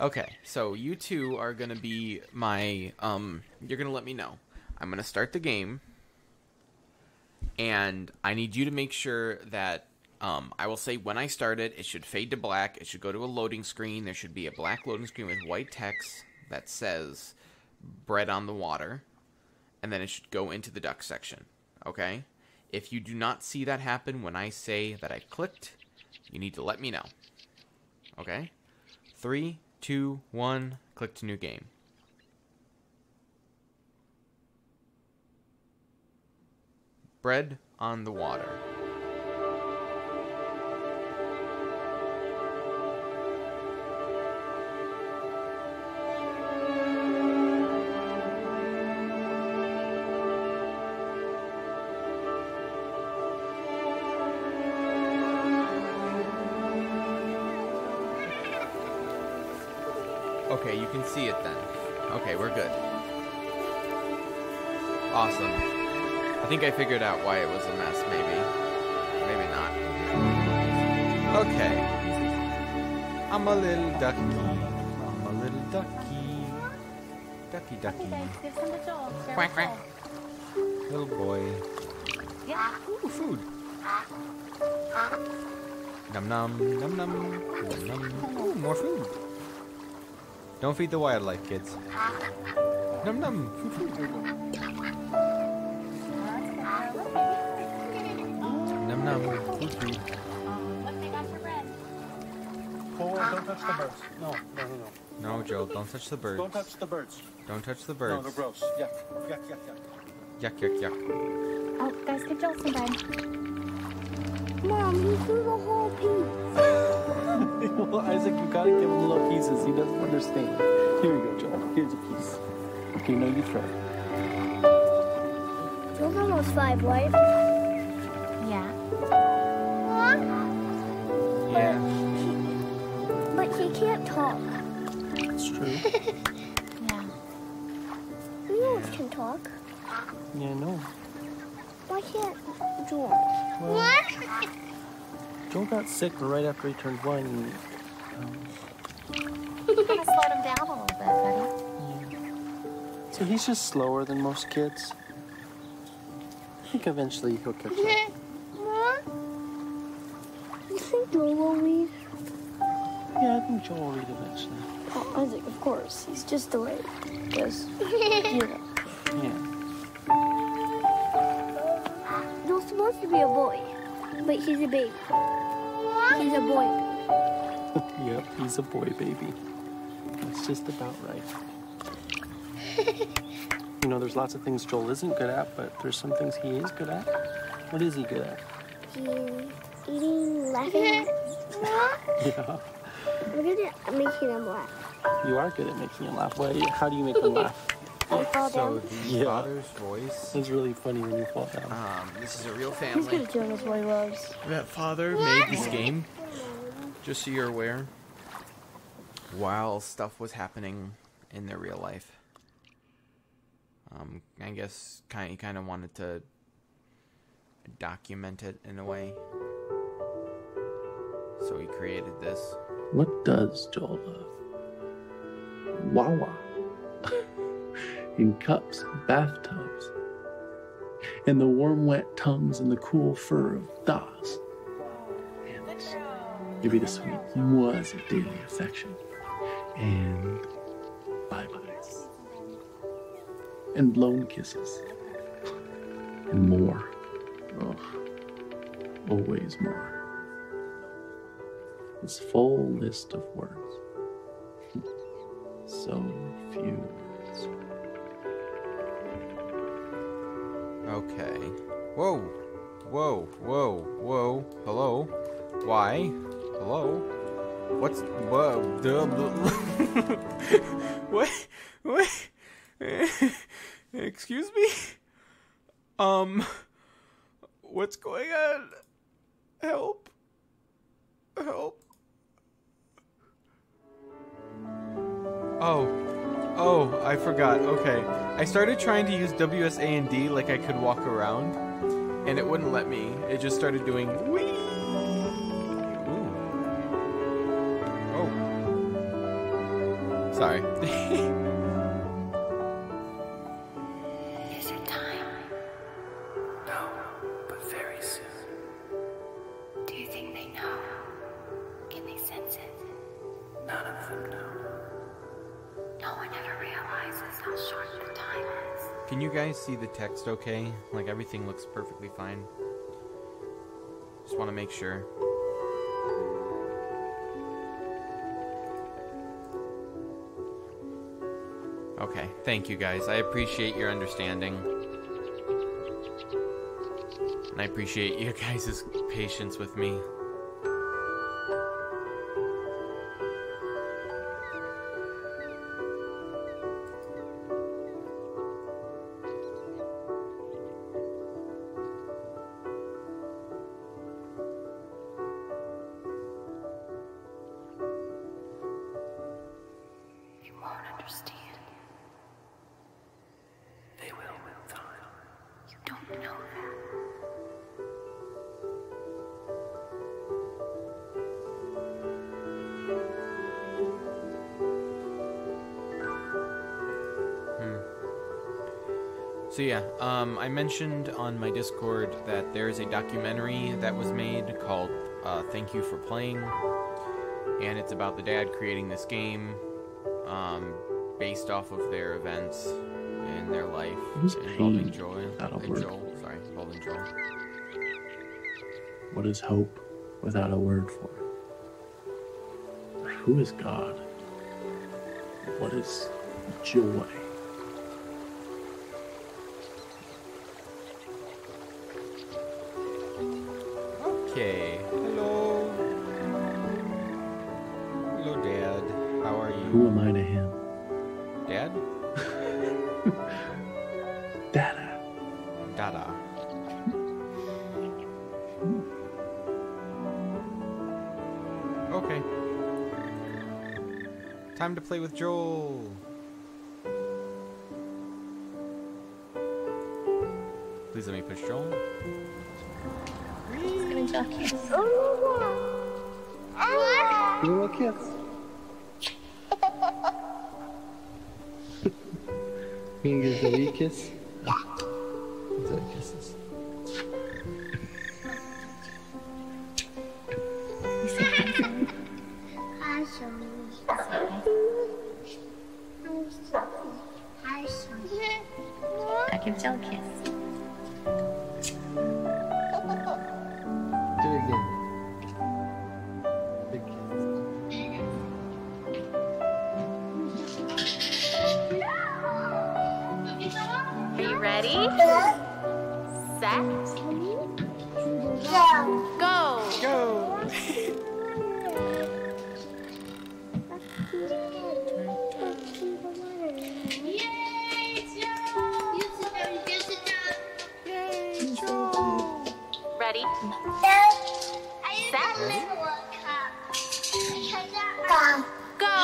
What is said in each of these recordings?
Okay, so you two are gonna be my you're gonna let me know. I'm gonna start the game, and I need you to make sure that I will say when I start it, it should fade to black. It should go to a loading screen. There should be a black loading screen with white text that says "bread on the water," and then it should go into the duck section. Okay? If you do not see that happen when I say that I clicked, you need to let me know. Okay? 3, 2, 1, click to new game. Bread on the water. Okay, you can see it then. Okay, we're good. Awesome. I think I figured out why it was a mess, maybe. Maybe not. Okay. I'm a little ducky. I'm a little ducky. Ducky, ducky. Okay, guys, give some to Joel. Share Quack, with quack. Joel. Little boy. Yeah. Ooh, food. Num num, num num, num num. Ooh, more food. Don't feed the wildlife, kids. Num num. Food, food. Num num. Food, food. What they got for bread? Oh, don't touch the birds. No. No, Joel, don't touch the birds. Don't touch the birds. Don't touch the No, birds. they're gross. Yuck. Yuck, yuck, yuck. Yuck, yuck, yuck. Oh, guys, give Joel some bread. Mom, you threw the whole piece. Well, Isaac, you gotta give him little pieces. He doesn't understand. Here you go, Joel. Here's a piece. Okay, now you throw. Joel's almost 5, right? Yeah. Yeah. But he can't talk. It's true. Yeah. We always can talk. Yeah, no. Why can't Joel? Well, Joel got sick right after he turned 1. And, You gotta slow him down a little bit, buddy. yeah. So he's just slower than most kids. I think eventually he'll catch up. You think Joel will read? Yeah, I think Joel will read eventually. Oh, Isaac, of course. He's just delayed. Because, you know. Yeah. Joel's supposed to be a boy, but he's a baby. He's a boy. Yep, he's a boy baby. That's just about right. You know, there's lots of things Joel isn't good at, but there's some things he is good at. What is he good at? He's eating, laughing. Yeah. I'm good at making him laugh. You are good at making him laugh. How do you make him laugh? I fall So down. the Yeah. father's voice. It's really funny when you fall down. This is a real He's family. good at doing us what he loves. That father made this game, just so you're aware, while stuff was happening in their real life. I guess he kind of wanted to document it in a way, so he created this. What does Joel love? Wawa. In cups, bathtubs, and the warm, wet tongues and the cool fur of Das. And maybe the sweet was of daily affection. And bye-byes. And blown kisses. And more. Oh, always more. This full list of words. So few words. Okay. Whoa. Whoa. Whoa. Whoa. Hello. Why? Hello. What's whoa? What? What? Excuse me. What's going on? Help. Help. Oh, I forgot. Okay. I started trying to use WSA and D like I could walk around, and it wouldn't let me. It just started doing whee. Ooh. Oh. Sorry. Is it time? No, but very soon. Do you think they know? Can they sense it? None of them know. No one ever realizes how short the time is. Can you guys see the text okay? Like, everything looks perfectly fine. Just want to make sure. Okay, thank you guys. I appreciate your understanding. And I appreciate you guys' patience with me. You won't understand. They will with time. You don't know that. So yeah, I mentioned on my Discord that there's a documentary that was made called Thank You for Playing, and it's about the dad creating this game based off of their events in their life Who's involving pain? Joel. That'll work. Involving Joel. What is hope without a word for it? Or who is God? What is joy? Okay, hello. Hello, Dad. How are Who you? am I to him? Dad? Dada. Dada. Okay. Time to play with Joel. Please let me push Joel. It's gonna jock you. Give him a kiss. You can give Zoe a kiss. Zoe kisses. I give Jill a kiss. Do it again. Big Are you ready? Set. Go. Go! Ready? Set. Go.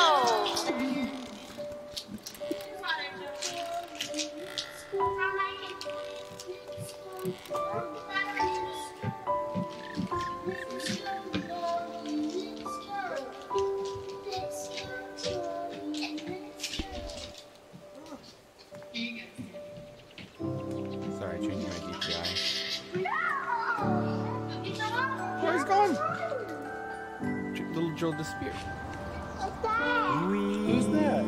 Sorry, changing my DPI. Where he's gone? Little Joel disappeared. Who's that?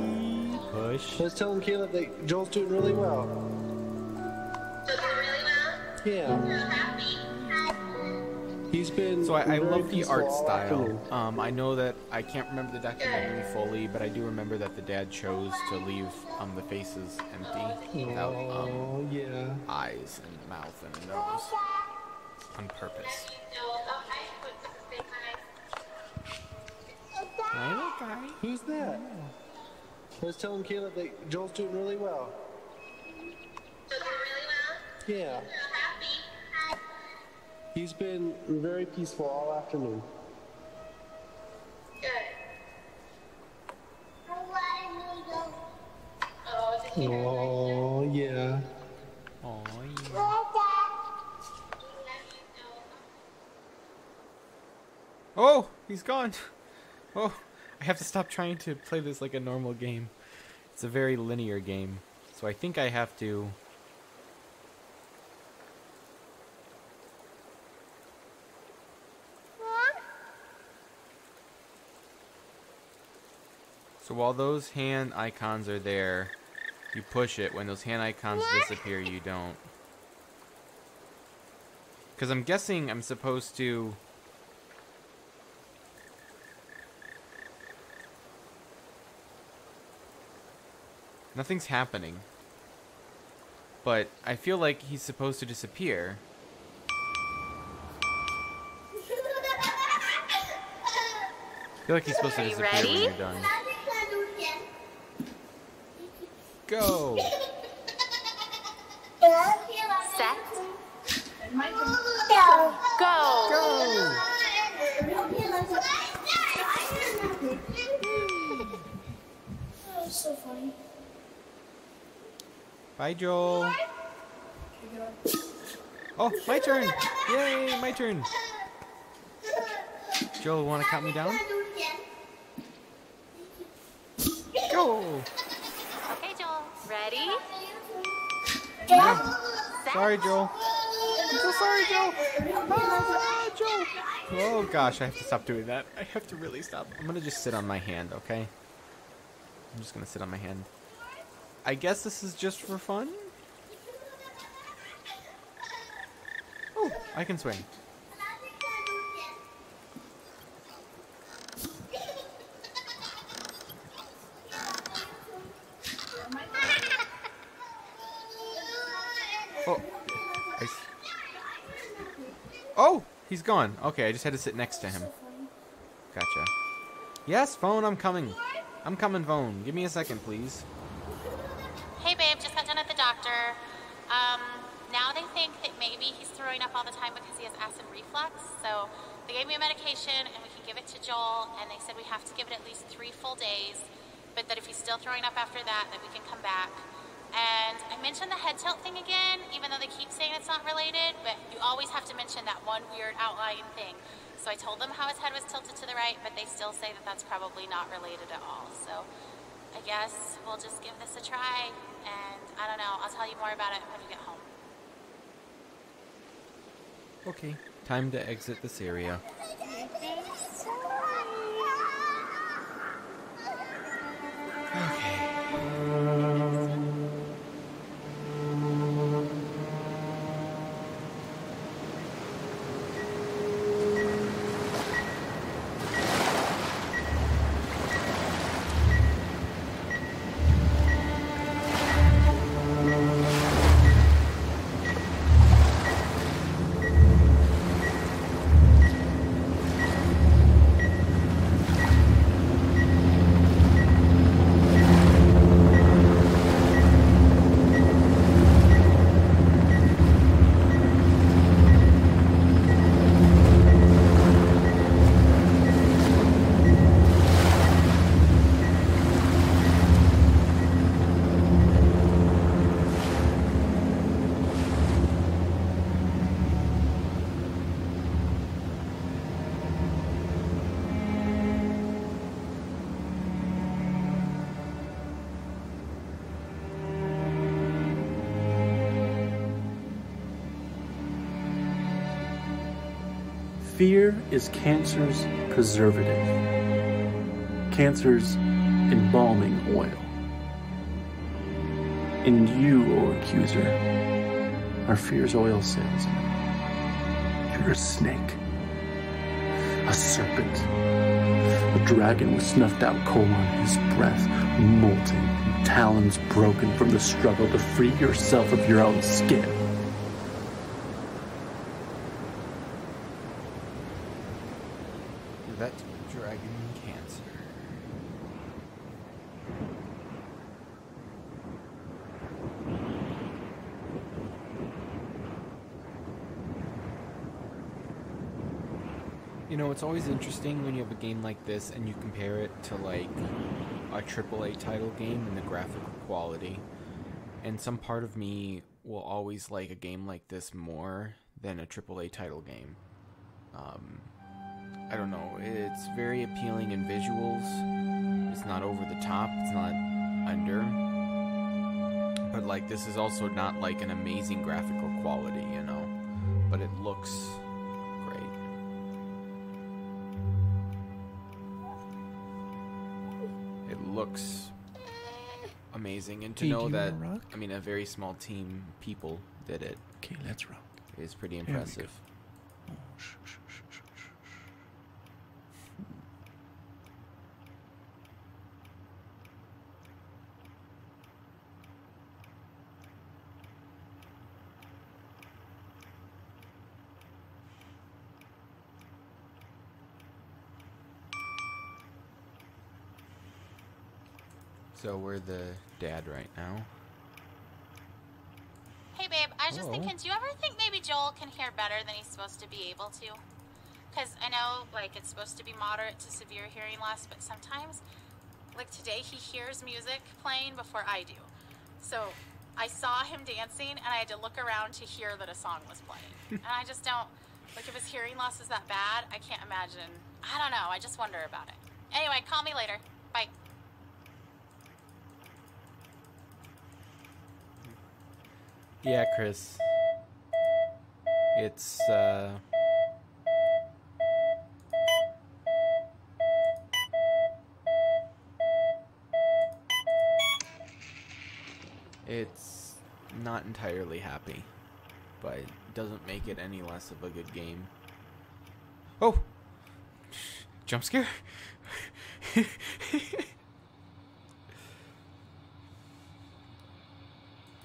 Push. Let's tell him, Caleb, that Joel's doing really well. Yeah. He's been. So I very love the peaceful art all style. afternoon. I know that I can't remember the documentary fully, but I do remember that the dad chose to leave the faces empty without Oh, yeah. eyes and mouth and nose on purpose. Hey, guy. Who's that? Let's tell him, Caleb, that Joel's doing really well. Yeah. He's been very peaceful all afternoon. Oh, yeah. Oh, yeah. Oh, he's gone. Oh, I have to stop trying to play this like a normal game. It's a very linear game. So I think I have to... So while those hand icons are there, you push it. When those hand icons disappear, you don't. Because I'm guessing I'm supposed to... Nothing's happening. But I feel like he's supposed to disappear. I feel like he's supposed to disappear when you're done. Go! Set. Go. Go! That's so funny. Bye, Joel. Oh, my turn! Yay, my turn! Joel, want to count me down? Go! Okay, Joel. Ready? No. Sorry, Joel. I'm so sorry, Joel. Ah, Joel. Oh gosh, I have to stop doing that. I have to really stop. I'm gonna just sit on my hand, okay? I'm just gonna sit on my hand. I guess this is just for fun? Oh, I can swing. Oh, oh, he's gone. Okay, I just had to sit next to him. Gotcha. Yes, phone, I'm coming. I'm coming, phone. Give me a second, please. Hey babe, just got done at the doctor. Now they think that maybe he's throwing up all the time because he has acid reflux. So they gave me a medication and we can give it to Joel, and they said we have to give it at least 3 full days, but that if he's still throwing up after that we can come back. And I mentioned the head tilt thing again, even though they keep saying it's not related, but you always have to mention that one weird outlying thing. So I told them how his head was tilted to the right, but they still say that that's probably not related at all. So I guess we'll just give this a try, and I don't know, I'll tell you more about it when you get home. Okay, time to exit this area. Fear is cancer's preservative, cancer's embalming oil. And you, O accuser, are fear's oil salesman. You're a snake, a serpent, a dragon with snuffed out coal on his breath, molting, and talons broken from the struggle to free yourself of your own skin. That dragon cancer. You know, it's always interesting when you have a game like this and you compare it to like a AAA title game and the graphical quality. And some part of me will always like a game like this more than a AAA title game. I don't know, it's very appealing in visuals. It's not over the top, it's not under. But like, this is also not like an amazing graphical quality, you know? But it looks great. It looks amazing, and to Hey, know do you that, wanna rock? I mean, a very small team people did it Okay, let's rock. is pretty we go. impressive. Oh, shh, shh, shh, shh, shh, shh. So we're the dad right now. Hey, babe, I was just Hello. thinking, do you ever think maybe Joel can hear better than he's supposed to be able to? Because I know, like, it's supposed to be moderate to severe hearing loss, but sometimes, like today, he hears music playing before I do. So I saw him dancing, and I had to look around to hear that a song was playing. And I just don't, like, if his hearing loss is that bad, I can't imagine. I don't know, I just wonder about it. Anyway, call me later. Bye. Yeah, Chris. It's, it's not entirely happy, but it doesn't make it any less of a good game. Oh! Jump scare?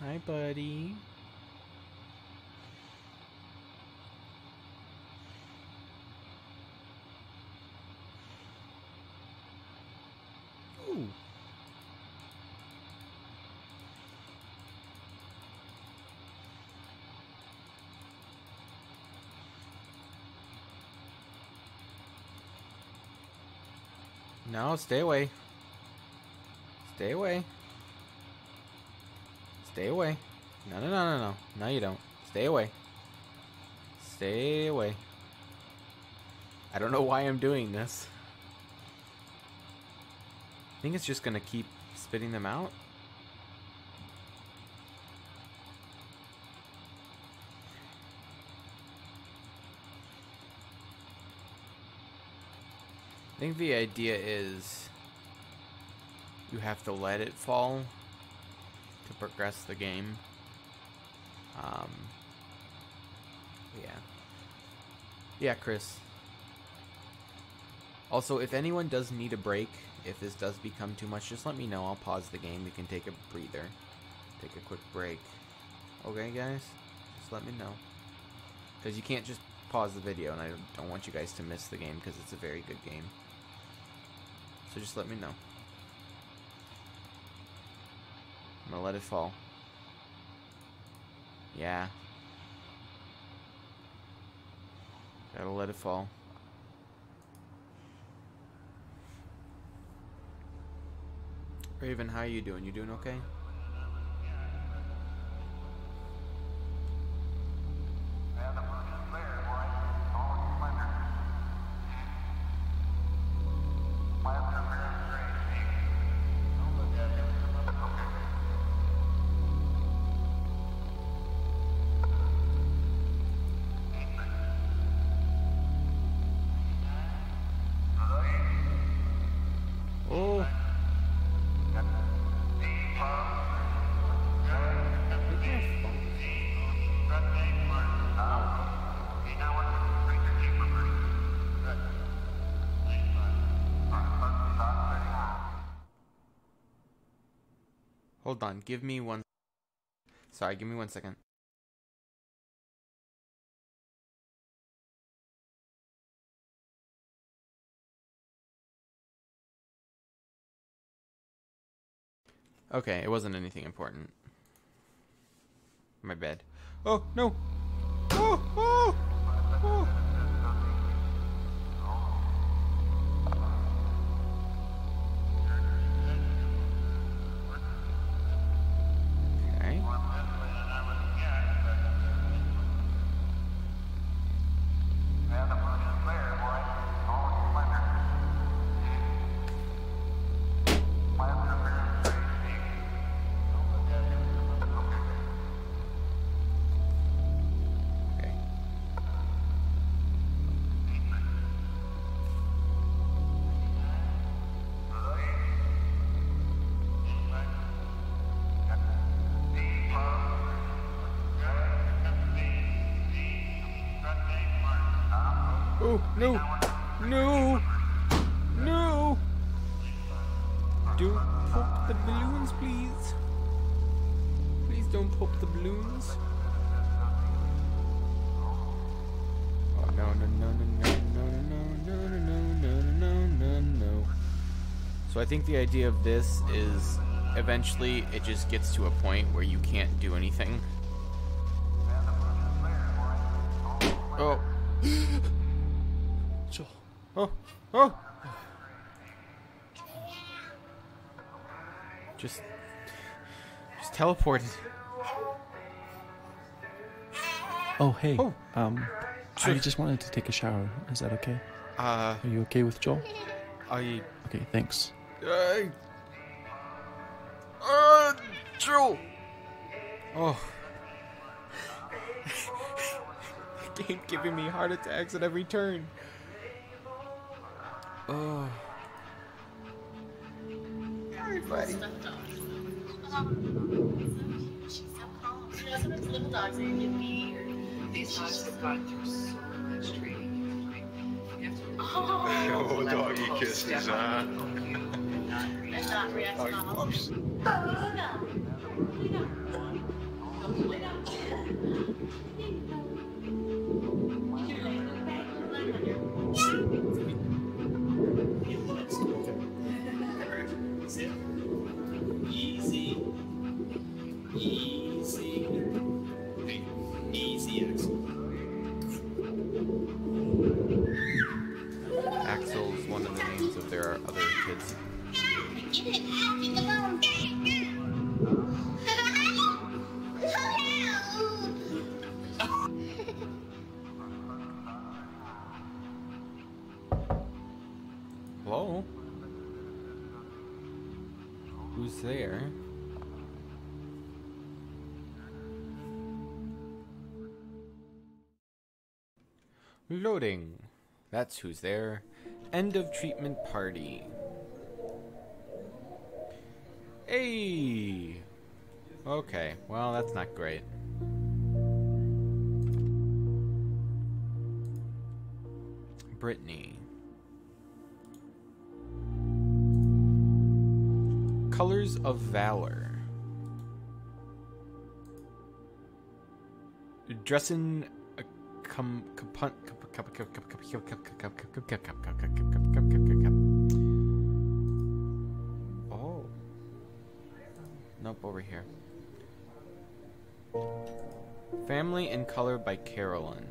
Hi, buddy. Ooh. No, stay away. Stay away. Stay away. No, no, no, no, no. No, you don't. Stay away. Stay away. I don't know why I'm doing this. I think it's just gonna keep spitting them out. I think the idea is you have to let it fall to progress the game. Yeah. Yeah, Chris. Also, if anyone does need a break, if this does become too much, just let me know. I'll pause the game. We can take a breather. Take a quick break. Okay, guys? Just let me know. Because you can't just pause the video, and I don't want you guys to miss the game, because it's a very good game. So just let me know. I'm gonna let it fall. Yeah. Gotta let it fall. Raven, how you doing? You doing okay? Oh. Hold on, give me one. Sorry, give me 1 second. Okay, it wasn't anything important. My bad. Oh, no! Oh, oh, oh. Okay. Oh, no. No. No. Don't pop the balloons, please. Please don't pop the balloons. Oh, no, no, no, no, no, no, no, no, no, no, no, no, no. So I think the idea of this is eventually it just gets to a point where you can't do anything. Oh. Joel. Oh. Oh. Just teleported. Oh, hey. Oh. I just wanted to take a shower. Is that okay? Are you okay with Joel? I. Okay, thanks. Joel. Oh. Game giving me heart attacks at every turn. Oh. Everybody. She's so calm. You know, sometimes little dogs are yippy. These dogs have gone through so much training. You have to Oh, doggy kisses, huh? and not react to Oops. Easy. Easy, Axel. Axel's one of the names of their other kids. Hello? Who's there? Loading. That's who's there. End of treatment party. Hey! Okay, well, that's not great. Brittany. Colors of Valor. Dressin' Oh. Nope, over here. Family in Color by Caroline.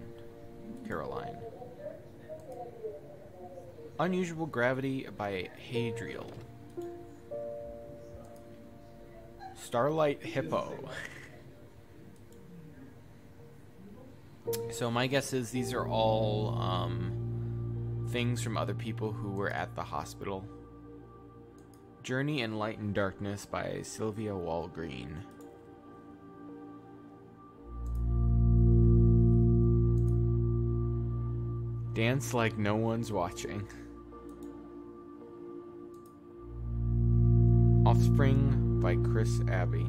Unusual Gravity by Hadriel. Starlight Hippo. So my guess is these are all things from other people who were at the hospital. Journey in Light and Darkness by Sylvia Walgreen. Dance Like No One's Watching. Offspring by Chris Abbey.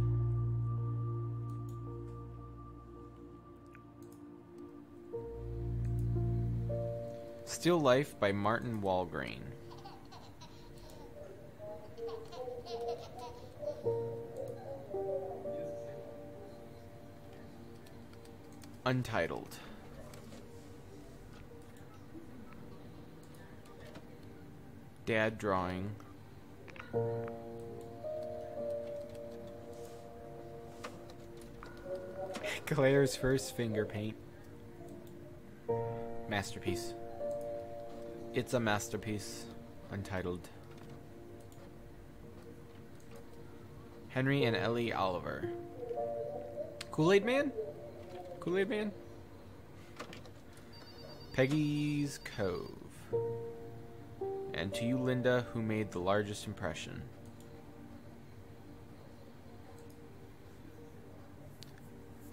Still Life by Martin Walgreen. Untitled. Dad Drawing. Claire's First Finger Paint. Masterpiece. It's a Masterpiece. Untitled. Henry and Ellie Oliver. Kool-Aid Man? Kool-Aid Man? Peggy's Cove. And To You, Linda, Who Made the Largest Impression.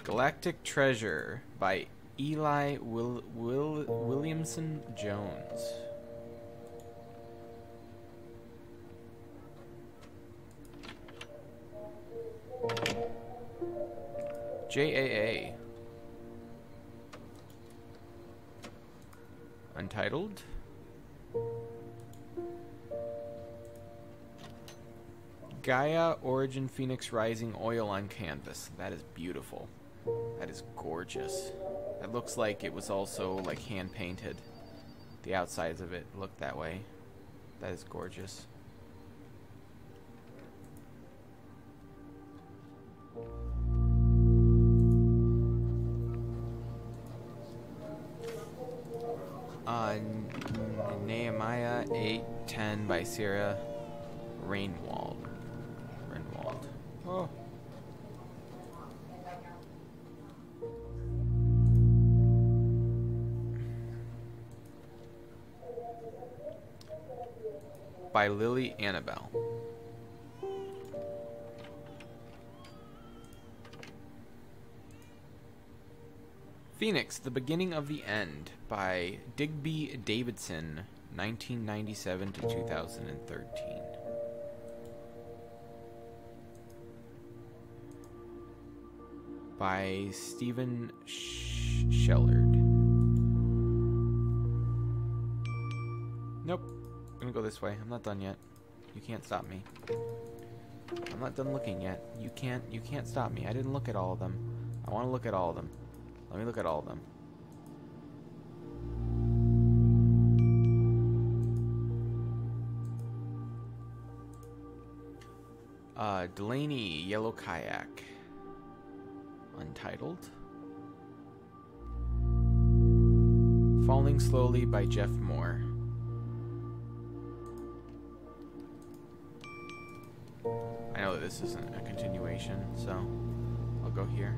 Galactic Treasure by Eli Williamson Jones. JAA. Untitled. Gaia Origin Phoenix Rising oil on canvas. That is beautiful. That is gorgeous. That looks like it was also like hand painted. The outsides of it look that way. That is gorgeous. Nehemiah 8:10 by Sarah Rainwald. Oh. By Lily Annabelle. Phoenix, The Beginning of the End by Digby Davidson, 1997 to 2013. By Stephen Shellard. Nope. I'm gonna go this way. I'm not done yet. You can't stop me. I'm not done looking yet. You can't stop me. I didn't look at all of them. I want to look at all of them. Let me look at all of them. Delaney, Yellow Kayak. Untitled. Falling Slowly by Jeff Moore. I know that this isn't a continuation, so I'll go here.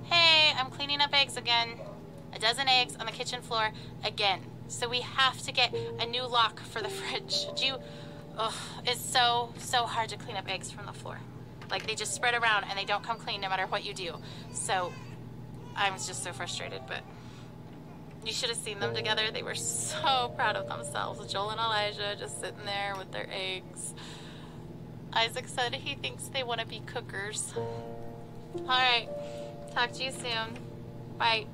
Hey, I'm cleaning up eggs again. A dozen eggs on the kitchen floor again. So we have to get a new lock for the fridge. It's so hard to clean up eggs from the floor. Like, they just spread around and they don't come clean no matter what you do. So I was just so frustrated, but you should have seen them together. They were so proud of themselves. Joel and Elijah just sitting there with their eggs. Isaac said he thinks they want to be cookers. All right. Talk to you soon. Bye.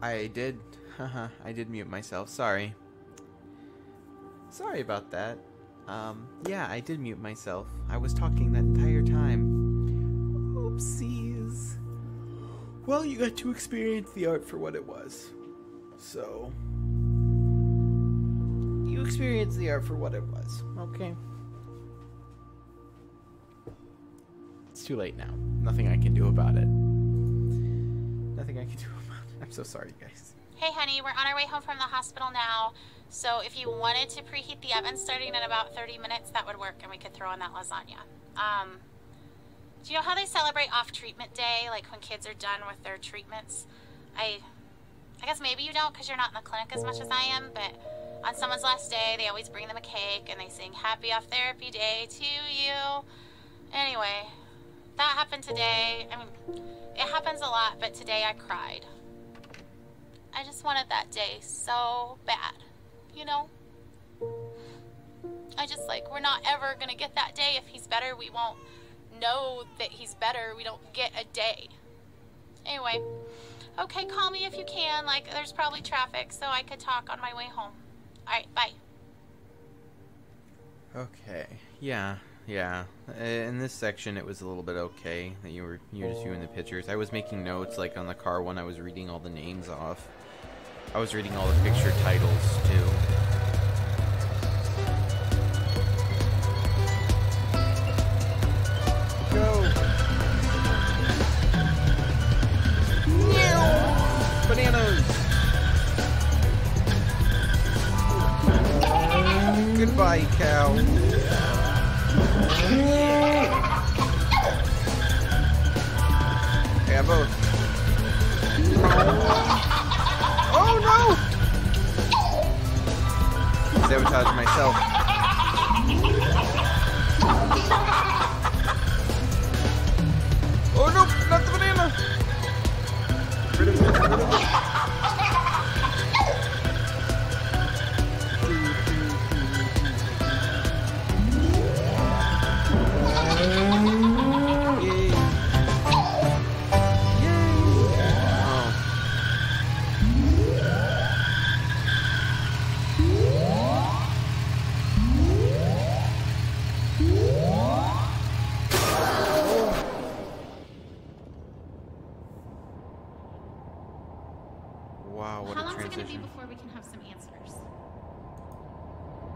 I did. I did mute myself. Sorry. Sorry about that. Yeah, I did mute myself. I was talking that entire time. Oopsies. Well, you got to experience the art for what it was. So, you experienced the art for what it was, okay? It's too late now. Nothing I can do about it. Nothing I can do about it. I'm so sorry, guys. Hey, honey, we're on our way home from the hospital now. So if you wanted to preheat the oven starting in about 30 minutes, that would work, and we could throw on that lasagna. Do you know how they celebrate off-treatment day, like when kids are done with their treatments? I guess maybe you don't because you're not in the clinic as much as I am, but on someone's last day, they always bring them a cake, and they sing Happy Off Therapy Day to you. Anyway, that happened today. I mean, it happens a lot, but today I cried. I just wanted that day so bad, you know? I just, like, we're not ever gonna get that day. If he's better, we won't know that he's better. We don't get a day. Anyway, okay, call me if you can. Like, there's probably traffic, so I could talk on my way home. Alright, bye. Okay. Yeah. In this section, it was a little bit okay that you're just viewing the pictures. I was making notes, like on the car one. I was reading all the names off. I was reading all the picture titles too. Go! Bananas! Goodbye, cow. Yeah, both. Oh no! Sabotage myself. Oh no, not the banana! Rid of it, rid of it. Wow, what How a long is it going to be transition. before we can have some answers?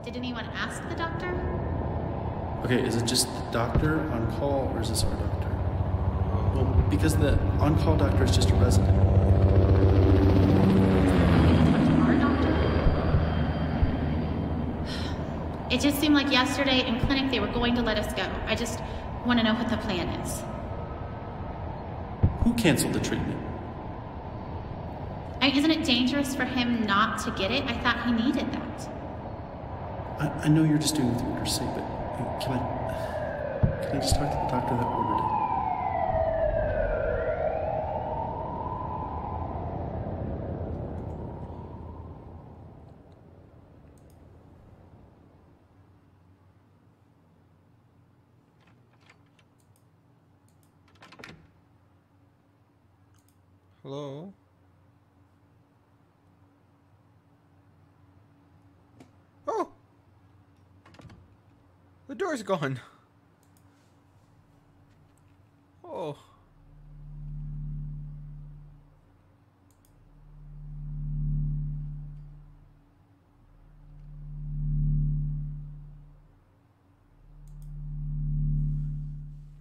Did anyone ask the doctor? Okay, is it just the doctor on call, or is this our doctor? Well, because the on-call doctor is just a resident. Our doctor? It just seemed like yesterday in clinic they were going to let us go. I just want to know what the plan is. Who canceled the treatment? Isn't it dangerous for him not to get it? I thought he needed that. I know you're just doing it for your sake, but can I just talk to the doctor that ordered it? Hello? Oh! The door's gone. Oh.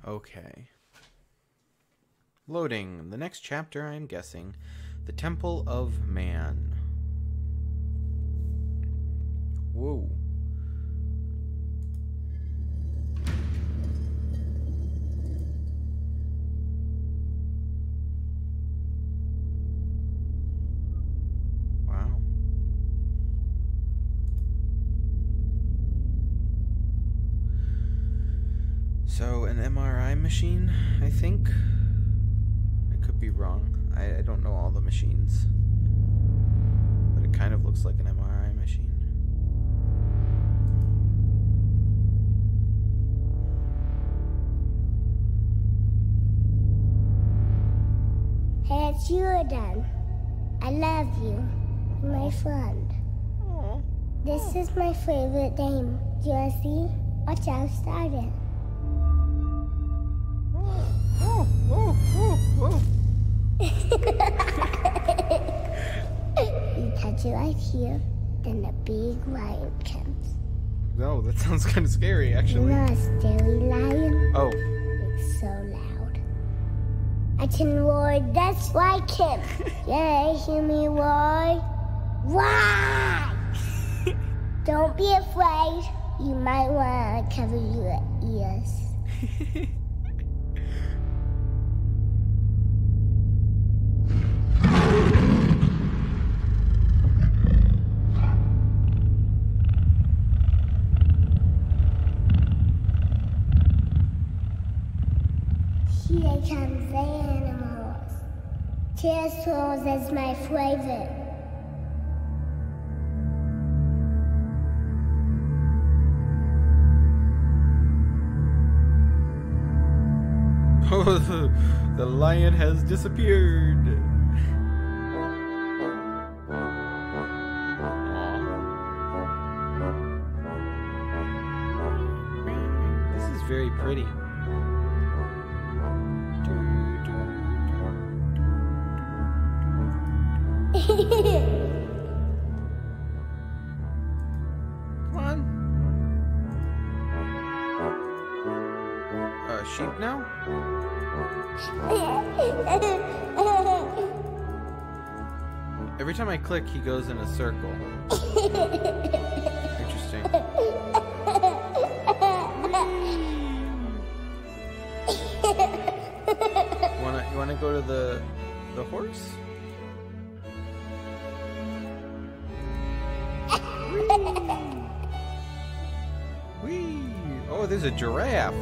Okay. Loading. The next chapter, I'm guessing. The Temple of Man. Whoa. Wow. So, an MRI machine, I think? I could be wrong. I don't know all the machines. But it kind of looks like an MRI machine. Hey, it's you again. I love you. You're my friend. This is my favorite game. Do you want to see? Watch out, start it. You touch it right here, then a big lion comes. No, that sounds kind of scary, You actually. know a scary lion? Oh. It's so loud. I can roar just like him. Yeah, hear me roar? Roar! Don't be afraid. You might want to cover your ears. Here comes the animals. Pterosaurs is my favorite. Oh, the lion has disappeared. Aw. This is very pretty. Come on. Sheep now? Every time I click, he goes in a circle. Interesting. You wanna go to the horse? Whee! Oh, there's a giraffe.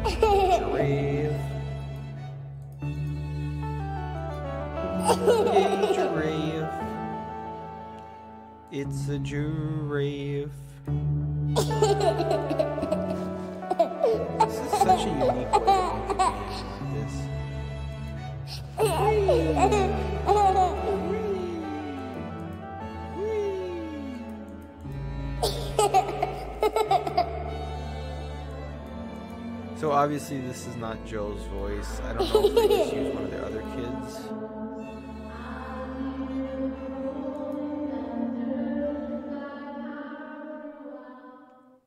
Giraffe. Yay, giraffe. It's a giraffe. This is such a unique way to make a game like this. So obviously this is not Joe's voice. I don't know if they just used one of their other kids.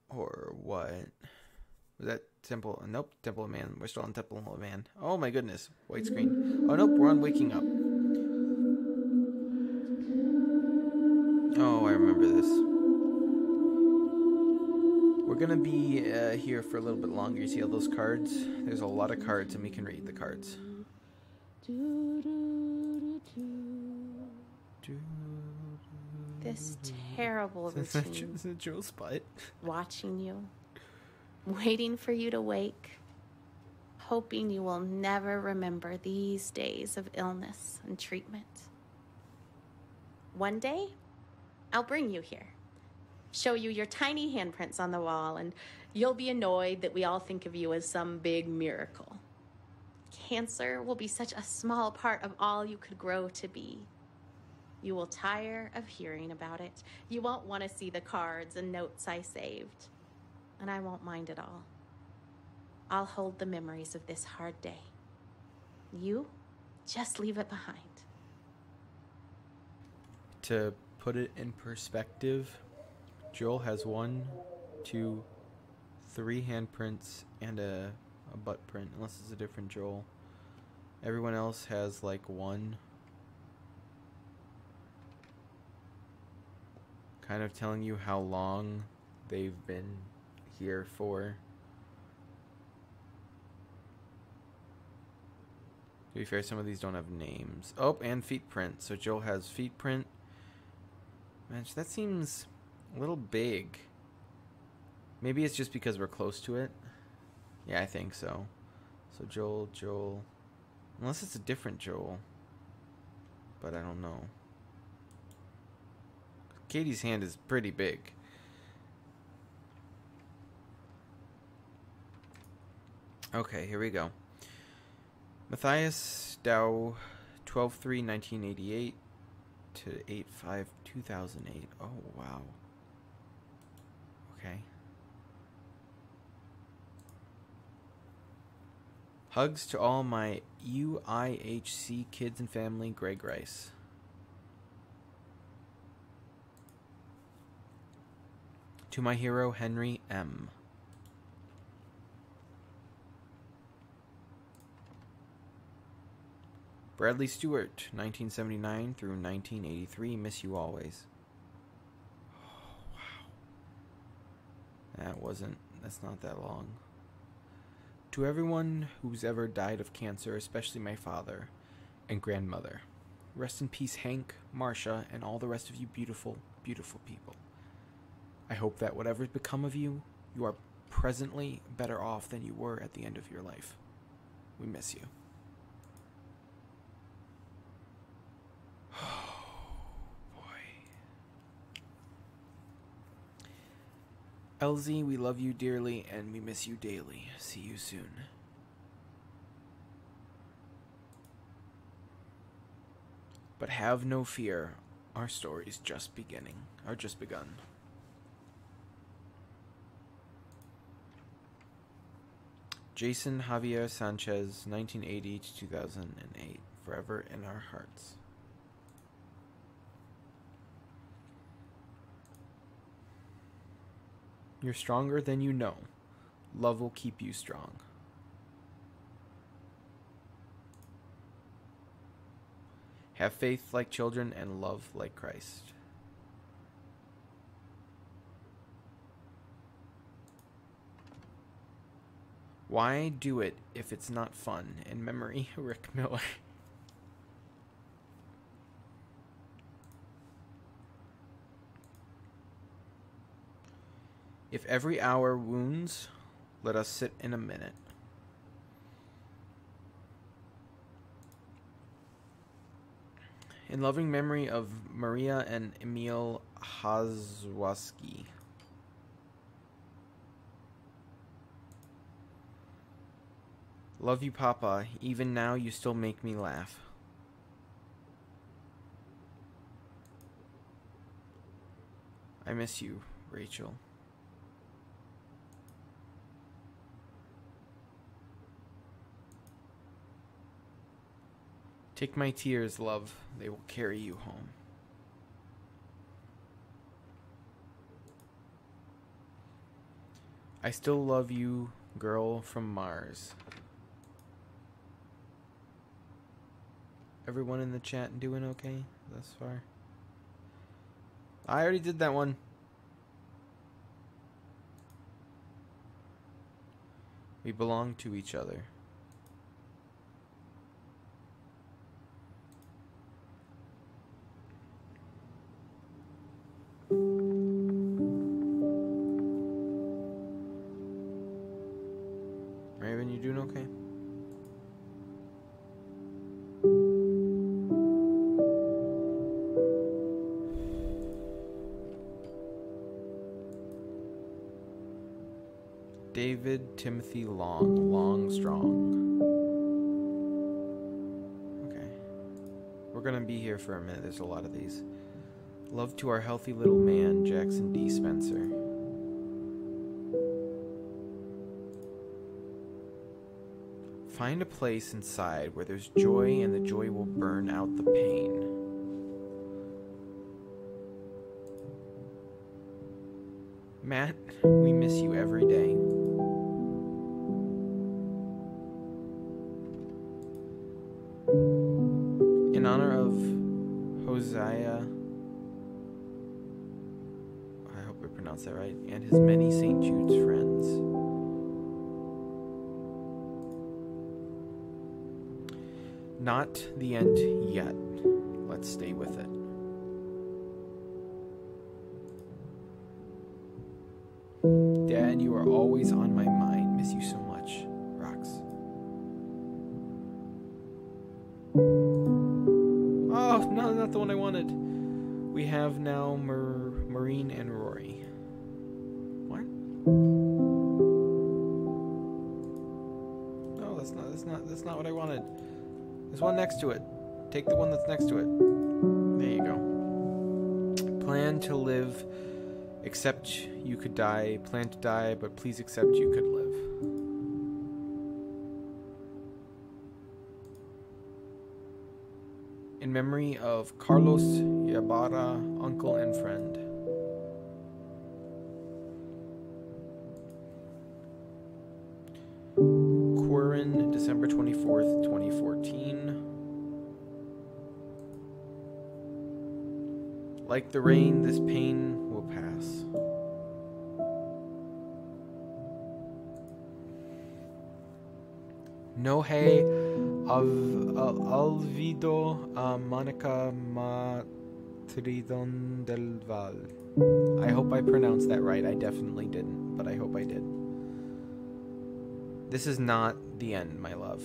Or what? Was that Temple? Nope, Temple of Man. We're still on Temple of Man. Oh my goodness. White screen. Oh nope, we're on Waking Up. Oh, I remember this. We're gonna be here for a little bit longer. You see all those cards? There's a lot of cards and we can read the cards. This terrible routine. Is it Joe's butt? Watching you, waiting for you to wake, hoping you will never remember these days of illness and treatment. One day, I'll bring you here, show you your tiny handprints on the wall, and you'll be annoyed that we all think of you as some big miracle. Cancer will be such a small part of all you could grow to be. You will tire of hearing about it. You won't want to see the cards and notes I saved. And I won't mind at all. I'll hold the memories of this hard day. You just leave it behind. To put it in perspective, Joel has 1, 2, 3 handprints and a butt print, unless it's a different Joel. Everyone else has like 1. Kind of telling you how long they've been here for. To be fair, some of these don't have names. Oh, and feet print. So Joel has feet print. Man, that seems a little big. Maybe it's just because we're close to it. Yeah, I think so. So Joel. Unless it's a different Joel. But I don't know. Katie's hand is pretty big. Okay, here we go. Matthias Dow 12/3/1988 to 8/5/2008. Oh, wow. Okay. Hugs to all my UIHC kids and family, Greg Rice. To my hero, Henry M. Bradley Stewart, 1979 through 1983, miss you always. Oh, wow. That's not that long. To everyone who's ever died of cancer, especially my father and grandmother, rest in peace, Hank, Marcia, and all the rest of you beautiful, beautiful people. I hope that whatever's become of you, you are presently better off than you were at the end of your life. We miss you. LZ, we love you dearly and we miss you daily. See you soon. But have no fear, our story's just beginning. Or just begun. Jason Javier Sanchez, 1980 to 2008. Forever in our hearts. You're stronger than you know. Love will keep you strong. Have faith like children and love like Christ. Why do it if it's not fun? In memory, Rick Miller. If every hour wounds, let us sit in a minute. In loving memory of Maria and Emil Hazwaski. Love you, Papa. Even now, you still make me laugh. I miss you, Rachel. Take my tears, love. They will carry you home. I still love you, girl from Mars. Everyone in the chat doing okay thus far? I already did that one. We belong to each other. Raven, you doing okay? David Timothy Long Strong. Okay. We're gonna be here for a minute. There's a lot of these. Love to our healthy little man, Jackson D. Spencer. Find a place inside where there's joy and the joy will burn out the pain. Matt, we miss you every day. In honor of Hosea, I hope I pronounced that right, and his many St. Jude's friends. Not the end yet. Let's stay with it. Dad, you are always on my mind. Miss you so much. Rocks. Oh, no, not the one I wanted. We have now Maureen and Rory. What? No, that's not what I wanted. There's one next to it. Take the one that's next to it. There you go. Plan to live, accept you could die. Plan to die, but please accept you could live. In memory of Carlos Yabara, uncle and friend. Quirin, December 24th, 2014. Like the rain, this pain will pass. Nohe Alvido Monica Matridon del Val. I hope I pronounced that right. I definitely didn't, but I hope I did. This is not the end, my love.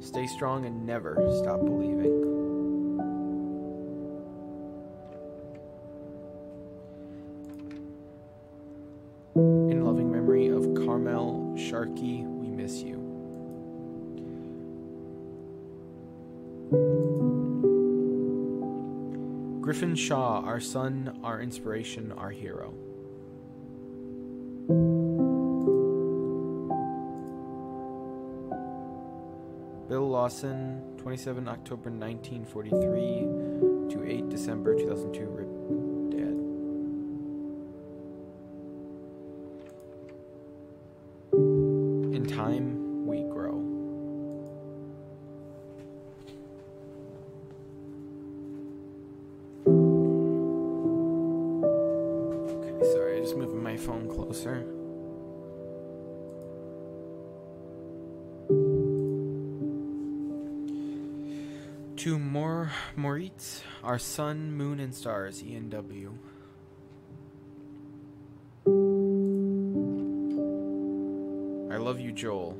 Stay strong and never stop believing. In loving memory of Carmel Sharkey, we miss you. Griffin Shaw, our son, our inspiration, our hero. Bill Lawson, 27 October 1943 to 8 December 2002, Rip Dad. In time, we grow. Okay, sorry, just moving my phone closer. To Moritz, our sun, moon, and stars, E&W. I love you, Joel,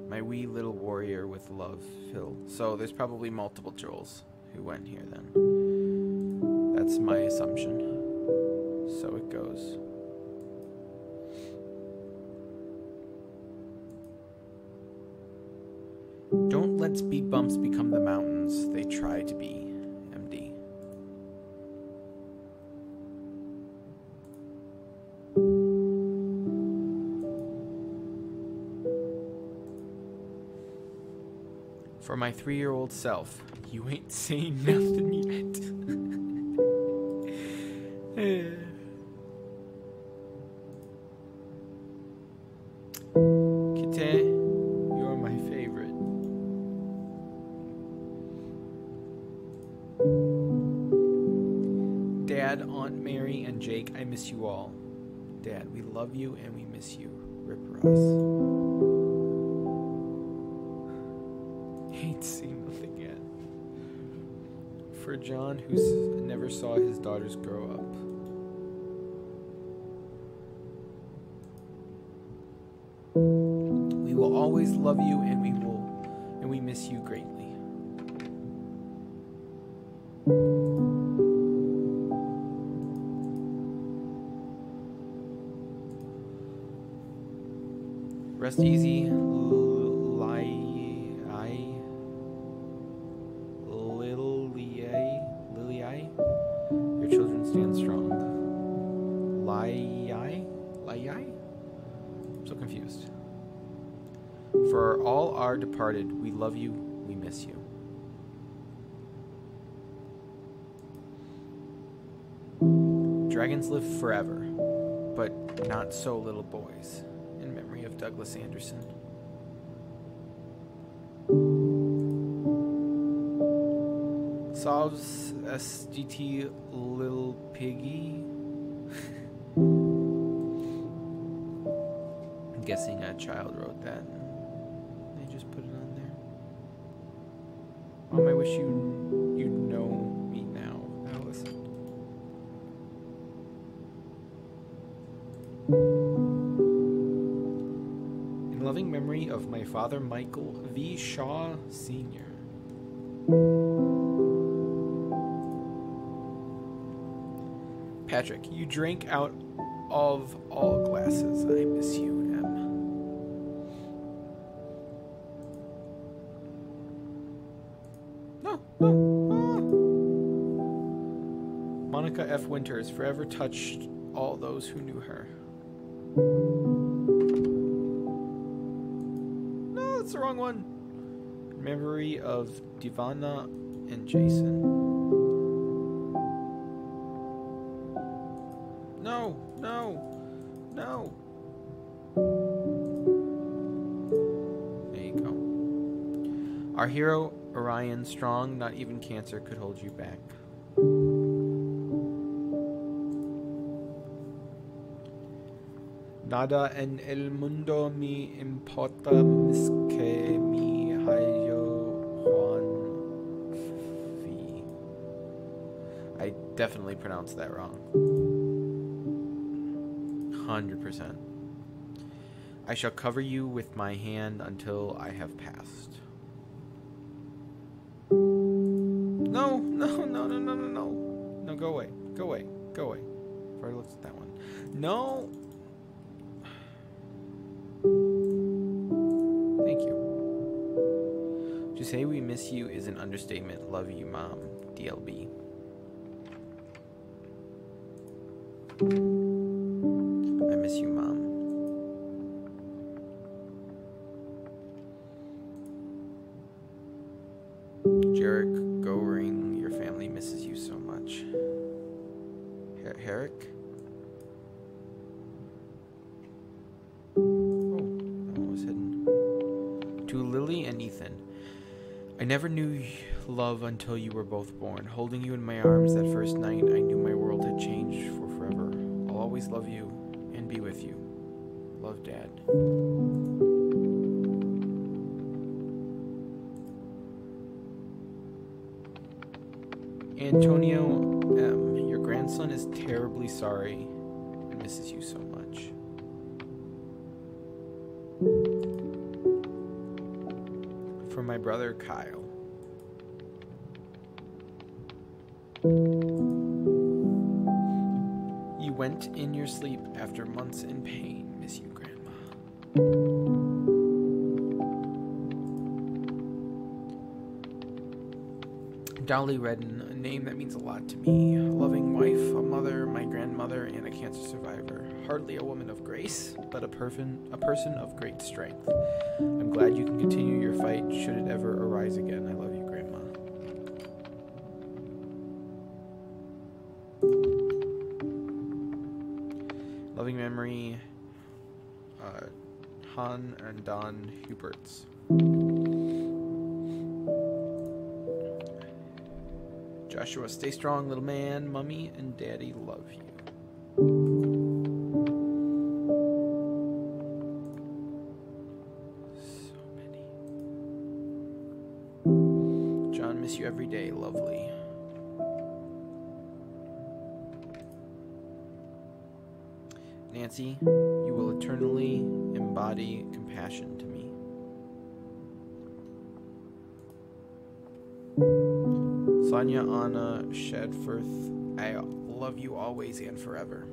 my wee little warrior with love, Phil. So there's probably multiple Joels who went here then. That's my assumption. So it goes. Don't let speed bumps become the mountains they try to be, MD. For my 3-year-old self, you ain't saying nothing yet. Kite, you're my favorite. Dad, Aunt Mary, and Jake, I miss you all. Dad, we love you and we miss you. Rip Ross. Ain't seen nothing yet. For John, who never saw his daughters grow up. We will always love you and we miss you greatly. Rest easy, Lily. Your children stand strong. Lai? I'm so confused. For all our departed, we love you, we miss you. Dragons live forever, but not so little boys. In memory of Douglas Anderson. Solves SDT Lil Piggy. I'm guessing a child wrote that. They just put it on there. Mom, I wish you know me now, Allison. In loving memory of my father, Michael V. Shaw Sr. Patrick, you drank out of all glasses. I miss you, M. Monica F. Winters forever touched all those who knew her. No, that's the wrong one. In memory of Divana and Jason. No, no, no. There you go. Our hero, Orion, strong, not even cancer could hold you back. Nada en el mundo me importa más que mi hallo Juan Fi. I definitely pronounced that wrong. 100%. I shall cover you with my hand until I have passed. No, no, no, no, no, no, no. No, go away. Go away. Go away. I've already looked at that one. No. Thank you. To say we miss you is an understatement. Love you, Mom. DLB. I miss you, Mom. Jarek Goring, your family misses you so much. Herrick? Oh, that one was hidden. To Lily and Ethan. I never knew love until you were both born. Holding you in my arms that first night, I knew my world had changed for forever. I'll always love you and be with you. Love, Dad. Antonio M., your grandson is terribly sorry and misses you so much. For my brother Kyle. You went in your sleep after months in pain. Miss you, Grandma. Dolly Redden, a name that means a lot to me. A loving wife, a mother, my grandmother, and a cancer survivor. Hardly a woman of grace, but a person of great strength. I'm glad you can continue your fight should it ever arise again. I love you, Grandma. Loving memory, Han and Don Huberts. Joshua, stay strong, little man. Mommy and Daddy love you. So many. John, miss you every day. Lovely. Nancy, you will eternally embody compassion to me. Sonia Anna Shadforth, I love you always and forever.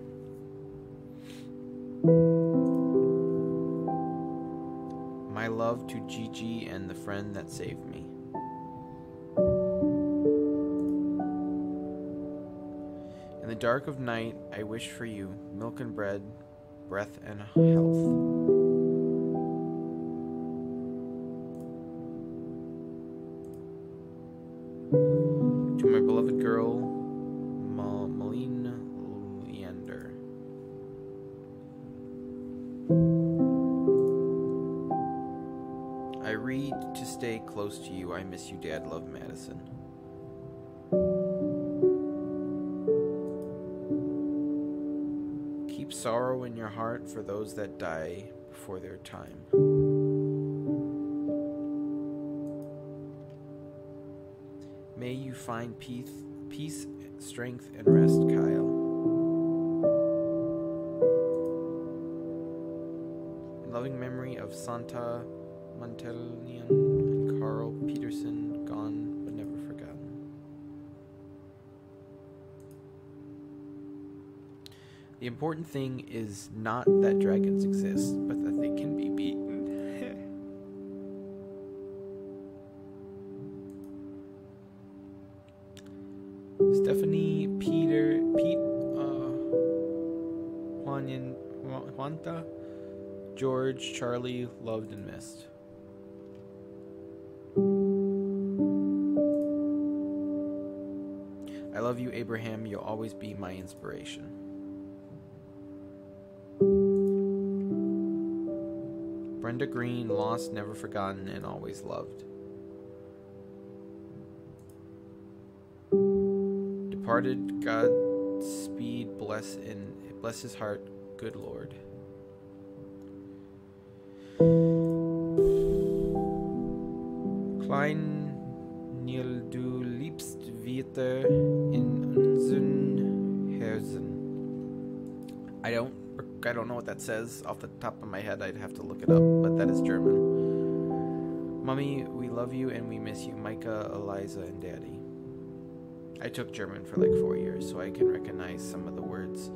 My love to Gigi and the friend that saved me. In the dark of night, I wish for you milk and bread, breath and health. To my beloved girl, Malene Leander. I read to stay close to you. I miss you, Dad. Love, Madison. Keep sorrow in your heart for those that die before their time. May you find peace, strength, and rest, Kyle. In loving memory of Santa Montelian and Carl Peterson, gone but never forgotten. The important thing is not that dragons exist, but that they can be beaten. Stephanie Quanta, George, Charlie, loved and missed. I love you, Abraham. You'll always be my inspiration. Brenda Green, lost, never forgotten, and always loved. Departed, Godspeed, bless his heart, good Lord. Klein Niel du liebst wieder in unseren Herzen. I don't know what that says off the top of my head. I'd have to look it up, but that is German. Mommy, we love you and we miss you, Micah, Eliza, and Daddy. I took German for like 4 years, so I can recognize some of the words.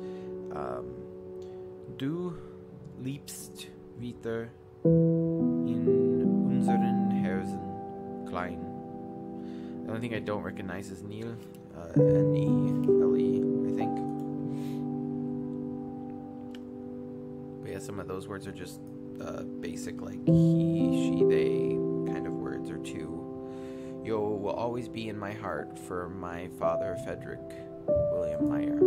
Du liebst wieder in unseren Herzen, klein. The only thing I don't recognize is Neil, N-E-L-E, I think. But yeah, some of those words are just basic, like he, she, they kind of words, or two. You will always be in my heart, for my father, Frederick William Meyer.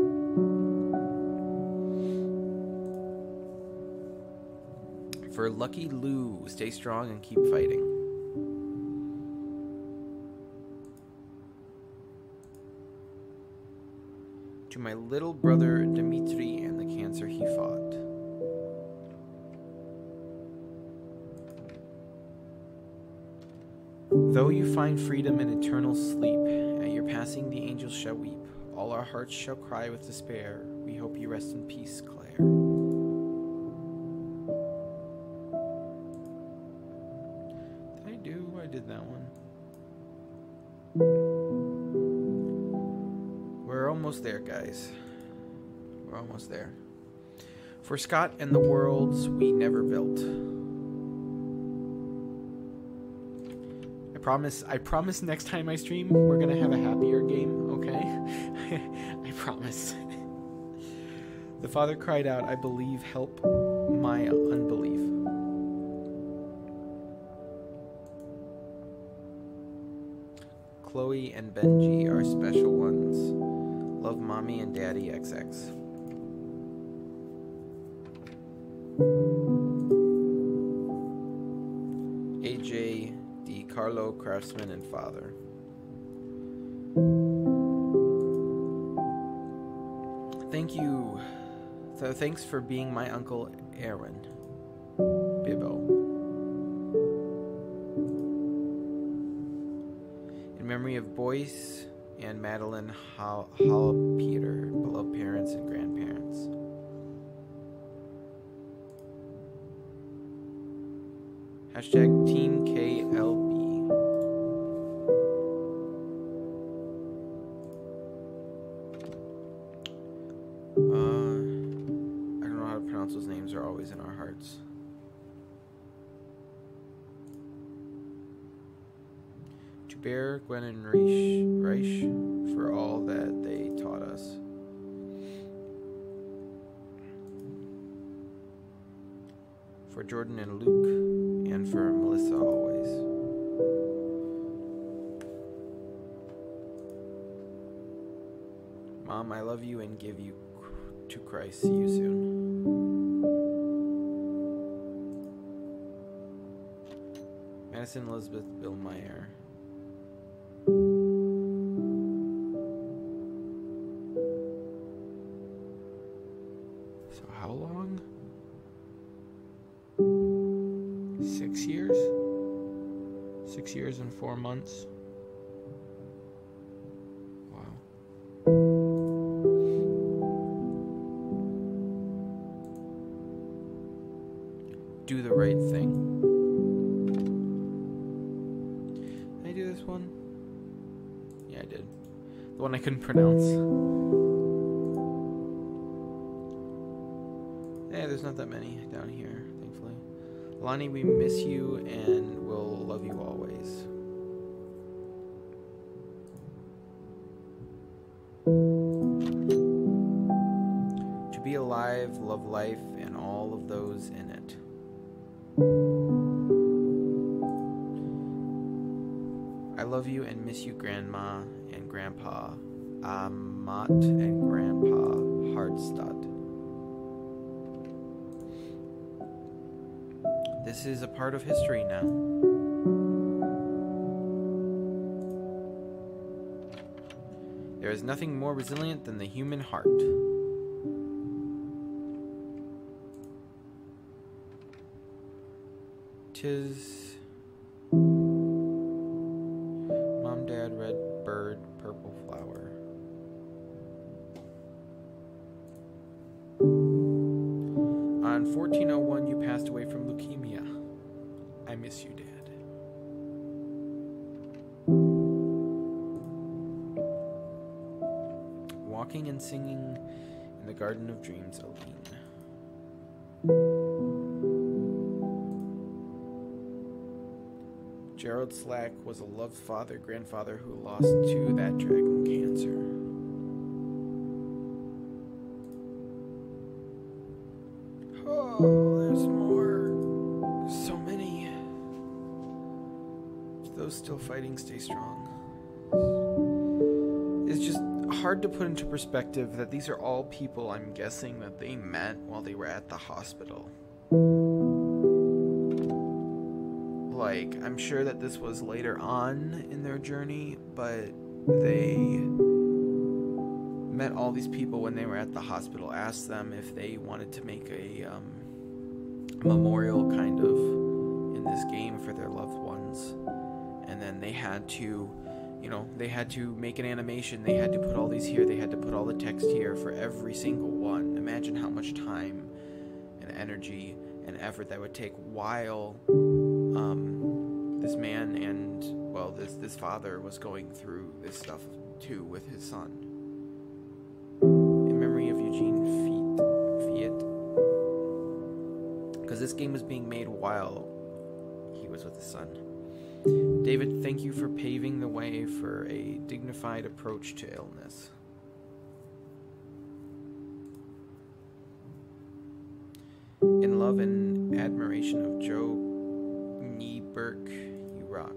For Lucky Lou, stay strong and keep fighting. To my little brother Dimitri and the cancer he fought. Though you find freedom in eternal sleep, at your passing the angels shall weep. All our hearts shall cry with despair. We hope you rest in peace, Claire. I did that one. We're almost there, guys. We're almost there. For Scott and the worlds we never built. I promise next time I stream, we're gonna have a happier game, okay? I promise. The father cried out, I believe, help my unbelief. Chloe and Benji are special ones. Love mommy and daddy XX. AJ, D. Carlo, craftsman and father. Thank you. So thanks for being my uncle Aaron. Bibbo. In memory of Boyce and Madeline Peter, beloved parents and grandparents. Hashtag Team KLB. I don't know how to pronounce those names. They're always in our hearts. To bear Gwen and Reich for all that they taught us. For Jordan and Luke, and for Melissa always. Mom, I love you and give you to Christ. See you soon. Madison Elizabeth Bill Meyer. So how long? 6 years? 6 years and 4 months. Wow. Do the right thing. Did I do this one? Yeah, I did. The one I couldn't pronounce. Yeah, there's not that many down here, thankfully. Lonnie, we miss you and we'll love you always. To be alive thrive, love life, and all of those in it. I love you and miss you, Grandma and Grandpa Amat and Grandpa Hardstad. This is a part of history now. There is nothing more resilient than the human heart. Tis Mom, Dad, red bird, purple flower. On 1401, you passed away from leukemia. I miss you, Dad. Walking and singing in the Garden of Dreams, Aline. Gerald Slack was a loved father, grandfather who lost to that dragon cancer. Oh, there's more. There's so many. Those still fighting, stay strong. It's just hard to put into perspective that these are all people I'm guessing that they met while they were at the hospital. Like, I'm sure that this was later on in their journey, but they met all these people when they were at the hospital, asked them if they wanted to make a memorial kind of in this game for their loved ones. And then they had to, they had to make an animation, they had to put all these here, they had to put all the text here for every single one. Imagine how much time and energy and effort that would take while this man and, well, this father was going through this stuff too with his son. In memory of Eugene Fiat. Because this game was being made while he was with his son. David, thank you for paving the way for a dignified approach to illness. In love and admiration of Joe Nieberg, you rock.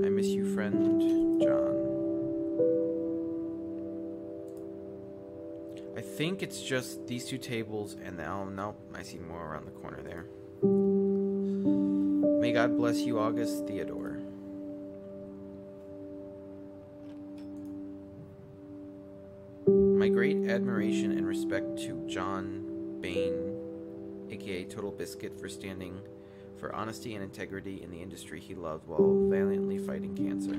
I miss you, friend John. I think it's just these two tables and now, nope, I see more around the corner there. May God bless you, August Theodore. My great admiration and respect to John Bain, aka Total Biscuit, for standing for honesty and integrity in the industry he loved while valiantly fighting cancer.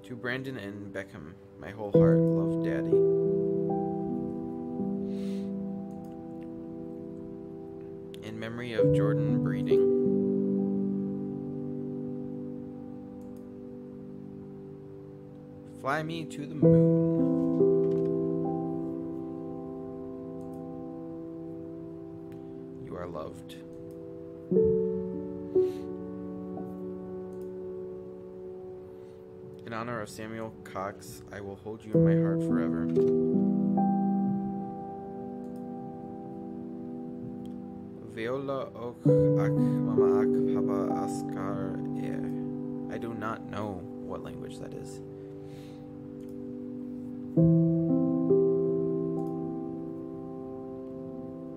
To Brandon and Beckham, my whole heart love Daddy. In memory of Jordan Breeding. Fly me to the moon. You are loved. In honor of Samuel Cox, I will hold you in my heart forever. Viola och mama ak papa askar I do not know what language that is.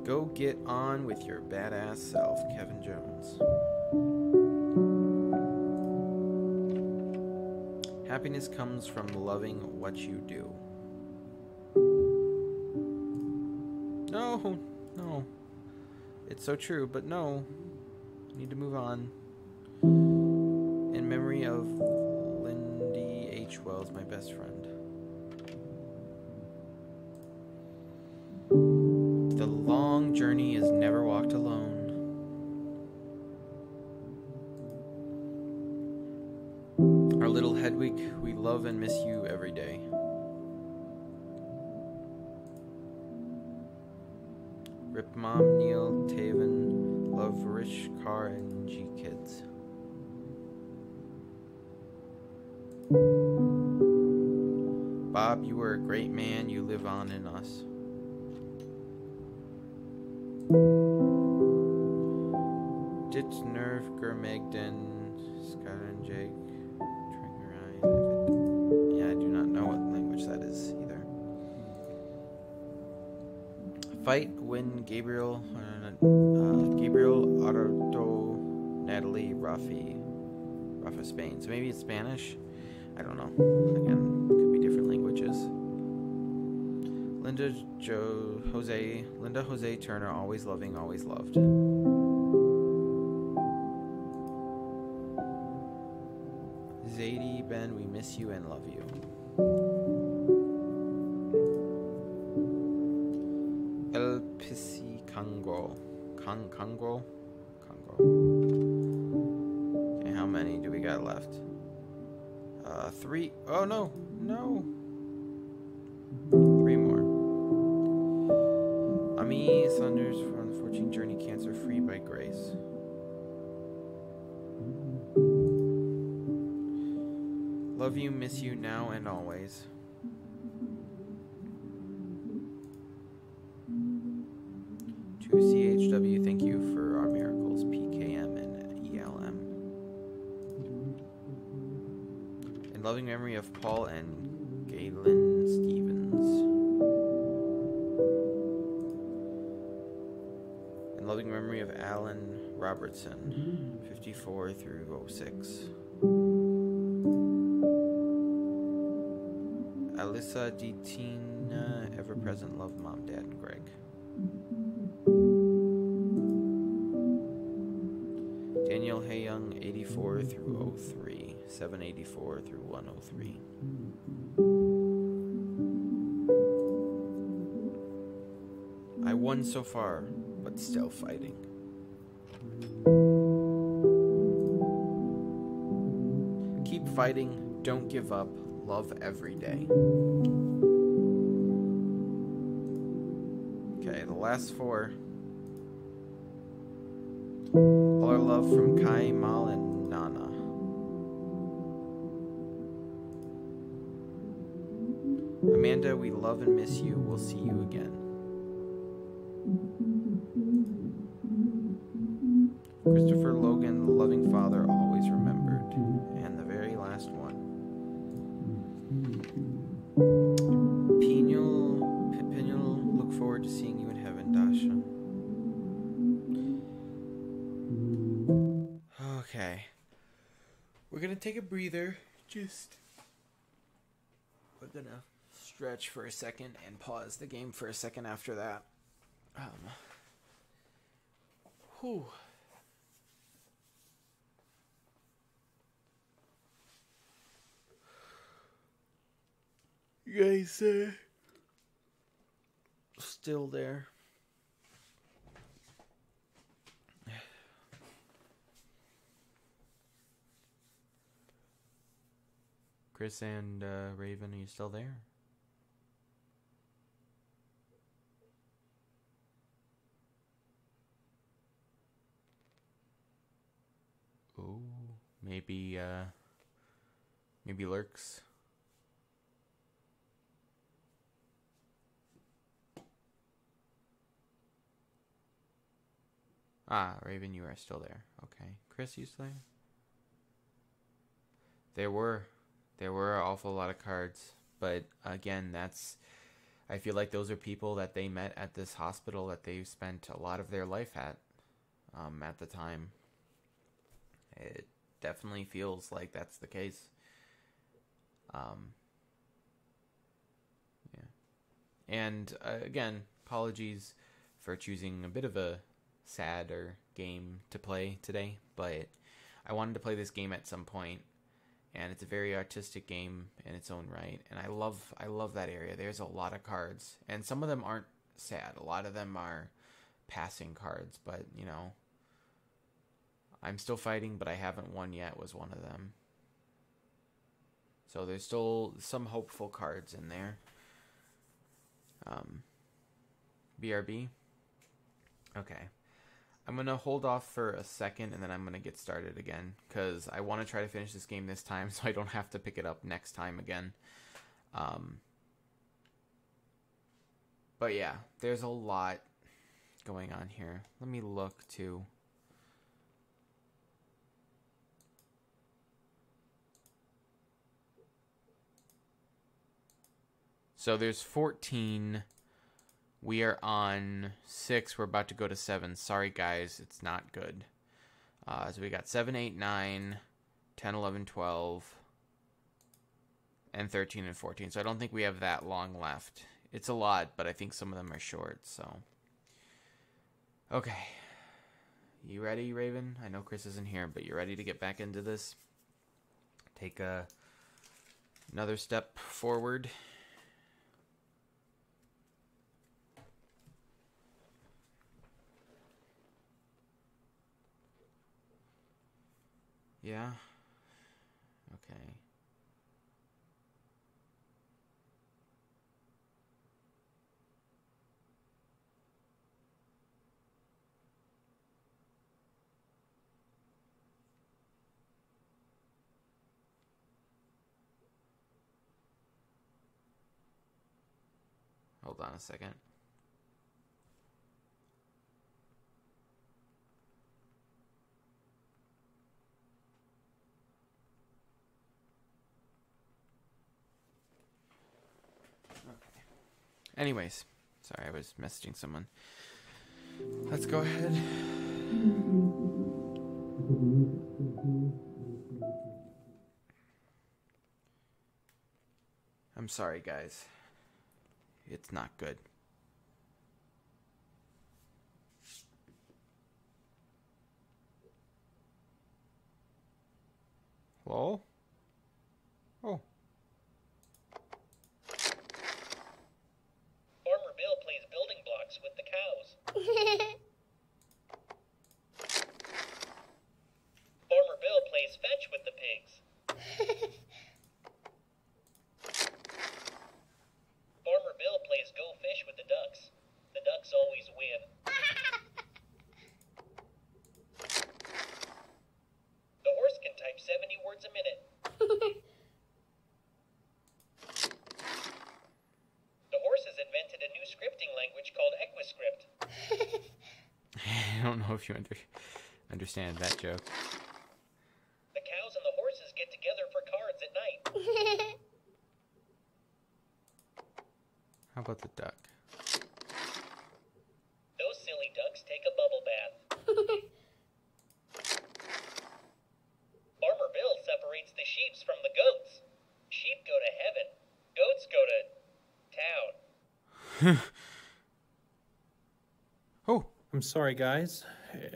Go get on with your badass self, Kevin Jones. Happiness comes from loving what you do. No. It's so true, but no. I need to move on. In memory of Lindy H. Wells, my best friend. The long journey is never walked alone. Our little Hedwig, we love and miss you every day. Rip Mom, Neil, Taven, love Rich, Car, and G Kids. Bob, you were a great man. You live on in us. Ditch Nerf, Gurmagden, Scott and Jake, Trigger. Yeah, I do not know what language that is either. Fight, win, Gabriel, Otto, Natalie, Rafa, Spain. So maybe it's Spanish? I don't know. Again, could be different languages. Linda, Jose Turner, always loving, always loved. Zadie, Ben, we miss you and love you. El Pisi Congo. Congo? Okay, how many do we got left? 3. Oh, no. 3 more. Ami Saunders from the 14 Journey Cancer Free by Grace. Love you, miss you now and always. To CHW, thank you for our miracles, PKM and ELM. In loving memory of Paul and Galen Stevens. In loving memory of Alan Robertson, 54 through 06. Alyssa D. Tina, ever present, love, Mom, Dad, and Greg. Daniel Hayyoung, 84 through 03, 784 through 103. I won so far, but still fighting. Keep fighting, don't give up. Love every day. Okay, the last 4. All our love from Kai, Mal, and Nana. Amanda, we love and miss you. We'll see you again. Christopher Logan, the loving father, always remembered. And the very last one. Pinel, look forward to seeing you in heaven, Dasha. Okay. We're gonna take a breather. We're gonna stretch for a second and pause the game for a second after that. Whew. You guys, still there? Chris and Raven, are you still there? Oh, maybe Lurks. Ah, Raven, you are still there. Okay. Chris, you still there? There were an awful lot of cards. But again, I feel like those are people that they met at this hospital that they spent a lot of their life at the time. It definitely feels like that's the case. Yeah. And again, apologies for choosing a bit of a sadder game to play today, but I wanted to play this game at some point, and it's a very artistic game in its own right, and I love that area. There's a lot of cards, and some of them aren't sad. A lot of them are passing cards, but you know, I'm still fighting, but I haven't won yet was one of them. So there's still some hopeful cards in there. BRB. Okay. I'm going to hold off for a second, and then I'm going to get started again, because I want to try to finish this game this time so I don't have to pick it up next time again. But yeah, there's a lot going on here. Let me look too. So there's 14. We are on 6. We're about to go to 7. Sorry, guys. It's not good. So we got 7, 8, 9, 10, 11, 12, and 13 and 14. So I don't think we have that long left. It's a lot, but I think some of them are short, so. Okay. You ready, Raven? I know Chris isn't here, but you ready to get back into this? Take another step forward. Yeah? Okay. Hold on a second. Anyways, sorry, I was messaging someone. Let's go ahead. I'm sorry, guys. It's not good. Hello? Oh. Farmer Bill plays building blocks with the cows. Farmer Bill plays fetch with the pigs. Farmer Bill plays go fish with the ducks. The ducks always win. The horse can type 70 words a minute. The horse has invented a new scripting language called Equiscript. I don't know if you understand that joke. The cows and the horses get together for cards at night. How about the duck? Those silly ducks take a bubble bath. Farmer Bill separates the sheeps from the goats. Sheep go to heaven. Goats go to town. Oh. I'm sorry, guys.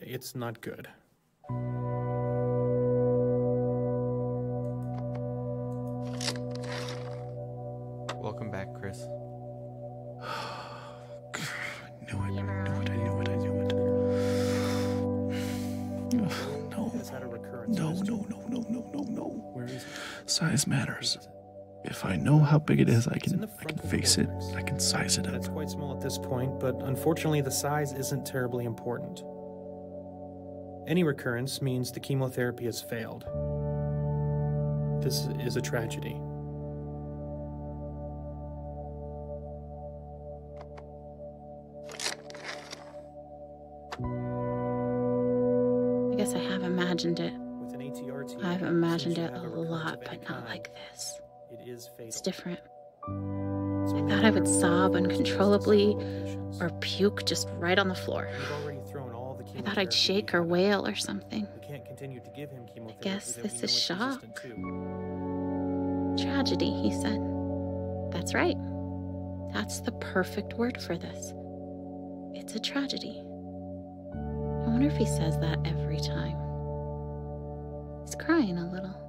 It's not good. Welcome back, Chris. I knew it. No. Is that a recurrence? No. Where is it? Size matters. If I know how big it is, I It's in can the front face it. cortex. I can size it It's up. quite small at this point, but unfortunately the size isn't terribly important. Any recurrence means the chemotherapy has failed. This is a tragedy. I guess I have imagined it. With an ATRT, I've imagined since it you a have recurrence lot, of any but not kind, like this. It is fatal. It's different. So I thought I would sob we uncontrollably patients. or puke just right on the floor. We've already thrown all the I thought chemotherapy I'd shake or we have. wail or something. We can't continue to give him chemotherapy. guess that this we know is it's shock. resistant to. Tragedy, he said. That's right. That's the perfect word for this. It's a tragedy. I wonder if he says that every time. He's crying a little.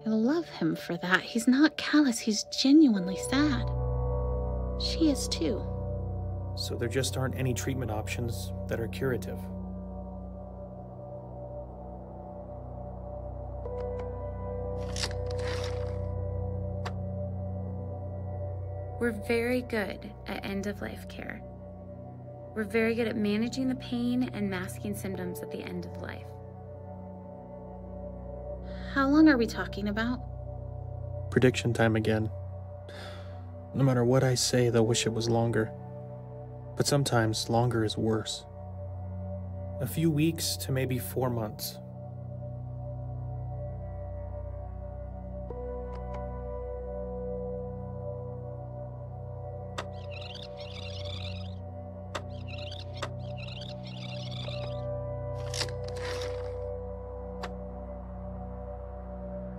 I love him for that. He's not callous, he's genuinely sad. She is too. So there just aren't any treatment options that are curative. We're very good at end-of-life care. We're very good at managing the pain and masking symptoms at the end of life. How long are we talking about? Prediction time again. No matter what I say, they'll wish it was longer. but sometimes longer is worse. A few weeks to maybe 4 months.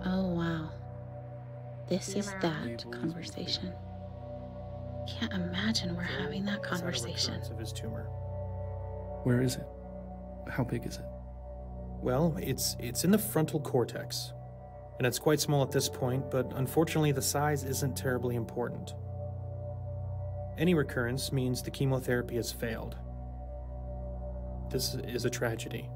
Oh, wow. This is that conversation. Can't imagine we're having that conversation. Of his tumor. Where is it? How big is it? Well, it's in the frontal cortex, and it's quite small at this point, but unfortunately the size isn't terribly important. Any recurrence means the chemotherapy has failed. This is a tragedy.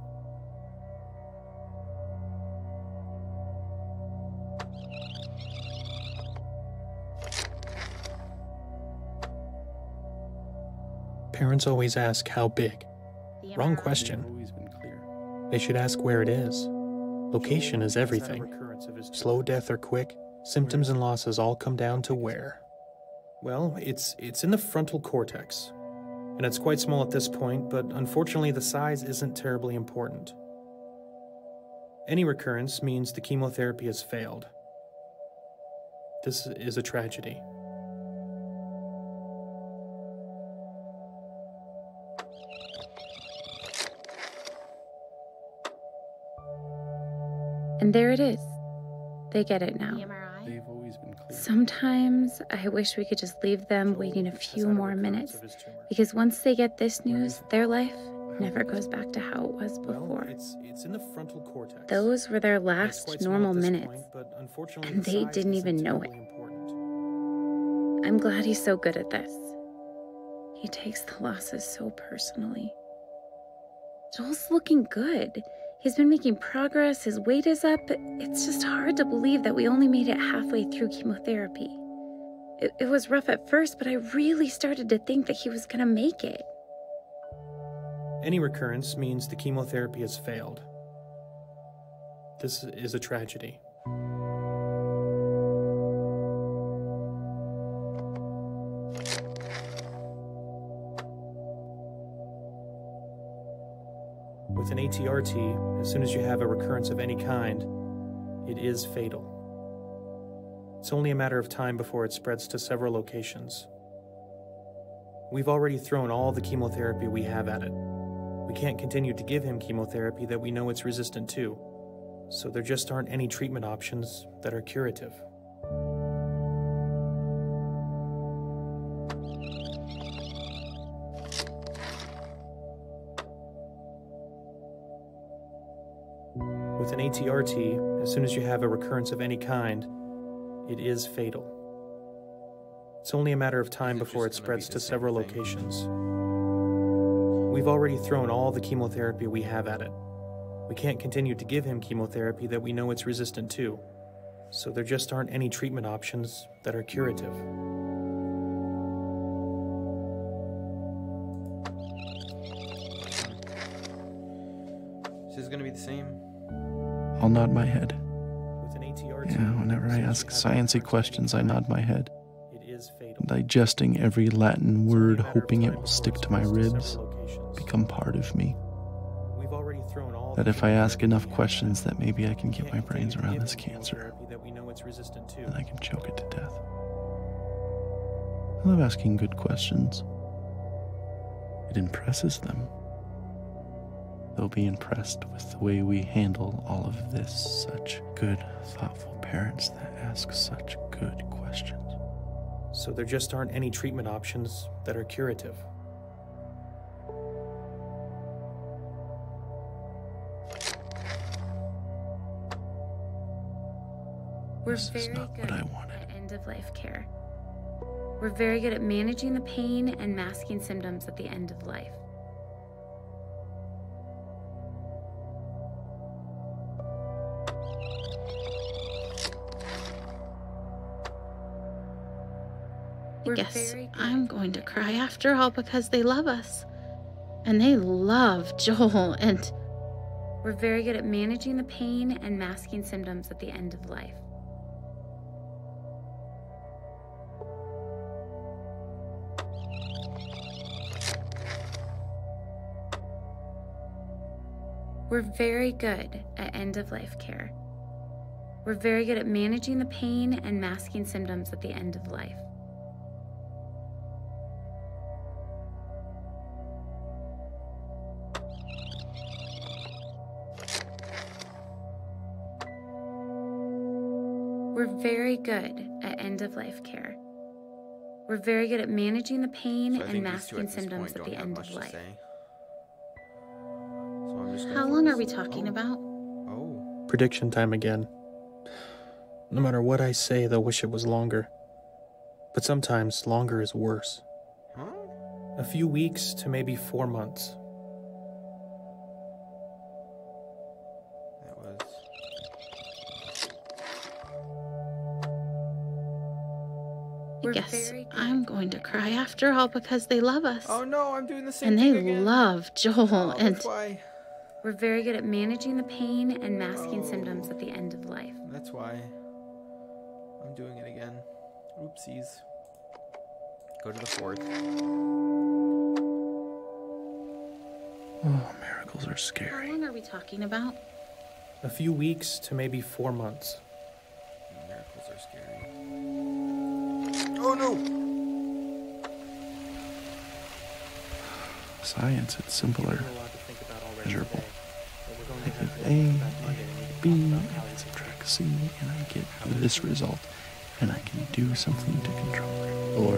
Parents always ask how big. Wrong question. They should ask where it is. Location is everything. Slow death or quick, symptoms and losses all come down to where. Well, it's in the frontal cortex, and it's quite small at this point, but unfortunately the size isn't terribly important. Any recurrence means the chemotherapy has failed. This is a tragedy. And there it is. They get it now. They've always been clear. Sometimes I wish we could just leave them waiting a few more minutes, because once they get this news, their life never goes back to how it was before. It's in the frontal cortex. Those were their last normal minutes, and they didn't even know it. I'm glad he's so good at this. He takes the losses so personally. Joel's looking good. He's been making progress, his weight is up. It's just hard to believe that we only made it halfway through chemotherapy. It was rough at first, but I really started to think that he was gonna make it. Any recurrence means the chemotherapy has failed. This is a tragedy. With an ATRT, as soon as you have a recurrence of any kind, it is fatal. It's only a matter of time before it spreads to several locations. We've already thrown all the chemotherapy we have at it. We can't continue to give him chemotherapy that we know it's resistant to, so there just aren't any treatment options that are curative. With an ATRT, as soon as you have a recurrence of any kind, it is fatal. It's only a matter of time before it spreads to several locations. We've already thrown all the chemotherapy we have at it. We can't continue to give him chemotherapy that we know it's resistant to, so there just aren't any treatment options that are curative. This is gonna be the same. I'll nod my head. With an ATRT, Yeah, whenever I ask sciencey questions, I nod my head, it is fatal. digesting every Latin word, hoping it will stick to my ribs, become part of me. We've already thrown all That the if I ask chemotherapy enough we have questions, at it. that maybe I can We get can't my brains continue to around give this him cancer, chemotherapy that we know it's resistant to. and I can choke it to death. I love asking good questions. It impresses them. They'll be impressed with the way we handle all of this. Such good, thoughtful parents that ask such good questions. So there just aren't any treatment options that are curative. We're This is very not good what I wanted. at end-of-life care. We're very good at managing the pain and masking symptoms at the end of life. I guess I'm going to cry after all because they love us. And they love Joel, and We're very good at managing the pain and masking symptoms at the end of life. We're very good at end-of-life care. We're very good at managing the pain and masking symptoms at the end of life. We're very good at end-of-life care. We're very good at managing the pain and masking symptoms at the end of life. How long are we talking about? Oh. Prediction time again. No matter what I say, they'll wish it was longer. But sometimes longer is worse. Huh? A few weeks to maybe 4 months. That was... I guess I'm going to cry after all because they love us. Oh no, I'm doing the same and thing they again. love Joel and... That's why. We're very good at managing the pain and masking symptoms at the end of life. That's why. I'm doing it again. Oopsies. Go to the 4th. Oh, miracles are scary. How long are we talking about? A few weeks to maybe 4 months. Miracles are scary. Oh no! Science, it's simpler. Measurable. I give A, and B, and I subtract C, and I get this result, and I can do something to control it. Or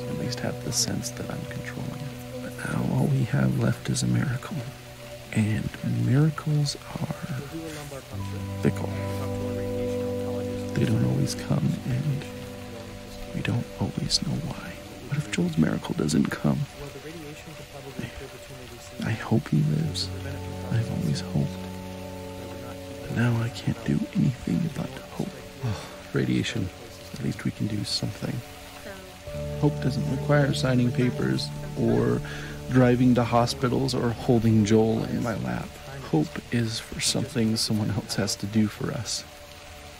at least have the sense that I'm controlling it. But now all we have left is a miracle. And miracles are fickle. They don't always come, and we don't always know why. What if Joel's miracle doesn't come? I hope he lives. I've always hoped. But now I can't do anything but hope. Oh, radiation. At least we can do something. Hope doesn't require signing papers or driving to hospitals or holding Joel in my lap. Hope is for something someone else has to do for us.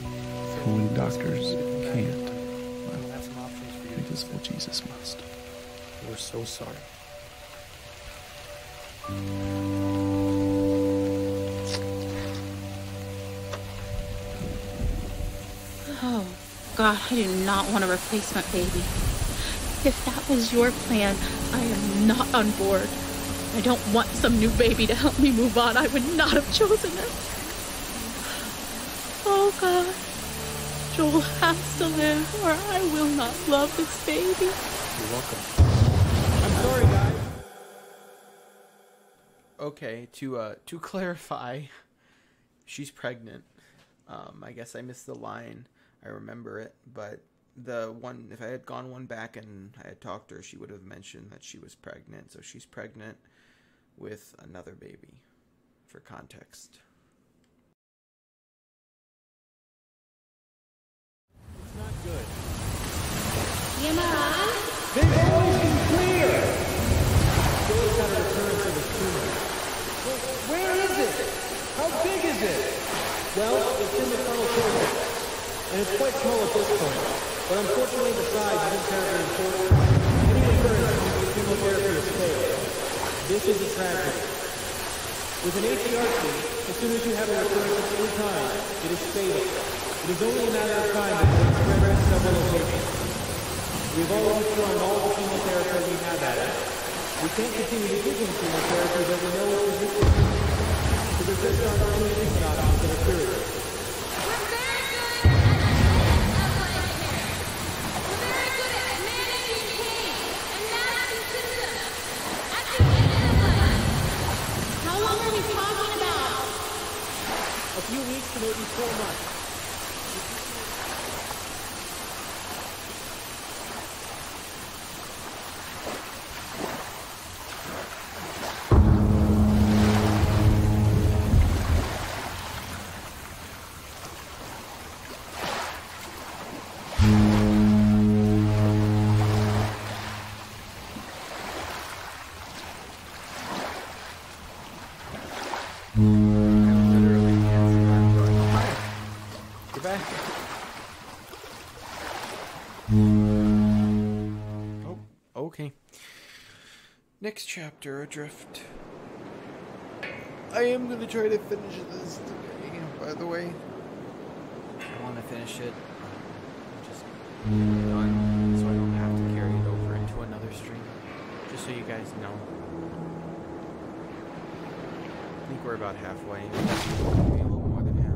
And when doctors can't, well, invisible Jesus must. We're so sorry. Oh, God, I do not want a replacement baby. If that was your plan, I am not on board. I don't want some new baby to help me move on. I would not have chosen it. Oh, God. Joel has to live, or I will not love this baby. You're welcome. I'm sorry, guys. Okay, to clarify, she's pregnant. I guess I missed the line. I remember it, but the one, if I had gone one back and I had talked to her, she would have mentioned that she was pregnant. So she's pregnant with another baby, for context. It's not good. TMI? They've always been clear! Joel's got a recurrence of a tumor. Well, where is it? How big is it? Well, it's in the frontal cortex, and it's quite small at this point. But unfortunately, the size isn't terribly important. Any recurrence means the chemotherapy has failed. This is a tragedy. With an HERC, as soon as you have a recurrence of any kind, it is fatal. It is only a matter of time before it spreads to several locations. We have already thrown all the chemotherapy we have at it. We can't continue to give him chemotherapy that we know is resistant. So there's just aren't too many treatment options that are curative. A few weeks to maybe 4 months. Get back. Oh, okay. Next chapter, Adrift. I am going to try to finish this today, by the way. I want to finish it. Just done, so I don't have to carry it over into another stream. Just so you guys know. I think we're about halfway. Maybe a little more than half.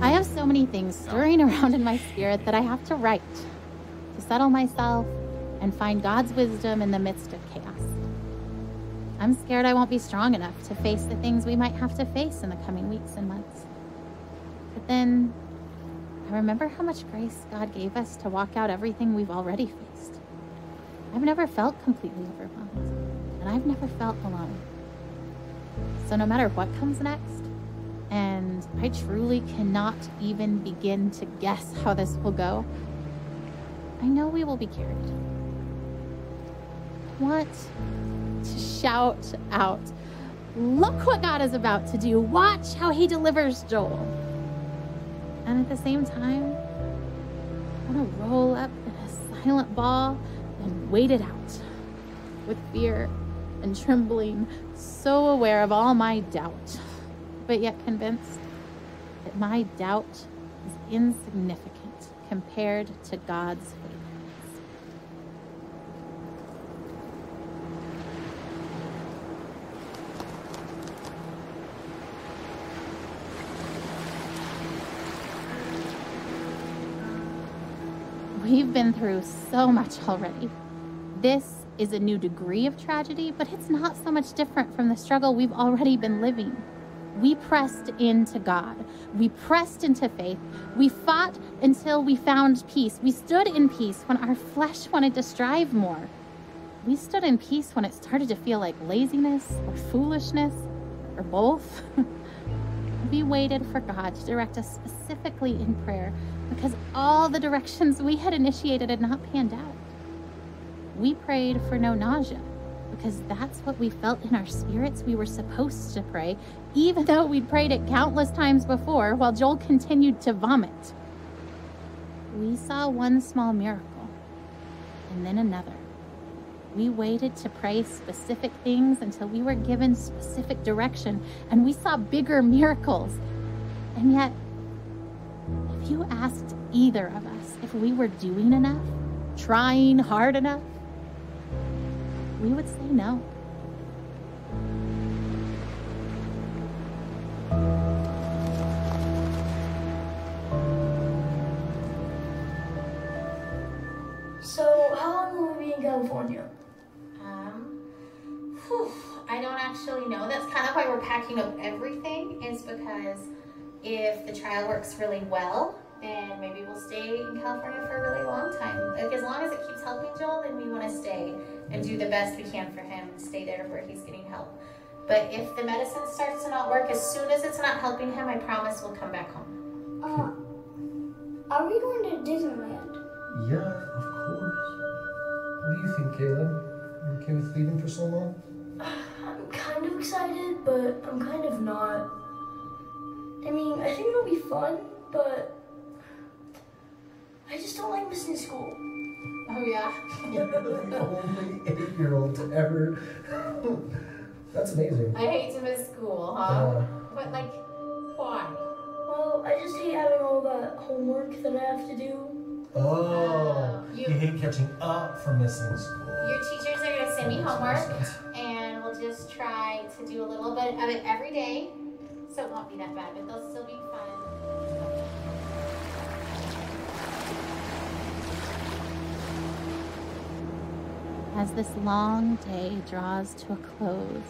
I have so many things stirring around in my spirit that I have to write to settle myself and find God's wisdom in the midst of chaos. I'm scared I won't be strong enough to face the things we might have to face in the coming weeks and months. But then I remember how much grace God gave us to walk out everything we've already faced. I've never felt completely overwhelmed, and I've never felt alone. So no matter what comes next, and I truly cannot even begin to guess how this will go, I know we will be carried. I want to shout out, look what God is about to do. Watch how he delivers Joel. And at the same time, I want to roll up in a silent ball and wait it out with fear and trembling, so aware of all my doubt, but yet convinced that my doubt is insignificant compared to God's faithfulness. We've been through so much already. This is a new degree of tragedy, but it's not so much different from the struggle we've already been living. We pressed into God. We pressed into faith. We fought until we found peace. We stood in peace when our flesh wanted to strive more. We stood in peace when it started to feel like laziness or foolishness or both. We waited for God to direct us specifically in prayer because all the directions we had initiated had not panned out. We prayed for no nausea, because that's what we felt in our spirits we were supposed to pray, even though we'd prayed it countless times before while Joel continued to vomit. We saw one small miracle, and then another. We waited to pray specific things until we were given specific direction, and we saw bigger miracles. And yet, if you asked either of us if we were doing enough, trying hard enough, we would say no. So, how long will we be in California? I don't actually know. That's kind of why we're packing up everything, is because if the trial works really well, then maybe we'll stay in California for a really long time. Like, as long as it keeps helping Joel, then we want to stay and do the best we can for him and stay there where he's getting help. But if the medicine starts to not work, as soon as it's not helping him, I promise we'll come back home. Are we going to Disneyland? Yeah, of course. What do you think, Caleb? You okay with leaving for so long? I'm kind of excited, but I'm kind of not. I mean, I think it'll be fun, but I just don't like missing school. Oh, yeah. You're the only 8-year-old to ever. That's amazing. I hate to miss school, huh? But, like, why? Well, I just hate having all that homework that I have to do. Oh, you hate catching up from missing school. Your teachers are going to send me homework, and we'll just try to do a little bit of it every day, so it won't be that bad, but they'll still be fun. As this long day draws to a close,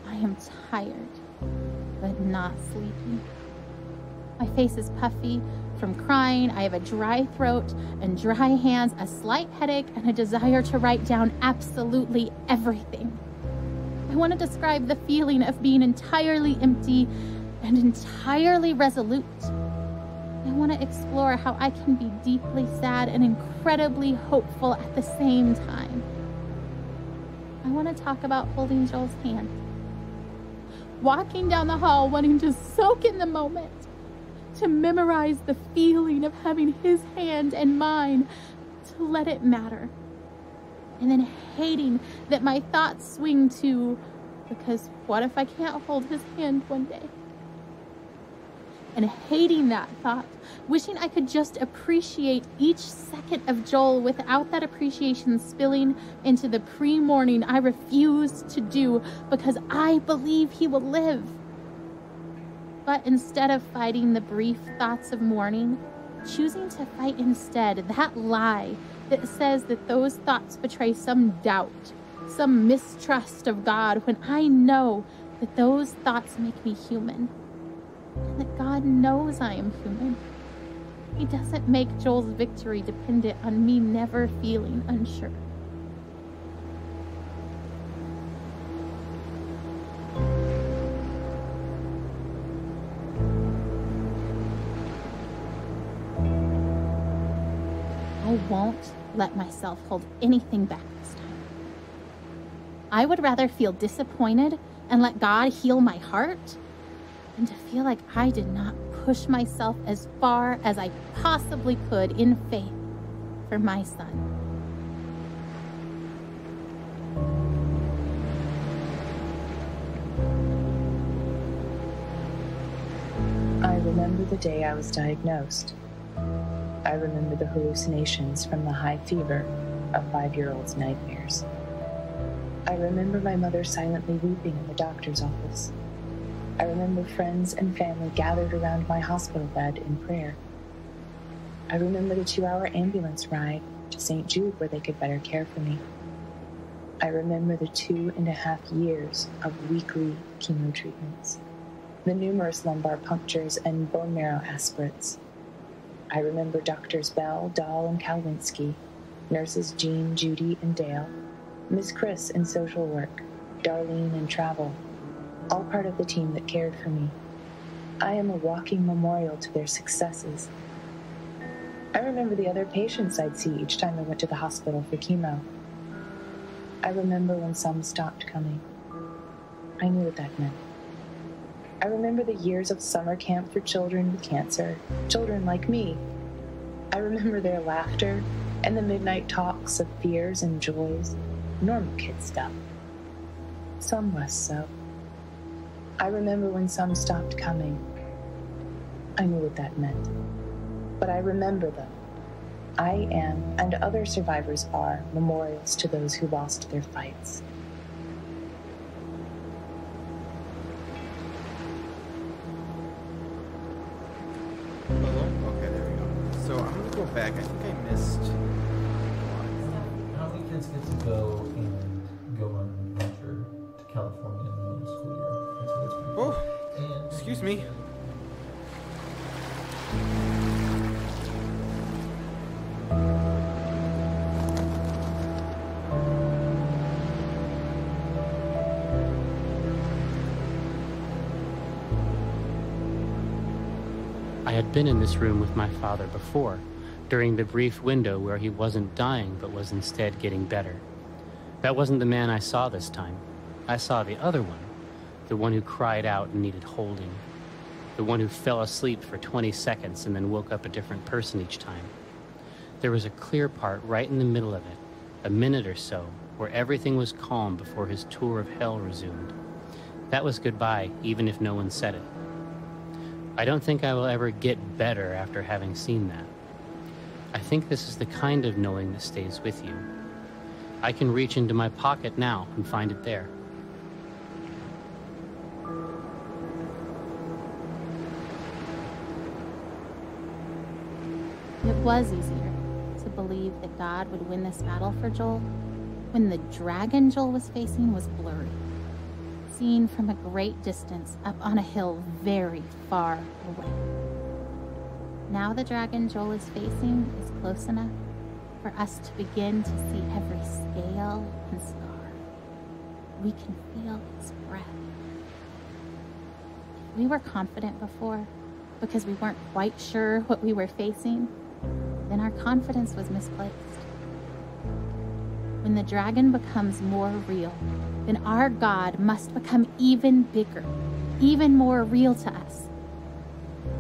I am tired, but not sleepy. My face is puffy from crying. I have a dry throat and dry hands, a slight headache, and a desire to write down absolutely everything. I want to describe the feeling of being entirely empty and entirely resolute. I want to explore how I can be deeply sad and incredibly hopeful at the same time. I want to talk about holding Joel's hand, walking down the hall wanting to soak in the moment, to memorize the feeling of having his hand and mine, to let it matter, and then hating that my thoughts swing to, because what if I can't hold his hand one day? And hating that thought, wishing I could just appreciate each second of Joel without that appreciation spilling into the pre-mourning I refuse to do because I believe he will live. But instead of fighting the brief thoughts of mourning, choosing to fight instead that lie that says that those thoughts betray some doubt, some mistrust of God, when I know that those thoughts make me human. And that God knows I am human. He doesn't make Joel's victory dependent on me never feeling unsure. I won't let myself hold anything back this time. I would rather feel disappointed and let God heal my heart and to feel like I did not push myself as far as I possibly could in faith for my son. I remember the day I was diagnosed. I remember the hallucinations from the high fever of 5-year-old's nightmares. I remember my mother silently weeping in the doctor's office. I remember friends and family gathered around my hospital bed in prayer. I remember the 2-hour ambulance ride to St. Jude where they could better care for me. I remember the 2.5 years of weekly chemo treatments, the numerous lumbar punctures and bone marrow aspirates. I remember Doctors Bell, Dahl, and Kalwinski, nurses Jean, Judy, and Dale, Miss Chris in social work, Darlene in travel, all part of the team that cared for me. I am a walking memorial to their successes. I remember the other patients I'd see each time I went to the hospital for chemo. I remember when some stopped coming. I knew what that meant. I remember the years of summer camp for children with cancer, children like me. I remember their laughter and the midnight talks of fears and joys, normal kid stuff. Some less so. I remember when some stopped coming. I knew what that meant. But I remember them. I am, and other survivors are, memorials to those who lost their fights. Okay, there we go. So I'm going to go back. I think I missed... How many kids get to go and go on an adventure to California in the middle of the school year? Oh, excuse me. I had been in this room with my father before, during the brief window where he wasn't dying but was instead getting better. That wasn't the man I saw this time. I saw the other one. The one who cried out and needed holding. The one who fell asleep for 20 seconds and then woke up a different person each time. There was a clear part right in the middle of it, a minute or so, where everything was calm before his tour of hell resumed. That was goodbye, even if no one said it. I don't think I will ever get better after having seen that. I think this is the kind of knowing that stays with you. I can reach into my pocket now and find it there. It was easier to believe that God would win this battle for Joel when the dragon Joel was facing was blurry, seen from a great distance up on a hill very far away. Now the dragon Joel is facing is close enough for us to begin to see every scale and scar. we can feel his breath. If we were confident before because we weren't quite sure what we were facing, then our confidence was misplaced. When the dragon becomes more real, then our God must become even bigger, even more real to us.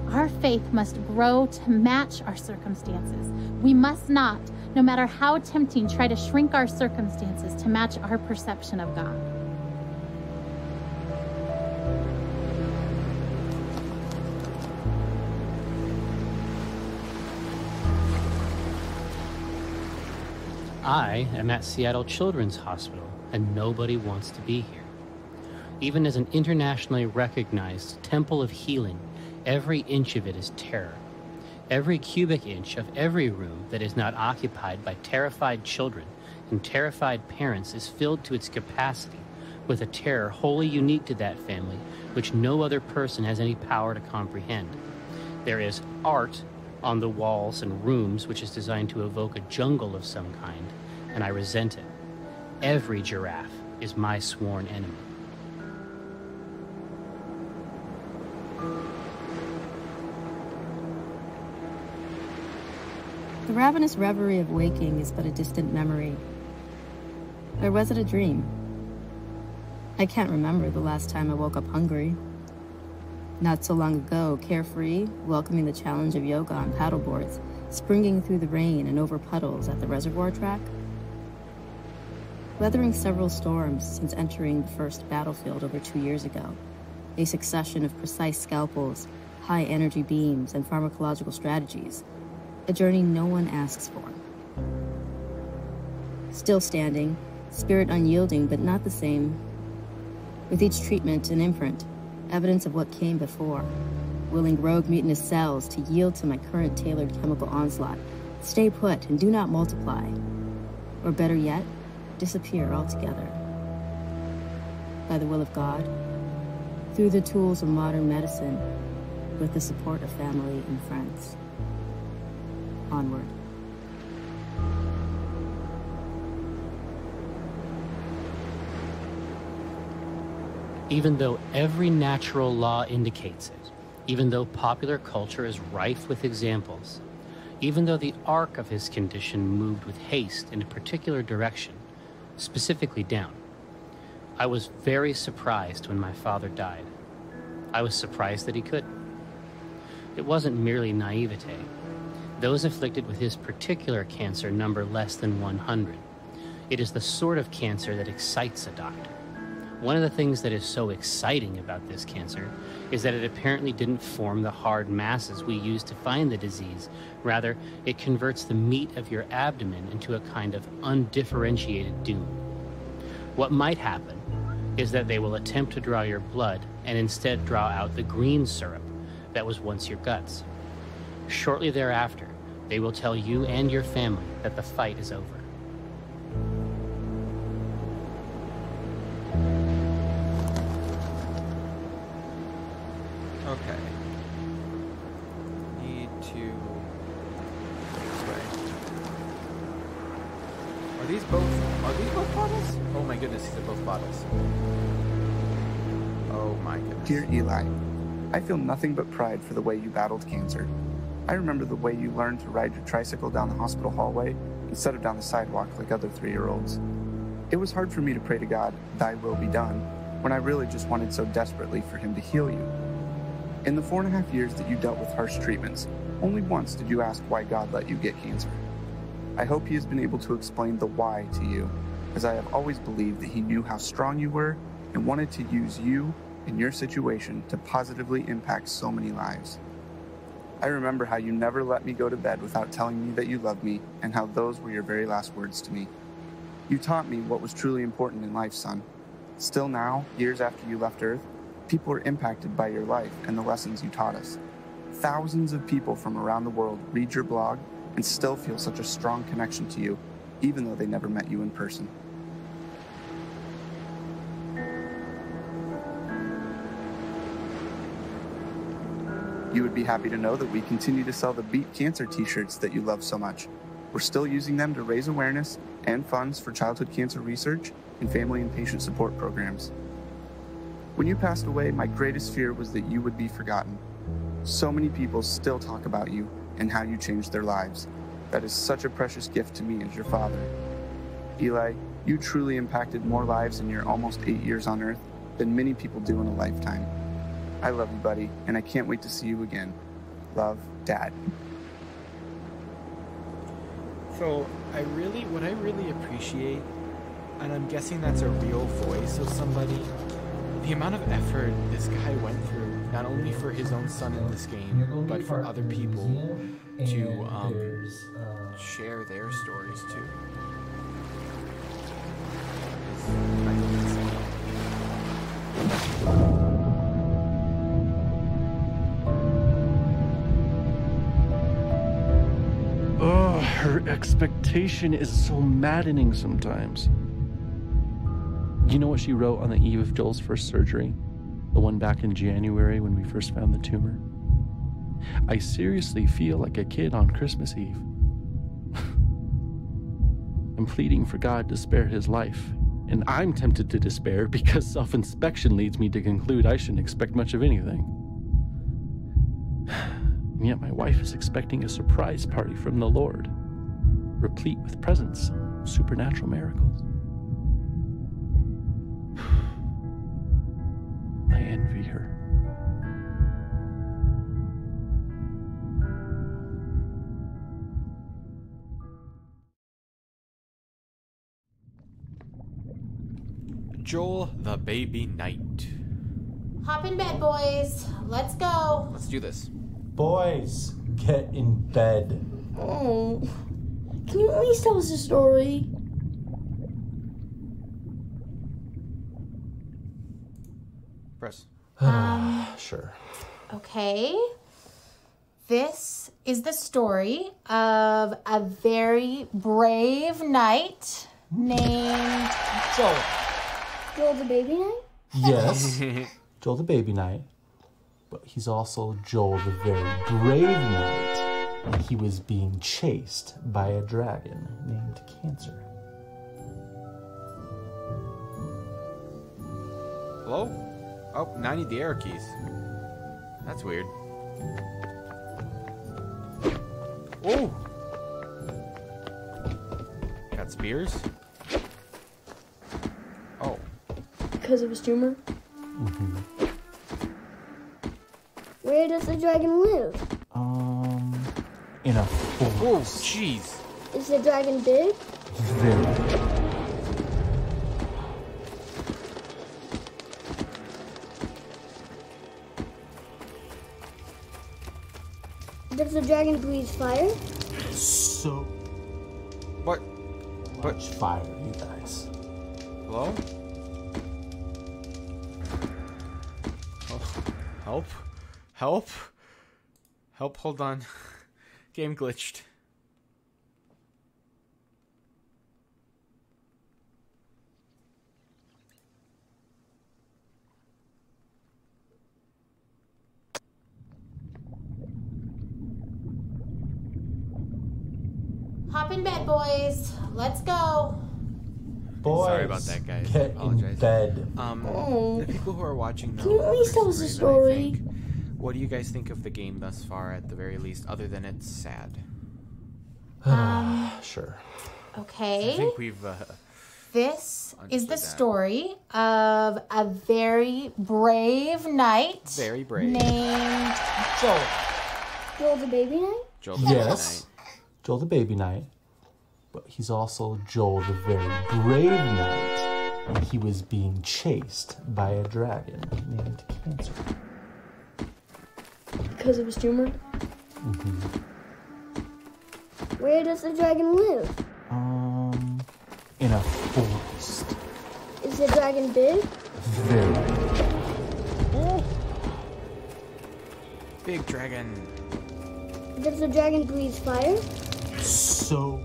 Our faith must grow to match our circumstances. We must not, no matter how tempting, try to shrink our circumstances to match our perception of God. I am at Seattle Children's Hospital, and nobody wants to be here. Even as an internationally recognized temple of healing, every inch of it is terror. Every cubic inch of every room that is not occupied by terrified children and terrified parents is filled to its capacity with a terror wholly unique to that family, which no other person has any power to comprehend. There is art on the walls and rooms which is designed to evoke a jungle of some kind, and I resent it. Every giraffe is my sworn enemy. The ravenous reverie of waking is but a distant memory. Or was it a dream? I can't remember the last time I woke up hungry. Not so long ago, carefree, welcoming the challenge of yoga on paddleboards, springing through the rain and over puddles at the reservoir track. Weathering several storms since entering the first battlefield over 2 years ago, a succession of precise scalpels, high-energy beams, and pharmacological strategies, a journey no one asks for. Still standing, spirit unyielding but not the same. With each treatment, an imprint, evidence of what came before, willing rogue mutinous cells to yield to my current tailored chemical onslaught, stay put and do not multiply, or better yet, disappear altogether. By the will of God, through the tools of modern medicine, with the support of family and friends. Onward. Even though every natural law indicates it, even though popular culture is rife with examples, even though the arc of his condition moved with haste in a particular direction, specifically down, I was very surprised when my father died. I was surprised that he could. It wasn't merely naivete. Those afflicted with his particular cancer number less than 100. It is the sort of cancer that excites a doctor. One of the things that is so exciting about this cancer is that it apparently didn't form the hard masses we use to find the disease. Rather, it converts the meat of your abdomen into a kind of undifferentiated doom. What might happen is that they will attempt to draw your blood and instead draw out the green syrup that was once your guts. Shortly thereafter, they will tell you and your family that the fight is over. Okay. Need to... Right. Are these both bottles? Oh my goodness, these are both bottles. Oh my goodness. Dear Eli, I feel nothing but pride for the way you battled cancer. I remember the way you learned to ride your tricycle down the hospital hallway instead of down the sidewalk like other 3-year-olds. It was hard for me to pray to God, "Thy will be done," when I really just wanted so desperately for him to heal you. In the 4.5 years that you dealt with harsh treatments, only once did you ask why God let you get cancer. I hope he has been able to explain the why to you, as I have always believed that he knew how strong you were and wanted to use you and your situation to positively impact so many lives. I remember how you never let me go to bed without telling me that you loved me and how those were your very last words to me. You taught me what was truly important in life, son. Still now, years after you left Earth, people are impacted by your life and the lessons you taught us. Thousands of people from around the world read your blog and still feel such a strong connection to you, even though they never met you in person. You would be happy to know that we continue to sell the Beat Cancer t-shirts that you love so much. We're still using them to raise awareness and funds for childhood cancer research and family and patient support programs. When you passed away, my greatest fear was that you would be forgotten. So many people still talk about you and how you changed their lives. That is such a precious gift to me as your father. Eli, you truly impacted more lives in your almost 8 years on Earth than many people do in a lifetime. I love you, buddy, and I can't wait to see you again. Love, Dad. So, what I really appreciate, and I'm guessing that's a real voice of somebody, the amount of effort this guy went through, not only for his own son in this game, but for other people to share their stories too. Oh, her expectation is so maddening sometimes. You know what she wrote on the eve of Joel's first surgery? The one back in January when we first found the tumor? I seriously feel like a kid on Christmas Eve. I'm pleading for God to spare his life, and I'm tempted to despair because self-inspection leads me to conclude I shouldn't expect much of anything. And yet my wife is expecting a surprise party from the Lord, replete with presents, supernatural miracles. I envy her. Joel the Baby Knight. Hop in bed, boys. Let's go. Let's do this. Boys, get in bed. Oh, can you at least tell us a story? Press. Sure. Okay. This is the story of a very brave knight named Joel. Joel the Baby Knight? Yes, Joel the Baby Knight. But he's also Joel the very brave knight. And he was being chased by a dragon named Cancer. Hello? Oh, now I need the arrow keys. That's weird. Oh! Got spears? Oh. Because of his tumor? Mm-hmm. Where does the dragon live? In a forest. Oh, jeez. Is the dragon big? Very. Does the dragon breathe fire? So What? much fire, you guys. Hello? Oh, help? Help? Help, hold on. Game glitched. Hop in bed, boys. Let's go. Boys, sorry about that, guys. I get apologize. in bed. The people who are watching know. Can you at least tell us a story? What do you guys think of the game thus far, at the very least, other than it's sad? Sure. Okay. I think we've. This is the that. story of a very brave knight Very brave. named Joel. Joel the Baby Knight? Joel the Baby Yes, Knight. Joel the Baby Knight. But he's also Joel the very brave knight. And he was being chased by a dragon named Cancer. Because of his tumor? Mm-hmm. Where does the dragon live? In a forest. Is the dragon big? Very. Big dragon. Does the dragon breathe fire? So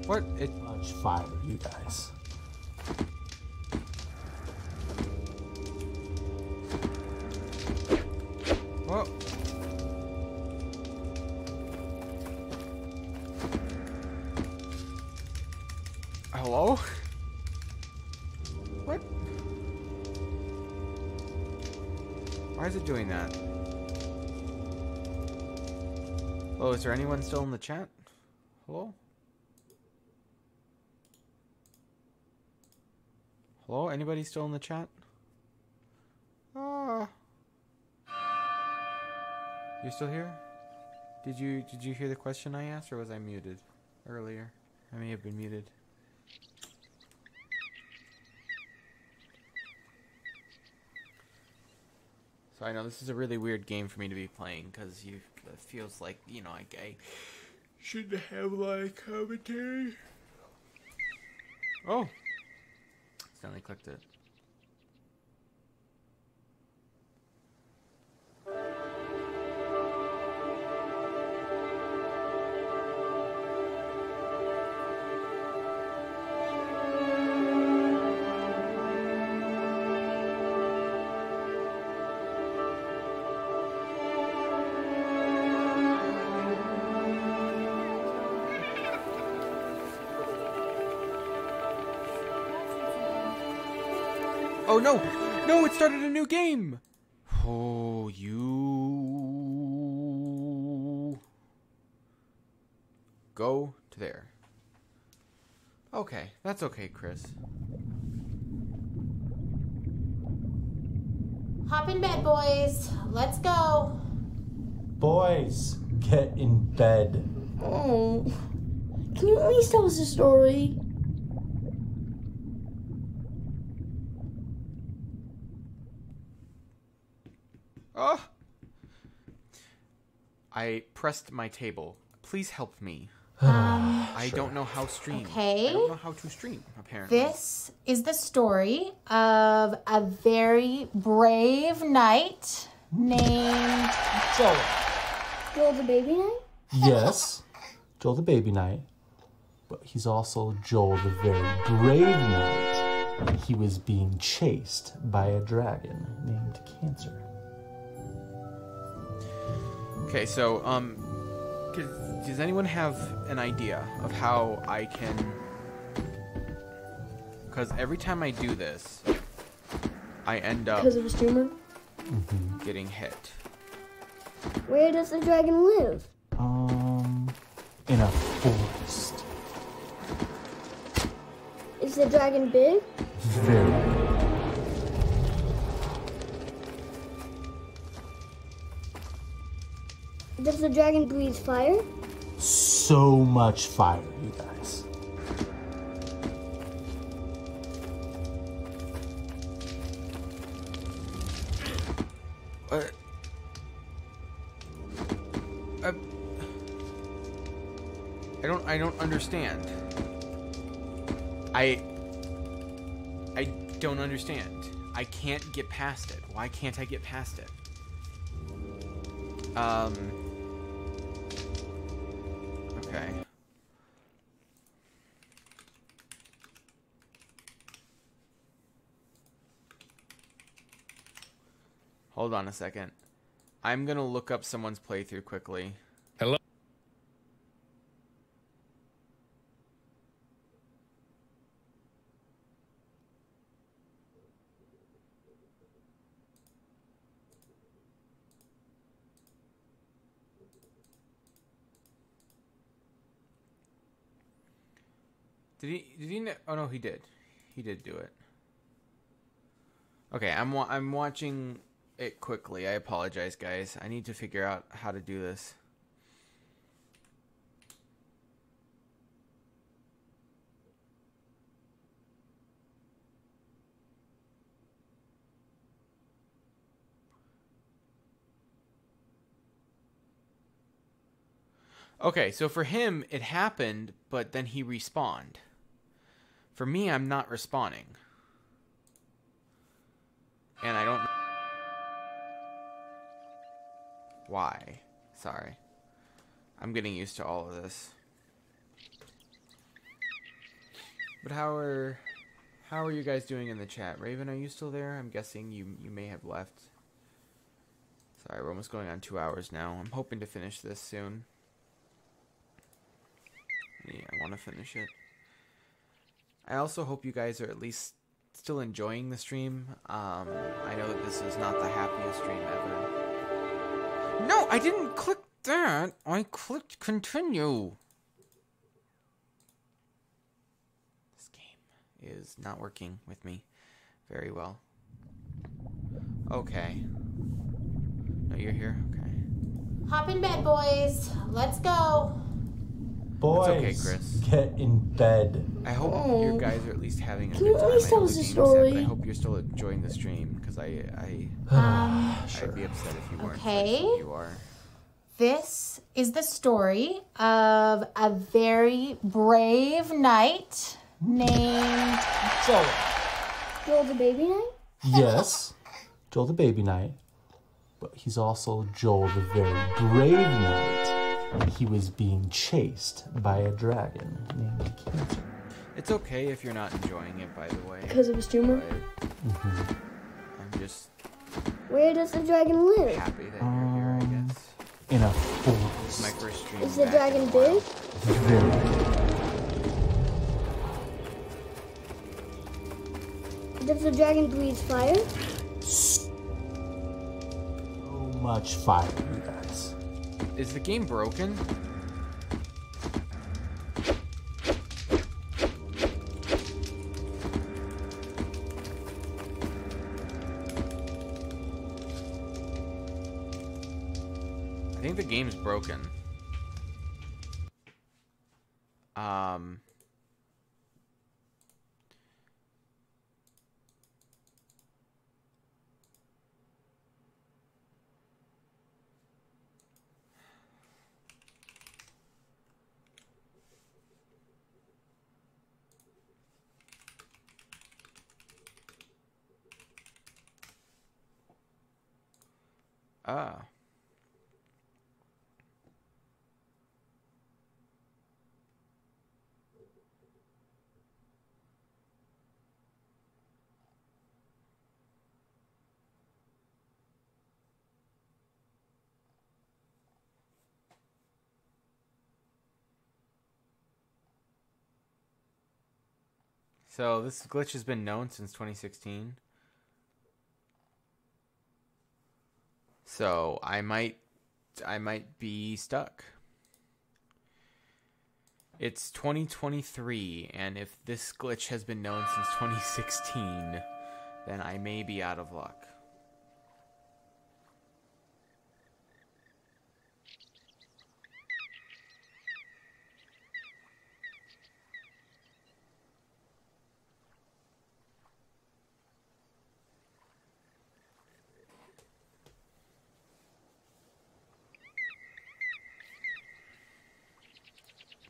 What? much fire, you guys. Whoa. Hello? What? Why is it doing that? Oh, is there anyone still in the chat? Hello? Hello? Anybody still in the chat? Ah. You still here? Did you hear the question I asked, or was I muted earlier? I may have been muted. So I know this is a really weird game for me to be playing, because it feels like, you know, I shouldn't have live commentary. Oh! Stanley clicked it. Oh no! No, it started a new game! Oh, you... Go to there. Okay, that's okay, Chris. Hop in bed, boys. Let's go. Boys, get in bed. Oh, can you at least tell us a story? Oh! I pressed my table. Please help me. I don't know how stream. Okay. I don't know how to stream, apparently. This is the story of a very brave knight named Joel. Joel the baby knight? Yes, Joel the baby knight. But he's also Joel the very brave knight. He was being chased by a dragon named Cancer. Okay, so, does anyone have an idea of how I can... Because every time I do this, I end up... Because of a streamer? Getting hit. Where does the dragon live? In a forest. Is the dragon big? Very big. Does the dragon breathe fire? So much fire, you guys. I don't understand. I don't understand. I can't get past it. Why can't I get past it? Okay. Hold on a second. I'm gonna look up someone's playthrough quickly. Hello? Did he oh no, he did. He did do it. Okay, I'm watching it quickly. I apologize, guys. I need to figure out how to do this. Okay, so for him, it happened, but then he respawned. For me, I'm not respawning. And I don't know why. Sorry. I'm getting used to all of this. But how are you guys doing in the chat? Raven, are you still there? I'm guessing you may have left. Sorry, we're almost going on 2 hours now. I'm hoping to finish this soon. Yeah, I want to finish it. I also hope you guys are at least still enjoying the stream. I know that this is not the happiest stream ever. No, I didn't click that. I clicked continue. This game is not working with me very well. Okay. No, you're here? Okay. Hop in bed, boys. Let's go. Boys, it's okay, Chris. Get in bed. I hope you guys are at least having a Can good you time. at least tell us a story? But I hope you're still enjoying the stream, because Sure. I'd be upset if you weren't. Okay. But you are. This is the story of a very brave knight named Joel. Joel the baby knight? Yes, Joel the baby knight, but he's also Joel the very brave knight. He was being chased by a dragon named Cancer. It's okay if you're not enjoying it, by the way. Because of his tumor? I'm just Where does the dragon live? happy that you're here, I guess. In a It's my forest. first stream. Is the back dragon in a while. big? Very big. Does the dragon breathe fire? So much fire, you guys. Is the game broken? I think the game's broken. Ah. So this glitch has been known since 2016. So I might be stuck. It's 2023, and if this glitch has been known since 2016, then I may be out of luck.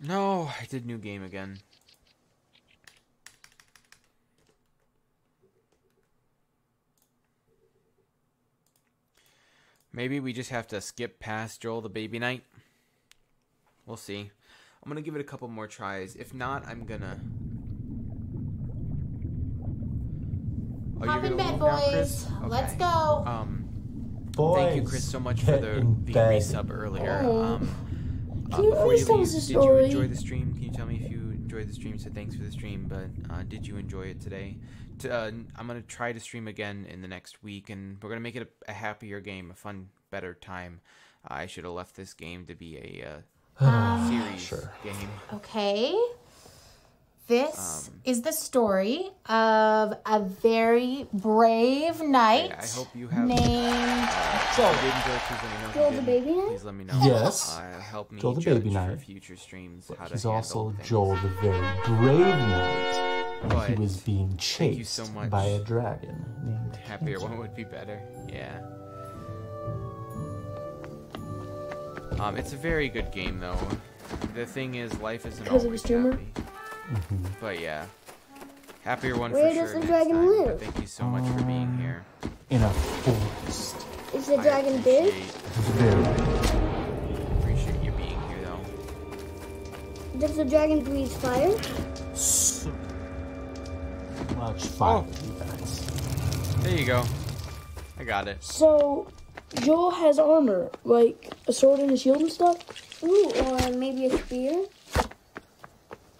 No, I did new game again. Maybe we just have to skip past Joel the baby knight. We'll see. I'm gonna give it a couple more tries. If not, I'm gonna... Oh, Hop you're in gonna bed, leave now, boys. Chris? Let's Okay. go. Boys, thank you, Chris, so much for the resub earlier. Can you Before please tell leave, us a did you story? enjoy the stream? Can you tell me if you enjoyed the stream? So thanks for the stream, but did you enjoy it today? I'm going to try to stream again in the next week, and we're going to make it a happier game, a fun, better time. I should have left this game to be a series game. Okay. This is the story of a very brave knight I hope you have named Joel. If you did enjoy, please let me know. If Joel you the didn't, baby knight? please let me know. Yes. Help me Joel the judge baby for knight. future streams But how to he's handle also things. Joel the very brave knight. But He was being thank you chased so much. by a dragon named Happier Cancer. one would be better. Yeah. It's a very good game, though. The thing is, life isn't Because of always his tumor? happy. But yeah, happier one Where for does sure. the next dragon time, but live? Thank you so much for being here. In a forest. Is the I dragon big? Appreciate you being here, though. Does the dragon breathe fire? So much fire, Oh. you guys. There you go. I got it. So, Joel has armor, like a sword and a shield and stuff? Ooh, or maybe a spear?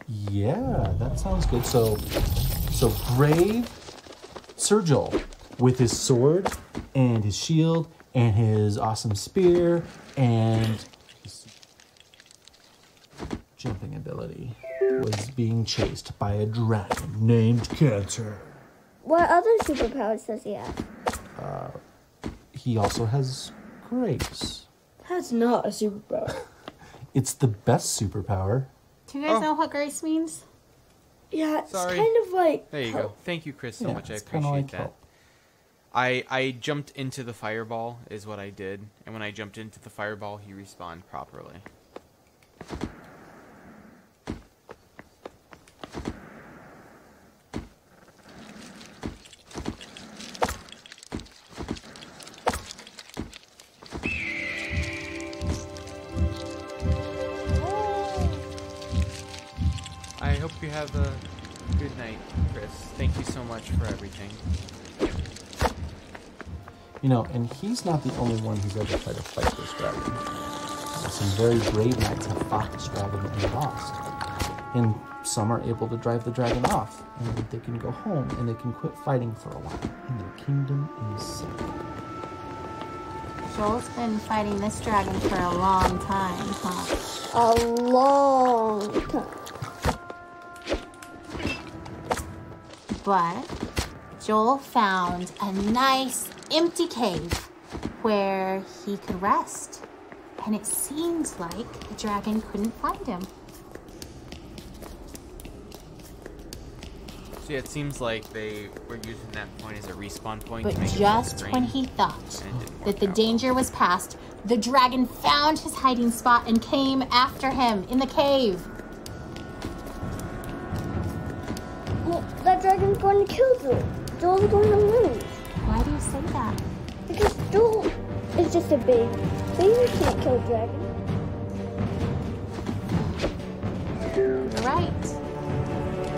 Yeah, that sounds good. So brave Sir Joel with his sword and his shield and his awesome spear and his jumping ability was being chased by a dragon named Cancer. What other superpowers does he have? He also has grace. That's not a superpower. It's the best superpower. Do you guys know what grace means? Yeah, it's Sorry. kind of like... There you go. Thank you, Chris, so Yeah, much. I it's kinda appreciate like that. help. I jumped into the fireball is what I did. And when I jumped into the fireball, he respawned properly. I hope you have a good night, Chris. Thank you so much for everything. You know, and he's not the only one who's ever tried to fight this dragon. Some very brave knights have fought this dragon and lost. And some are able to drive the dragon off, and they can go home, and they can quit fighting for a while, and their kingdom is safe. Joel's been fighting this dragon for a long time, huh? A long time. But Joel found a nice empty cave where he could rest. And it seems like the dragon couldn't find him. So yeah, it seems like they were using that point as a respawn point. But to make just it when he thought and it didn't that the danger was past, the dragon found his hiding spot and came after him in the cave. Well, that dragon's going to kill Joel. Joel's going to lose. Why do you say that? Because Joel is just a baby. Baby can't kill a dragon. You're right.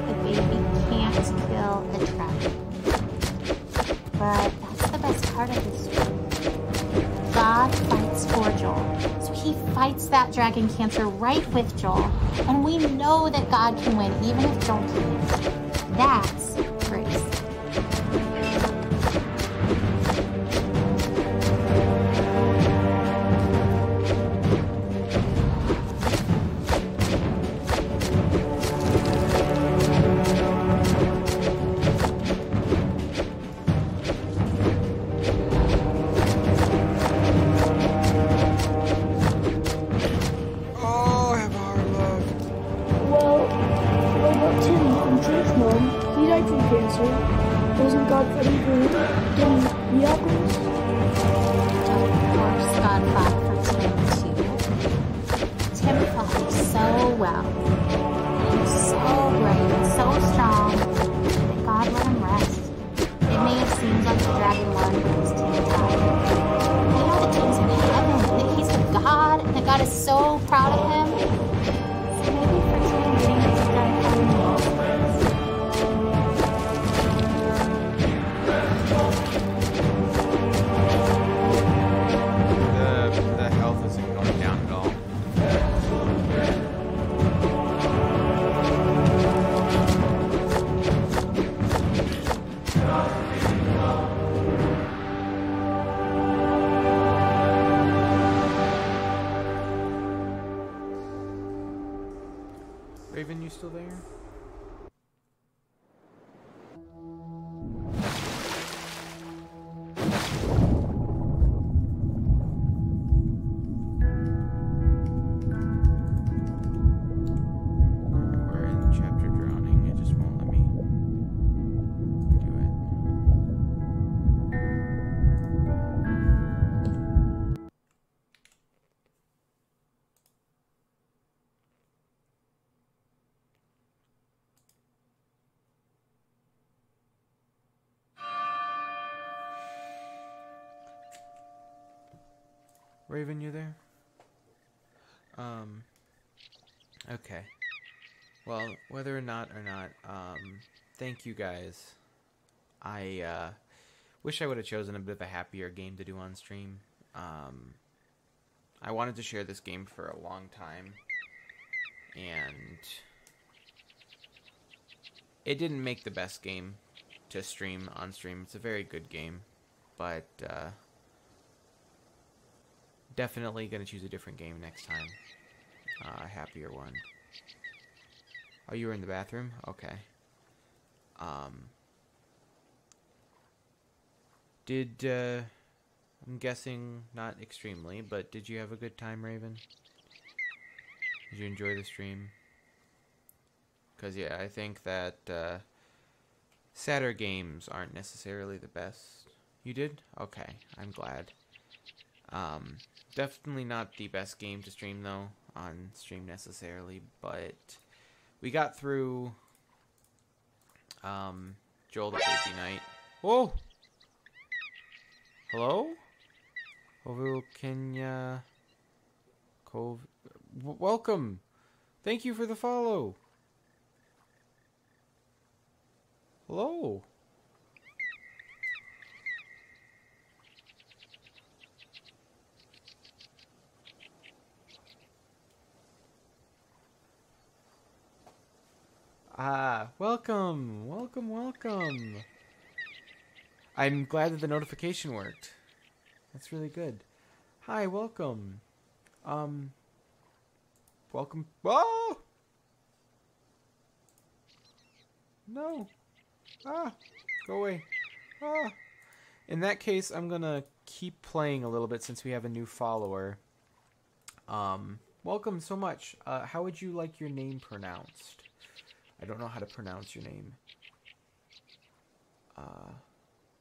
The baby can't kill a dragon. But that's the best part of this story. God fights for Joel. So he fights that dragon Cancer right with Joel. And we know that God can win even if Joel can't. That's grace. Oh, I have a hard love. Well, what about Tim from Church Mom? He died from cancer. Wasn't God fighting for him? Didn't he have grace? Of course, God fought for Tim too. Tim fought so well. He was so brave and so strong that God let him rest. It may have seemed like the dragon won because Tim died. We know that Tim's in heaven, that he's with God, and that God is so proud of him. So maybe for Tim, Jesus is done fighting the The health isn't going down at all. Raven, you still there? We're in chapter drowning. It just won't let me do it. Raven, you there? Okay. Well, whether or not, thank you guys. I, wish I would have chosen a bit of a happier game to do on stream. I wanted to share this game for a long time, and It didn't make the best game to stream on stream. It's a very good game, but definitely going to choose a different game next time. A happier one. Oh, you were in the bathroom? Okay. I'm guessing not extremely, but did you have a good time, Raven? Did you enjoy the stream? Because, yeah, I think that sadder games aren't necessarily the best. You did? Okay, I'm glad. Definitely not the best game to stream, though, on stream necessarily, but we got through Joel the Crazy Knight. Whoa! Hello? Ovu Kenya Cove. Welcome! Thank you for the follow! Hello! Welcome! Welcome, welcome! I'm glad that the notification worked. That's really good. Hi, welcome. Welcome. Oh! No. Go away. In that case, I'm gonna keep playing a little bit since we have a new follower. Welcome so much. How would you like your name pronounced? I don't know how to pronounce your name.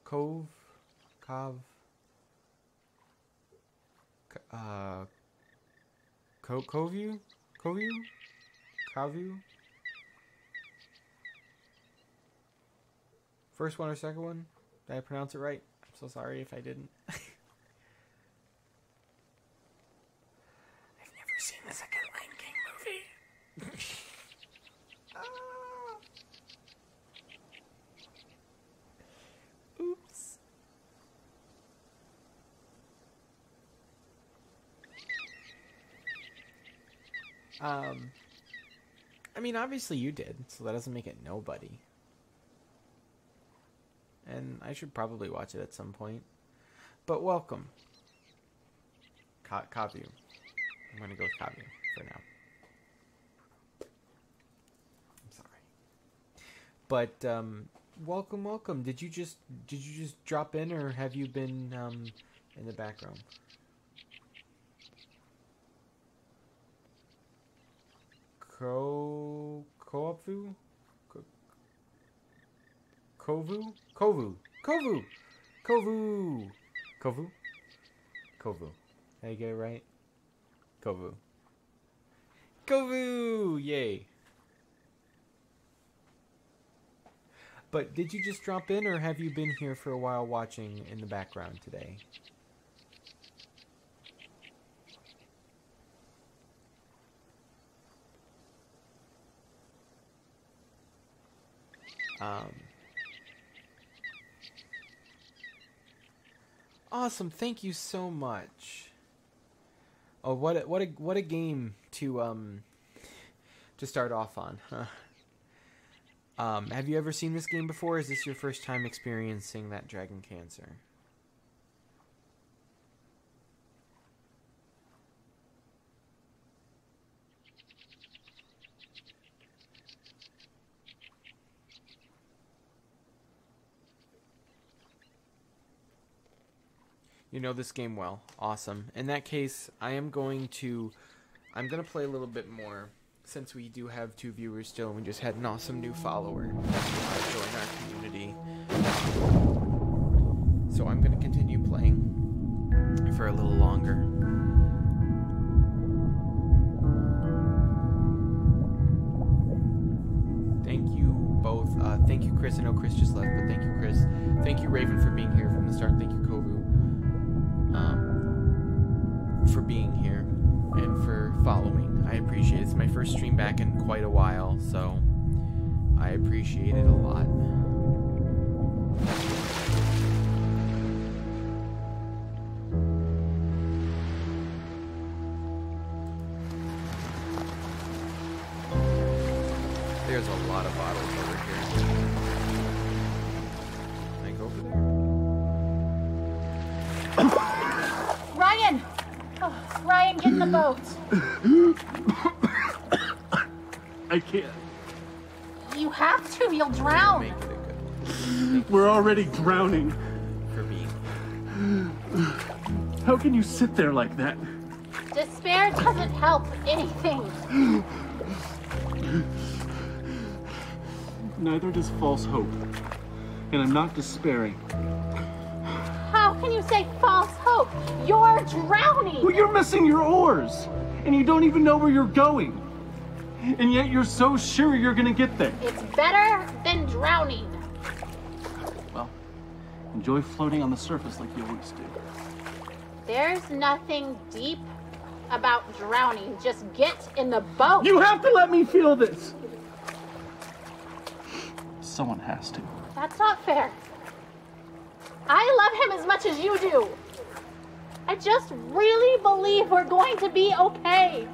Cove? Cove? Coveu? Coveu? Coveu? First one or second one? Did I pronounce it right? I'm so sorry if I didn't. I've never seen the second Lion King movie. Oops. I mean, obviously you did, so that doesn't make it nobody. And I should probably watch it at some point. But welcome. Kavu. I'm gonna go with Kavu for now. I'm sorry. But welcome, welcome. Did you just drop in, or have you been in the background? Kovu? Kovu? Kovu. Kovu. Kovu. Kovu. Kovu. Did I get it right? Kovu. Kovu! Yay. But did you just drop in, or have you been here for a while watching in the background today? Awesome, thank you so much. Oh, what a game to start off on, huh? Have you ever seen this game before? Is this your first time experiencing that dragon cancer? You know this game well. Awesome. In that case, I'm going to play a little bit more, since we do have 2 viewers still, and we just had an awesome new follower join our community. So I'm going to continue playing for a little longer. Thank you both. Thank you, Chris. I know Chris just left, but thank you, Chris. Thank you, Raven, for being here from the start. Thank you, Kovu, for being here and for following. I appreciate it. It's my first stream back in quite a while, so I appreciate it a lot. There's a lot of bottles over here. Can I go over there? Ryan! Oh, Ryan, get in the boat. I can't. You have to. You'll drown. Make it a good one. We're already drowning. For being How can you sit there like that? Despair doesn't help anything. Neither does false hope. And I'm not despairing. How can you say false hope? You're drowning. Well, you're missing your oars. And you don't even know where you're going. And yet you're so sure you're gonna get there. It's better than drowning. Well, enjoy floating on the surface like you always do. There's nothing deep about drowning. Just get in the boat. You have to let me feel this. Someone has to. That's not fair. I love him as much as you do. I just really believe we're going to be okay.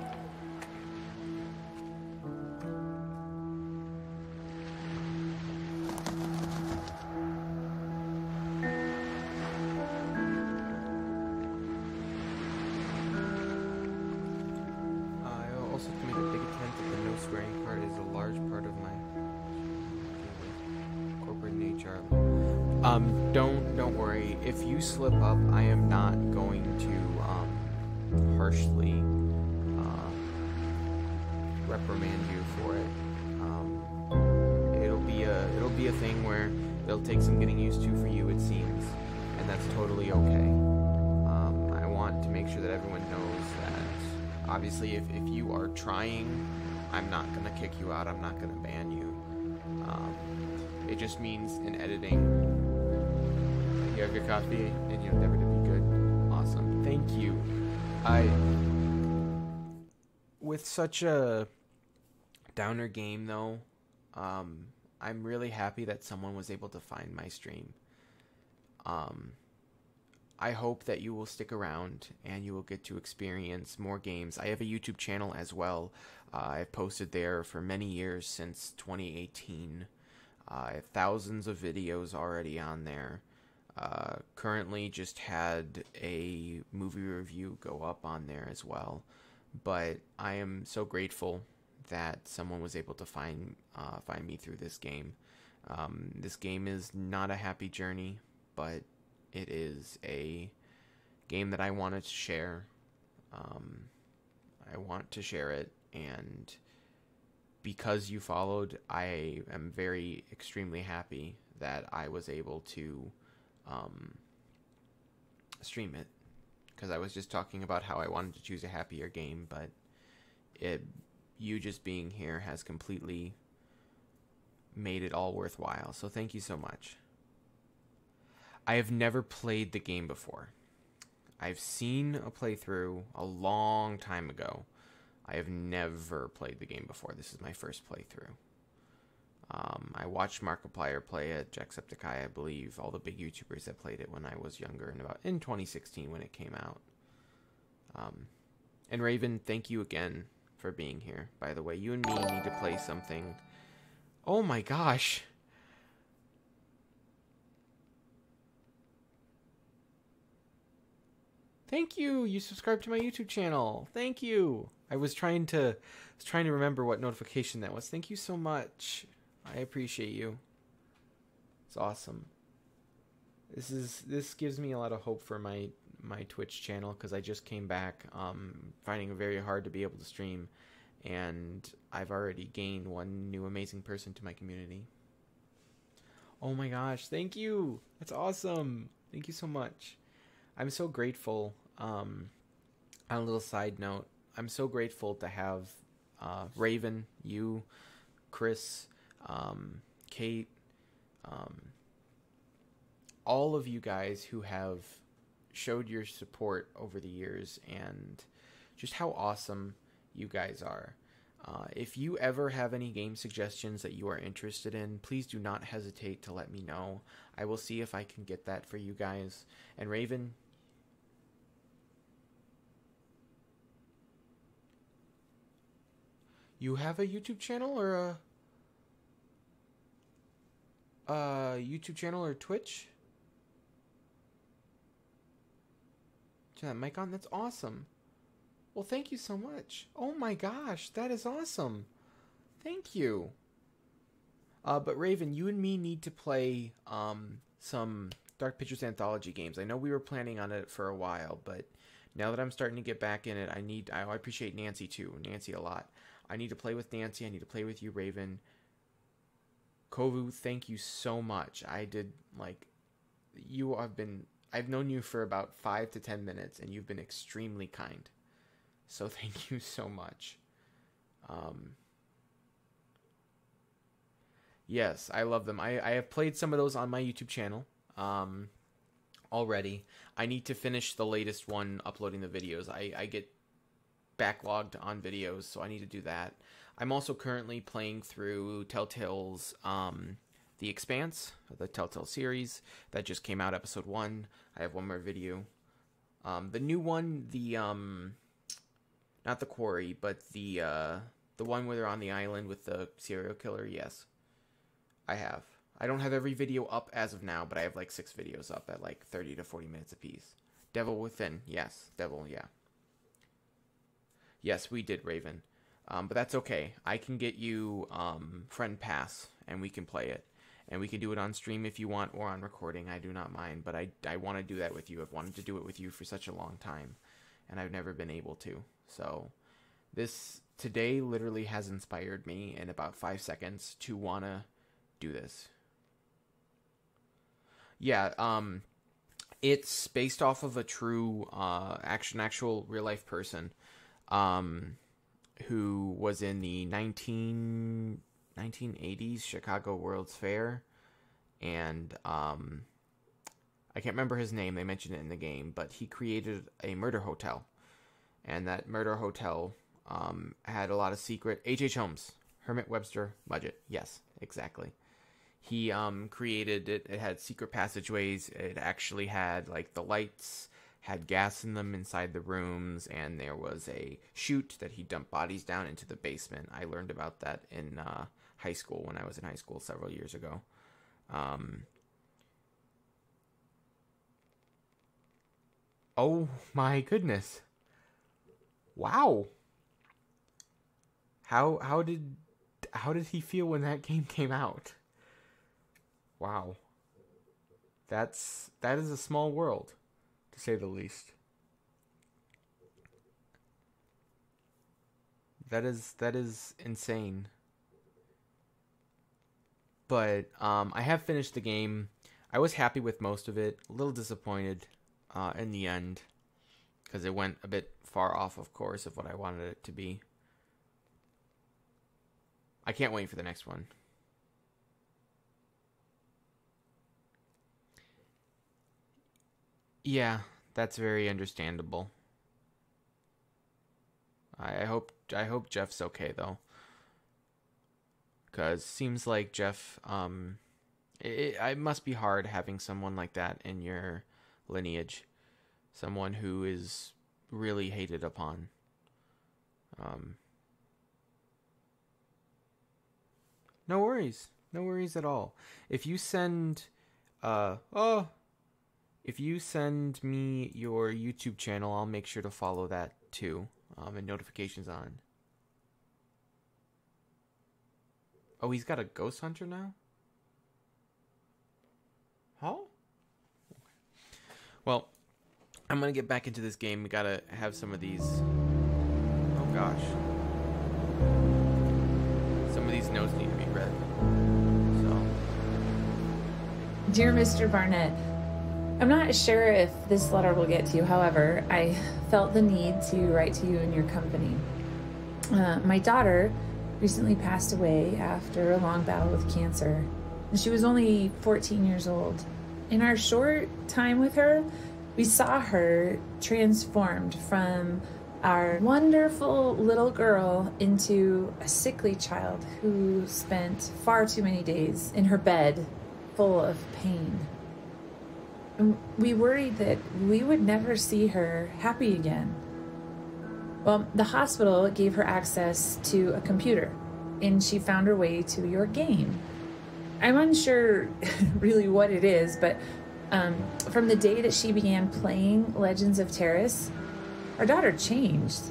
Also, to make a big attempt at the no swearing part is a large part of my corporate nature. Don't worry. If you slip up, I am not going to harshly reprimand you for it. It'll be a thing where it'll take some getting used to for you, it seems, and that's totally okay. I want to make sure that everyone knows that. Obviously, if you are trying, I'm not going to kick you out. I'm not going to ban you. It just means in editing, you have your coffee and you endeavor to be good. Awesome. Thank you. With such a downer game, though, I'm really happy that someone was able to find my stream. I hope that you will stick around and you will get to experience more games. I have a YouTube channel as well. I've posted there for many years since 2018. I have thousands of videos already on there. Currently just had a movie review go up on there as well. But I am so grateful that someone was able to find me through this game. This game is not a happy journey, but it is a game that I wanted to share. I want to share it, and because you followed, I am very extremely happy that I was able to stream it. Because I was just talking about how I wanted to choose a happier game, but you just being here has completely made it all worthwhile. So thank you so much. I have never played the game before. I've seen a playthrough a long time ago. I have never played the game before. This is my first playthrough. I watched Markiplier play it, Jacksepticeye, I believe, all the big YouTubers that played it when I was younger, in 2016 when it came out. And Raven, thank you again for being here. By the way, you and me need to play something. Oh my gosh. Thank you. You subscribed to my YouTube channel. Thank you. I was trying to remember what notification that was. Thank you so much. I appreciate you. It's awesome. This gives me a lot of hope for my Twitch channel, because I just came back, finding it very hard to be able to stream, and I've already gained one new amazing person to my community. Oh my gosh, thank you. That's awesome. Thank you so much. I'm so grateful. On a little side note, I'm so grateful to have Raven, you, Chris, Kate, all of you guys who have showed your support over the years, and just how awesome you guys are. If you ever have any game suggestions that you are interested in, please do not hesitate to let me know. I will see if I can get that for you guys. And Raven, you have a YouTube channel or a... YouTube channel or Twitch? Turn that mic on? That's awesome. Well, thank you so much. Oh my gosh, that is awesome. Thank you. But Raven, you and me need to play some Dark Pictures Anthology games. I know we were planning on it for a while, but now that I'm starting to get back in it, I appreciate Nancy too. Nancy a lot. I need to play with Nancy. I need to play with you, Raven. Kovu, thank you so much. I've known you for about 5 to 10 minutes, and you've been extremely kind. So thank you so much. Yes, I love them. I have played some of those on my YouTube channel already. I need to finish the latest one, uploading the videos. I get backlogged on videos, so I need to do that. I'm also currently playing through Telltale's The Expanse, the Telltale series that just came out, episode 1. I have one more video. The new one, not the Quarry, but the one where they're on the island with the serial killer. Yes, I have. I don't have every video up as of now, but I have like 6 videos up at like 30 to 40 minutes apiece. Devil Within, yes, Devil, yeah. Yes, we did, Raven. But that's okay. I can get you friend pass, and we can play it. And we can do it on stream if you want, or on recording. I do not mind, but I want to do that with you. I've wanted to do it with you for such a long time, and I've never been able to. So this today literally has inspired me in about 5 seconds to want to do this. Yeah, it's based off of a true actual real life person who was in the 1980s Chicago World's Fair, and I can't remember his name. They mentioned it in the game, but he created a murder hotel, and that murder hotel had a lot of secret. H.H. Holmes, Hermit Webster budget. Yes, exactly. He created it. It had secret passageways. It actually had, like, the lights had gas in them inside the rooms, and there was a chute that he dumped bodies down into the basement. I learned about that in high school, when I was in high school several years ago. Oh my goodness. Wow. How did he feel when that game came out? Wow. That is a small world, to say the least. That is insane. But I have finished the game. I was happy with most of it. A little disappointed in the end, because it went a bit far off, of course, of what I wanted it to be. I can't wait for the next one. Yeah, that's very understandable. I hope Jeff's okay though, because seems like Jeff. It must be hard having someone like that in your lineage, someone who is really hated upon. No worries at all. If you send, if you send me your YouTube channel, I'll make sure to follow that too, and notifications on. Oh, he's got a ghost hunter now? Huh? Well, I'm gonna get back into this game. We gotta have some of these. Oh gosh. Some of these notes need to be read. So. Dear Mr. Barnett, I'm not sure if this letter will get to you. However, I felt the need to write to you in your company. My daughter recently passed away after a long battle with cancer. She was only 14 years old. In our short time with her, we saw her transformed from our wonderful little girl into a sickly child who spent far too many days in her bed full of pain. And we worried that we would never see her happy again. Well, the hospital gave her access to a computer, and she found her way to your game. I'm unsure really what it is, but from the day that she began playing Legends of Terrace, our daughter changed.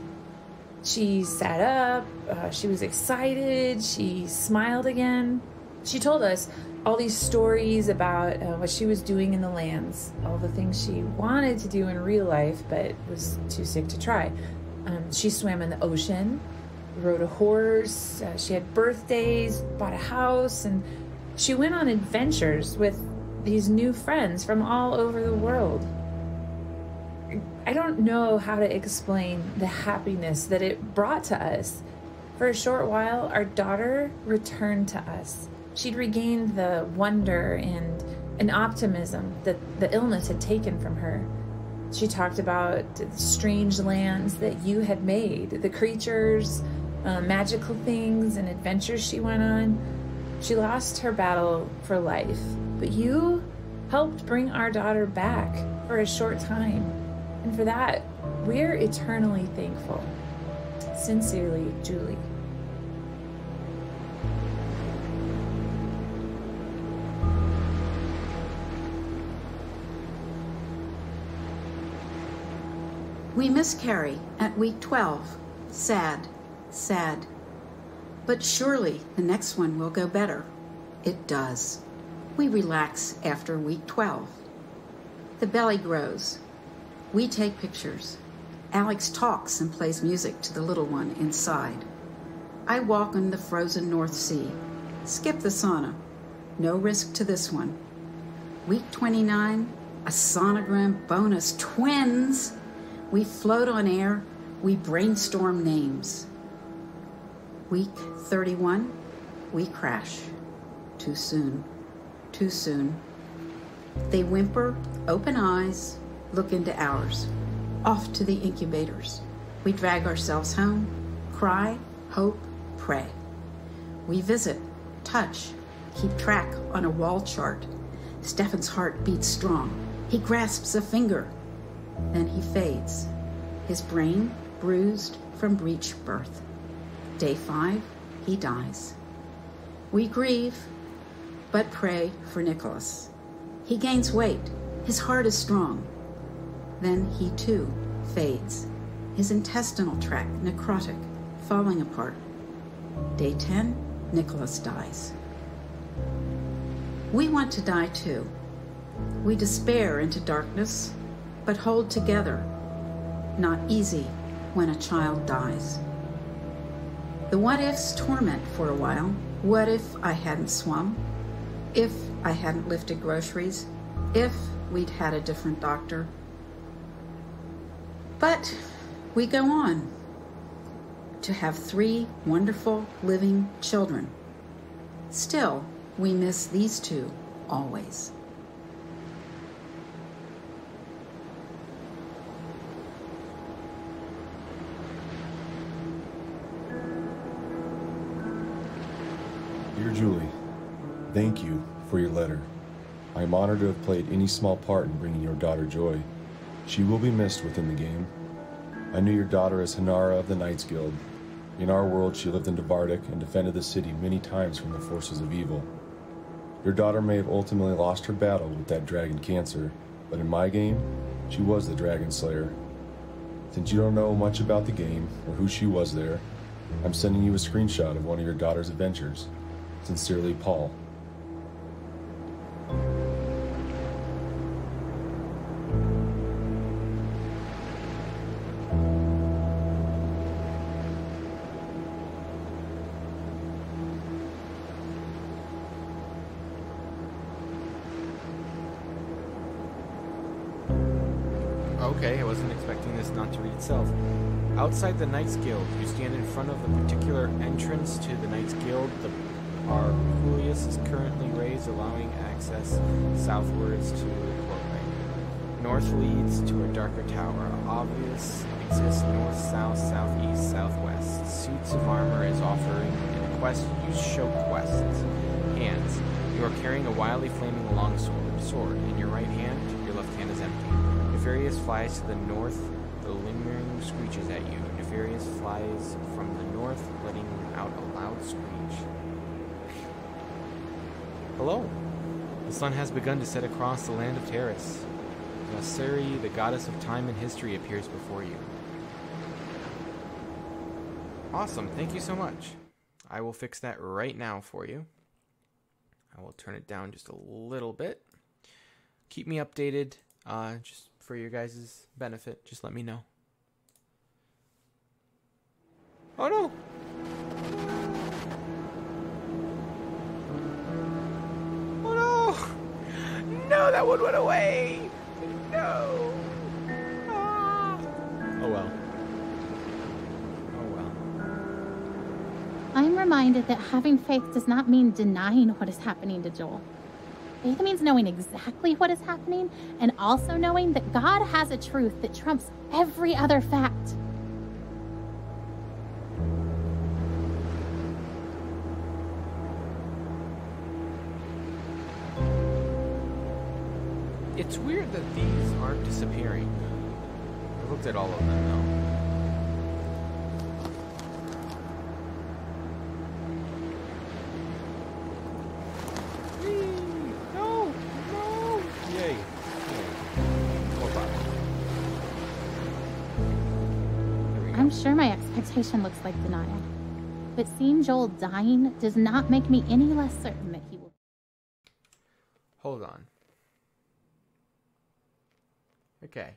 She sat up, she was excited, she smiled again. She told us all these stories about what she was doing in the lands, all the things she wanted to do in real life but was too sick to try. She swam in the ocean, rode a horse, she had birthdays, bought a house, and she went on adventures with these new friends from all over the world. I don't know how to explain the happiness that it brought to us. For a short while, our daughter returned to us. She'd regained the wonder and an optimism that the illness had taken from her. She talked about the strange lands that you had made, the creatures, magical things, and adventures she went on. She lost her battle for life, but you helped bring our daughter back for a short time. And for that, we're eternally thankful. Sincerely, Julie. We miss Carrie at week 12. Sad, sad. But surely the next one will go better. It does. We relax after week 12. The belly grows. We take pictures. Alex talks and plays music to the little one inside. I walk on the frozen North Sea. Skip the sauna. No risk to this one. Week 29, a sonogram bonus. Twins! We float on air. We brainstorm names. Week 31, we crash. Too soon. Too soon. They whimper, open eyes, look into ours. Off to the incubators. We drag ourselves home, cry, hope, pray. We visit, touch, keep track on a wall chart. Stefan's heart beats strong. He grasps a finger. Then he fades. His brain bruised from breech birth. Day 5, he dies. We grieve, but pray for Nicholas. He gains weight. His heart is strong. Then he too fades. His intestinal tract necrotic, falling apart. Day 10, Nicholas dies. We want to die too. We despair into darkness, but hold together. Not easy when a child dies. The what-ifs torment for a while. What if I hadn't swum? If I hadn't lifted groceries? If we'd had a different doctor? But we go on to have 3 wonderful living children. Still, we miss these 2 always. Dear Julie, thank you for your letter. I am honored to have played any small part in bringing your daughter joy. She will be missed within the game. I knew your daughter as Hanara of the Knights Guild. In our world, she lived in Devardic and defended the city many times from the forces of evil. Your daughter may have ultimately lost her battle with that dragon cancer, but in my game, she was the dragon slayer. Since you don't know much about the game or who she was there, I'm sending you a screenshot of one of your daughter's adventures. Sincerely, Paul. Okay, I wasn't expecting this not to read itself. Outside the Knights Guild, you stand in front of the particular entrance to the Knights Guild. Our Julius is currently raised, allowing access southwards to the courtway. North leads to a darker tower. Obvious exists north, south, southeast, southwest. Suits of armor is offering in a quest. Use show quests. Hands. You are carrying a wildly flaming longsword. In your right hand, your left hand is empty. Nefarious flies to the north. The lingering screeches at you. Nefarious flies from the north, letting out a loud screech. Hello. The sun has begun to set across the land of Terrace. Nasuri, the goddess of time and history, appears before you. Awesome, thank you so much. I will fix that right now for you. I will turn it down just a little bit. Keep me updated, just for your guys' benefit. Just let me know. Oh no! Oh no! No, that one went away! No! Ah. Oh well. I'm reminded that having faith does not mean denying what is happening to Joel. Faith means knowing exactly what is happening and also knowing that God has a truth that trumps every other fact. It's weird that these aren't disappearing. I looked at all of them though. I'm sure my expectation looks like denial, but seeing Joel dying does not make me any less certain that he will. Hold on. Okay.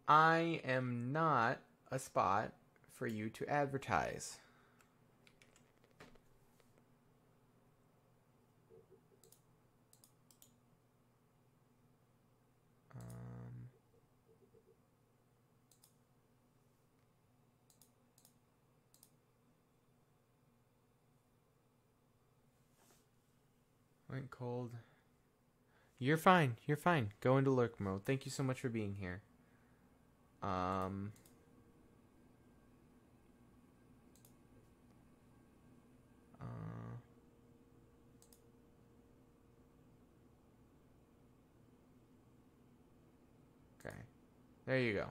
I am not a spot for you to advertise. Went cold. You're fine. You're fine. Go into lurk mode. Thank you so much for being here. Okay. There you go.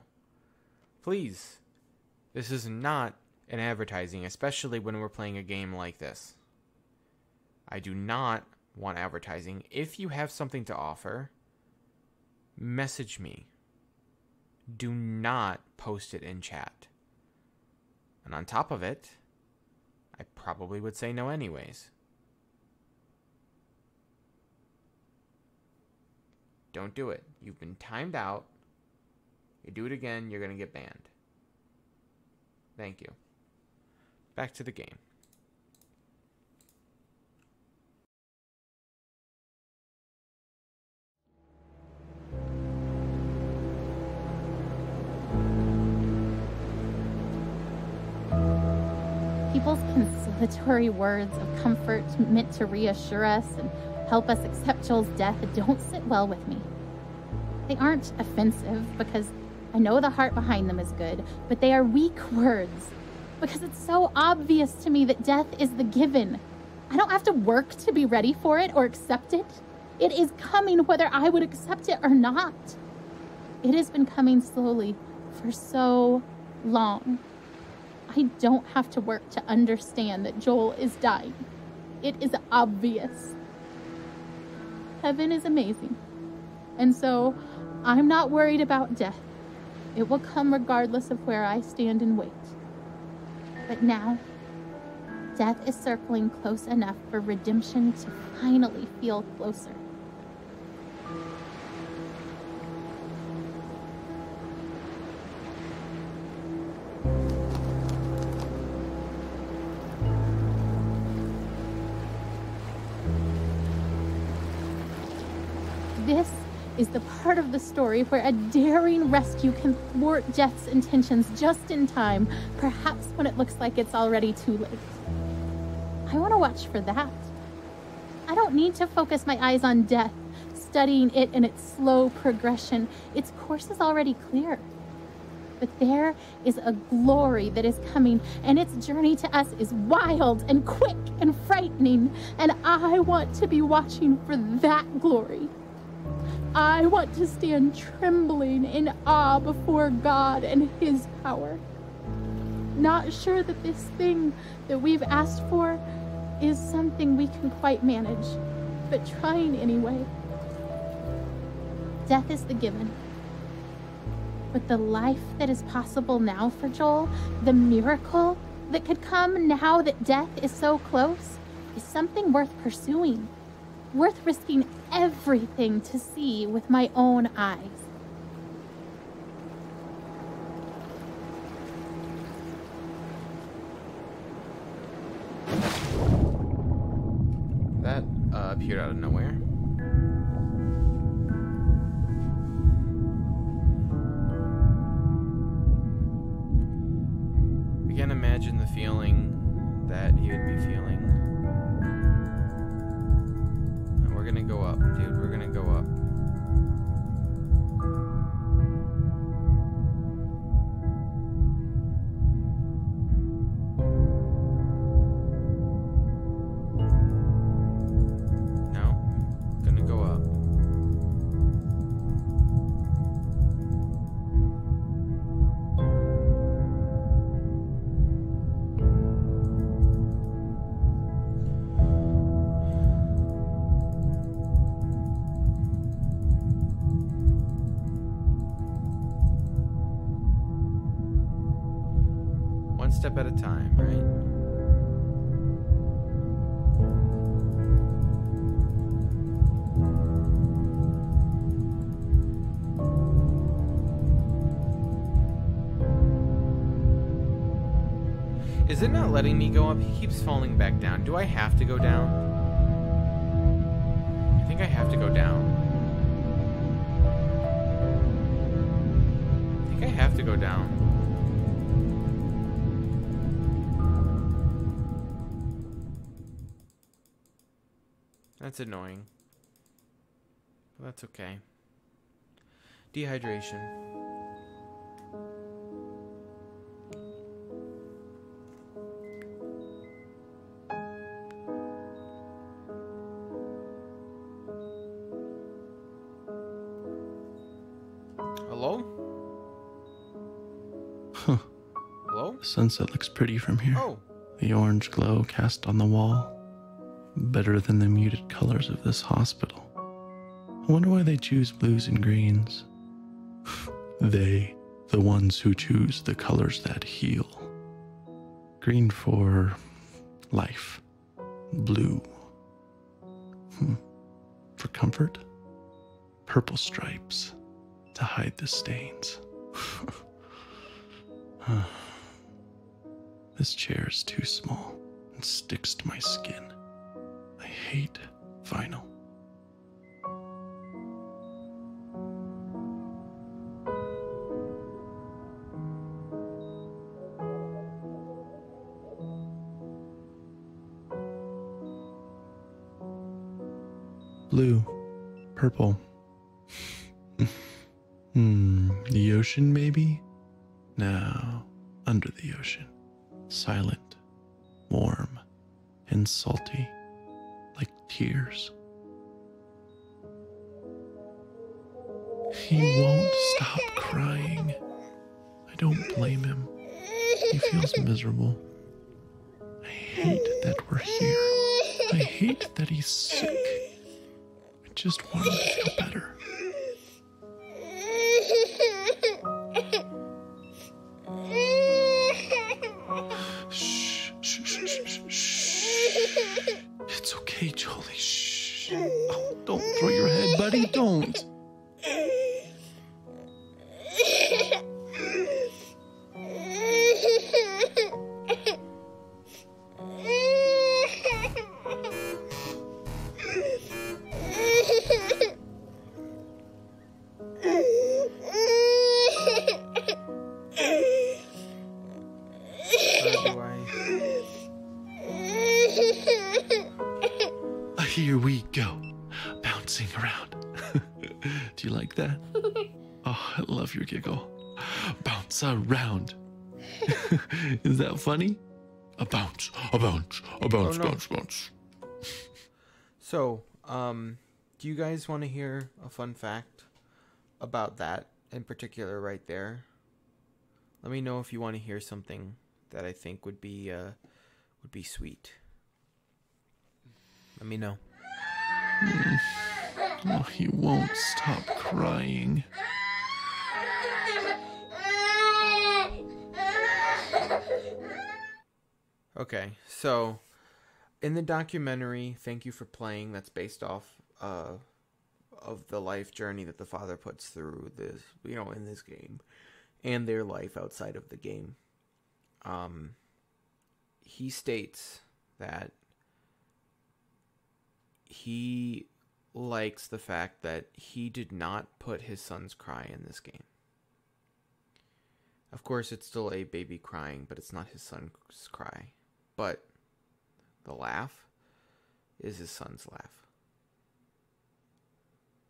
Please. This is not an advertising, especially when we're playing a game like this. I do not want advertising. If you have something to offer, message me. Do not post it in chat. And on top of it, I probably would say no anyways. Don't do it. You've been timed out. You do it again, you're going to get banned. Thank you. Back to the game. People's consolatory words of comfort meant to reassure us and help us accept Joel's death don't sit well with me. They aren't offensive because I know the heart behind them is good, but they are weak words because it's so obvious to me that death is the given. I don't have to work to be ready for it or accept it. It is coming whether I would accept it or not. It has been coming slowly for so long. I don't have to work to understand that Joel is dying. It is obvious. Heaven is amazing. And so I'm not worried about death. It will come regardless of where I stand and wait. But now, death is circling close enough for redemption to finally feel closer. This is the part of the story where a daring rescue can thwart Death's intentions just in time, perhaps when it looks like it's already too late. I want to watch for that. I don't need to focus my eyes on Death, studying it in its slow progression. Its course is already clear. But there is a glory that is coming, and its journey to us is wild and quick and frightening, and I want to be watching for that glory. I want to stand trembling in awe before God and His power. Not sure that this thing that we've asked for is something we can quite manage, but trying anyway. Death is the given. But the life that is possible now for Joel, the miracle that could come now that death is so close, is something worth pursuing, worth risking everything to see with my own eyes. That appeared out of nowhere. Again, imagine the feeling that he would be feeling. And we're gonna go up, dude. We're gonna go up. One step at a time, right? Is it not letting me go up? He keeps falling back down. Do I have to go down? I think I have to go down. I think I have to go down. That's annoying. But that's okay. Dehydration. Hello? Huh. Hello? The sunset looks pretty from here. Oh. The orange glow cast on the wall. Better than the muted colors of this hospital. I wonder why they choose blues and greens. They, the ones who choose the colors that heal. Green for life. Blue. For comfort. Purple stripes to hide the stains. This chair is too small and sticks to my skin. I hate vinyl. Blue, purple. The ocean, maybe? No, under the ocean. Silent, warm, and salty, like tears. He won't stop crying. I don't blame him. He feels miserable. I hate that we're here. I hate that he's sick. I just want him to feel better. Shh, shh, shh, shh, shh. It's okay, Jolie. Shh. Oh, don't throw your head, buddy. Don't. Here we go, bouncing around. Do you like that? Oh, I love your giggle. Bounce around. Is that funny? A bounce, a bounce, a bounce, bounce, bounce. So, do you guys want to hear a fun fact about that in particular right there? Let me know if you want to hear something that I think would be sweet. Let me know. Oh, he won't stop crying. Okay, so in the documentary, Thank You for Playing, that's based off of the life journey that the father puts through this, in this game, and their life outside of the game. He states that he likes the fact that he did not put his son's cry in this game. Of course, it's still a baby crying, but it's not his son's cry. But the laugh is his son's laugh.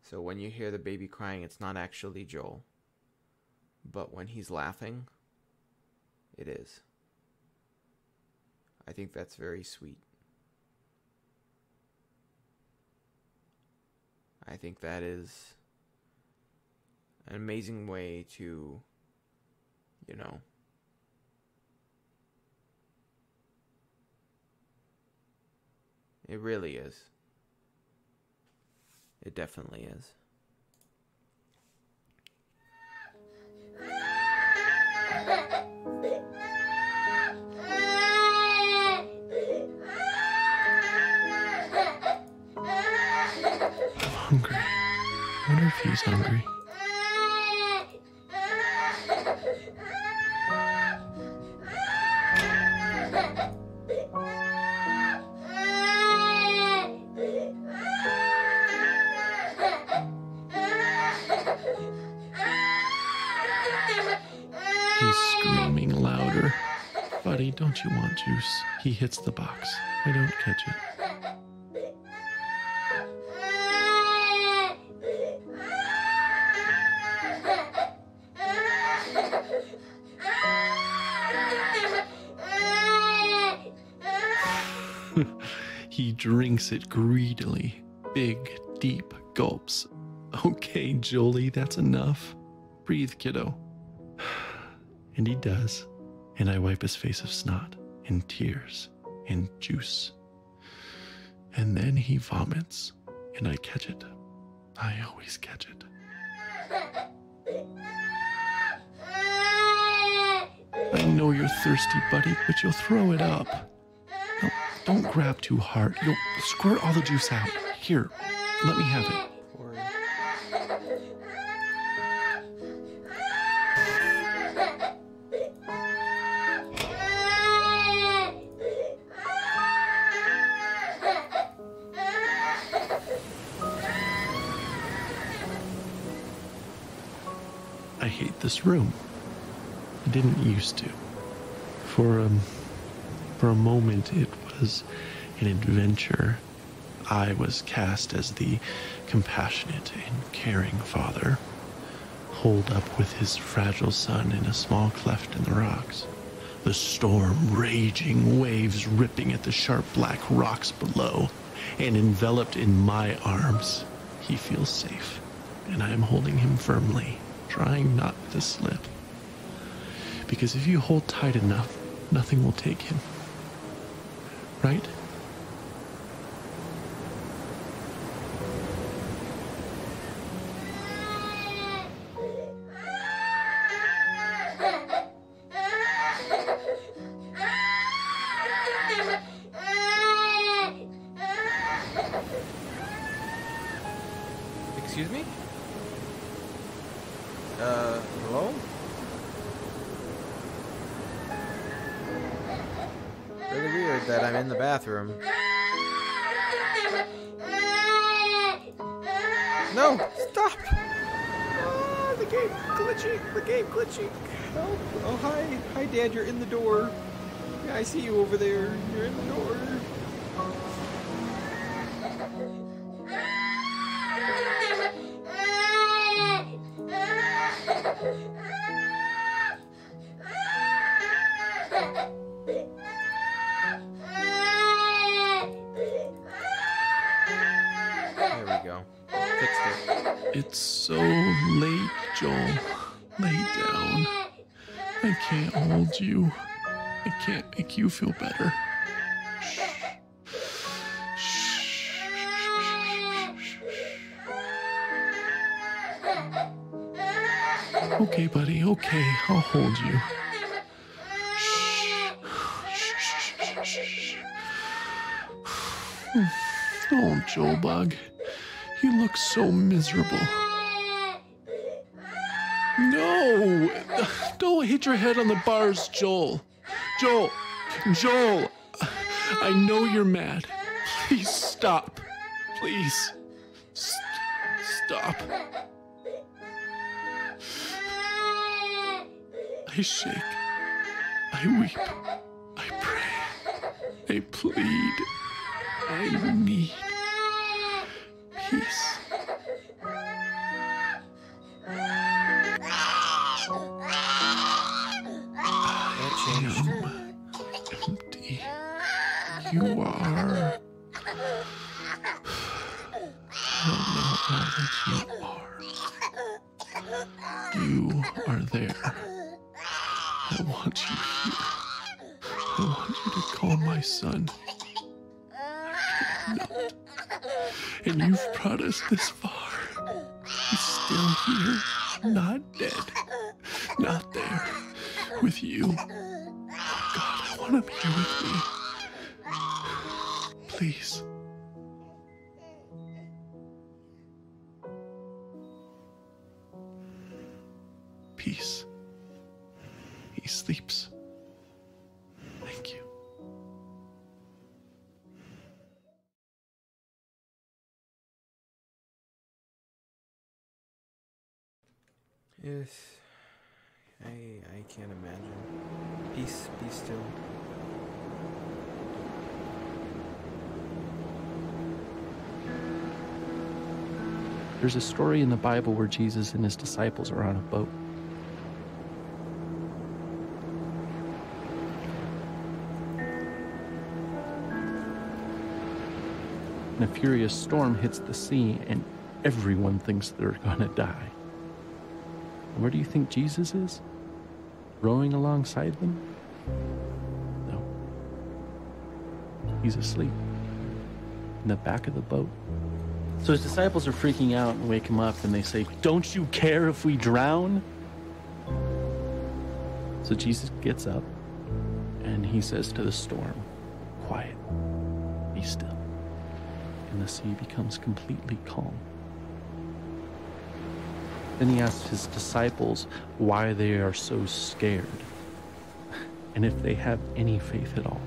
So when you hear the baby crying, it's not actually Joel. But when he's laughing, it is. I think that's very sweet. I think that is an amazing way to, it really is. It definitely is. I'm hungry. I wonder if he's hungry. He's screaming louder. Buddy, don't you want juice? He hits the box. I don't catch it. He drinks it greedily. Big, deep gulps. Okay, Jolie, that's enough. Breathe, kiddo. And he does. And I wipe his face of snot and tears and juice. And then he vomits. And I catch it. I always catch it. I know you're thirsty, buddy, but you'll throw it up. No, don't grab too hard. You'll squirt all the juice out. Here, let me have it. I hate this room. I didn't used to. For a moment, it was an adventure. I was cast as the compassionate and caring father, holed up with his fragile son in a small cleft in the rocks. The storm raging, waves ripping at the sharp black rocks below, and enveloped in my arms, he feels safe, and I am holding him firmly, trying not to slip. Because if you hold tight enough, nothing will take him. Right? Excuse me? Hello? Really weird that I'm in the bathroom. No! Stop! Ah, the game glitching! The game glitching! Help! Oh, hi! Hi, Dad, you're in the door. Yeah, I see you over there. You're in the door. There we go. Fixed it. It's so late, Joel. Lay down. I can't hold you. I can't make you feel better. Shh. Shh. Okay, buddy, okay, I'll hold you. Oh, Joel Bug, he looks so miserable. No! Don't hit your head on the bars, Joel. Joel! I know you're mad. Please stop. Please. Stop. I shake. I weep. I pray. I plead. I need peace. I am empty. You are. I don't know that you are there. I want you here. I want you to call my son. I cannot. And you've brought us this far. He's still here, not dead, not there, with you. Oh God, I want him here with me. Please. Peace. He sleeps. Thank you. Yes. I can't imagine. Peace, be still. There's a story in the Bible where Jesus and his disciples are on a boat. And a furious storm hits the sea, and everyone thinks they're gonna die. And where do you think Jesus is? Rowing alongside them? No. He's asleep in the back of the boat. So his disciples are freaking out and wake him up, and they say, "Don't you care if we drown?" So Jesus gets up and he says to the storm, "Quiet, be still." And the sea becomes completely calm. Then he asks his disciples why they are so scared and if they have any faith at all.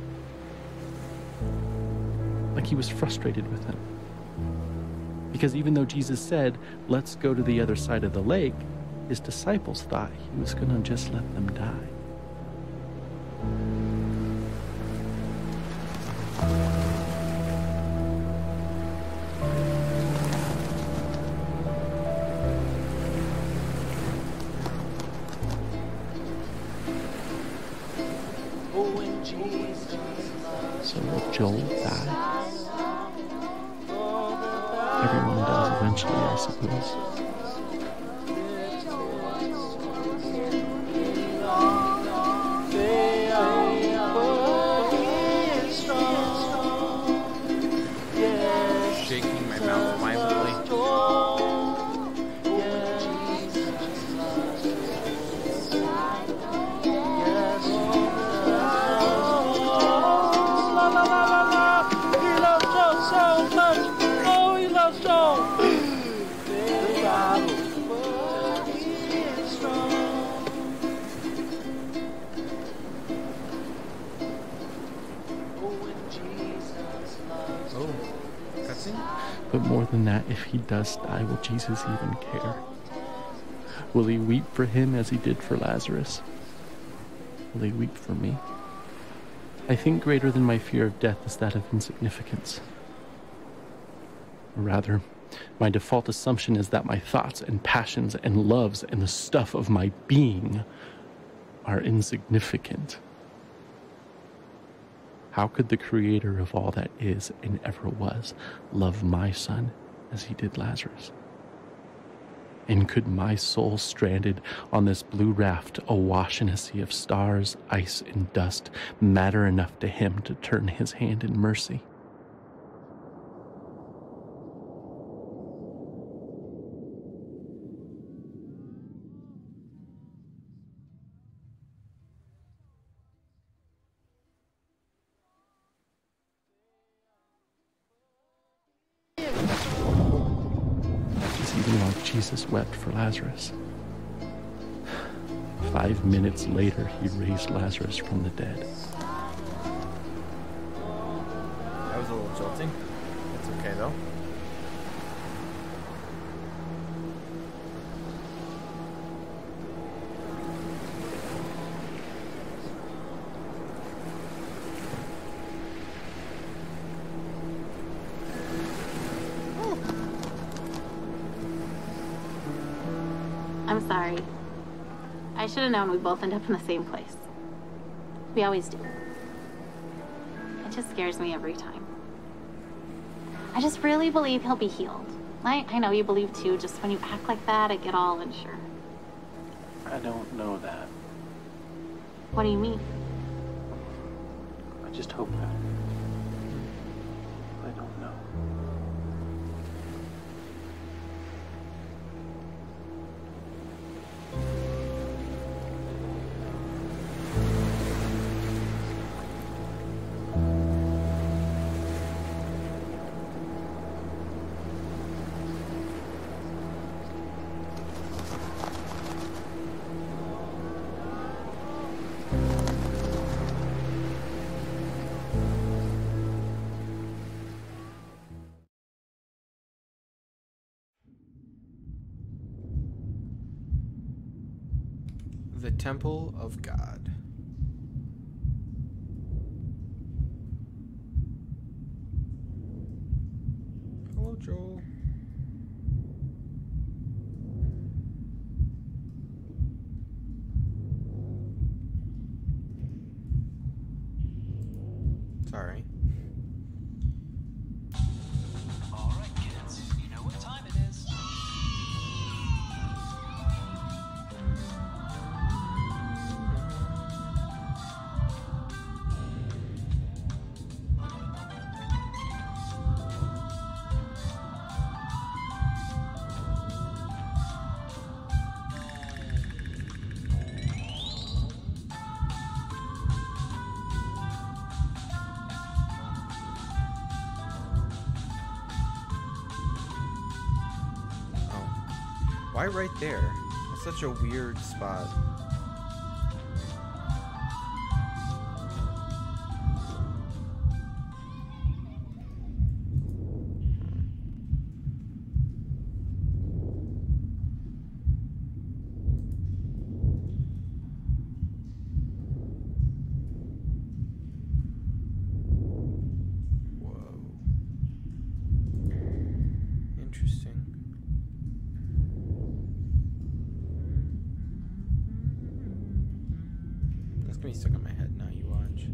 Like he was frustrated with them. Because even though Jesus said, "Let's go to the other side of the lake," his disciples thought he was going to just let them die. So will Joel die? Everyone does eventually, I suppose. Shaking my mouth violently. But more than that, if he does die, will Jesus even care? Will he weep for him as he did for Lazarus? Will he weep for me? I think greater than my fear of death is that of insignificance. Or rather, my default assumption is that my thoughts and passions and loves and the stuff of my being are insignificant. How could the creator of all that is and ever was love my son as he did Lazarus? And could my soul stranded on this blue raft awash in a sea of stars, ice, and dust matter enough to him to turn his hand in mercy? Jesus wept for Lazarus. 5 minutes later, he raised Lazarus from the dead. That was a little jolting. It's okay though. I'm sorry. I should have known we'd both end up in the same place. We always do. It just scares me every time. I just really believe he'll be healed. I know you believe too, just when you act like that, I get all unsure. I don't know that. What do you mean? I just hope that. I don't know. The Temple of God. Hello, Joel. Sorry. All right, kids. You know what time it is. Why right there? That's such a weird spot. Whoa. Interesting. That's gonna be stuck in my head now, you watch.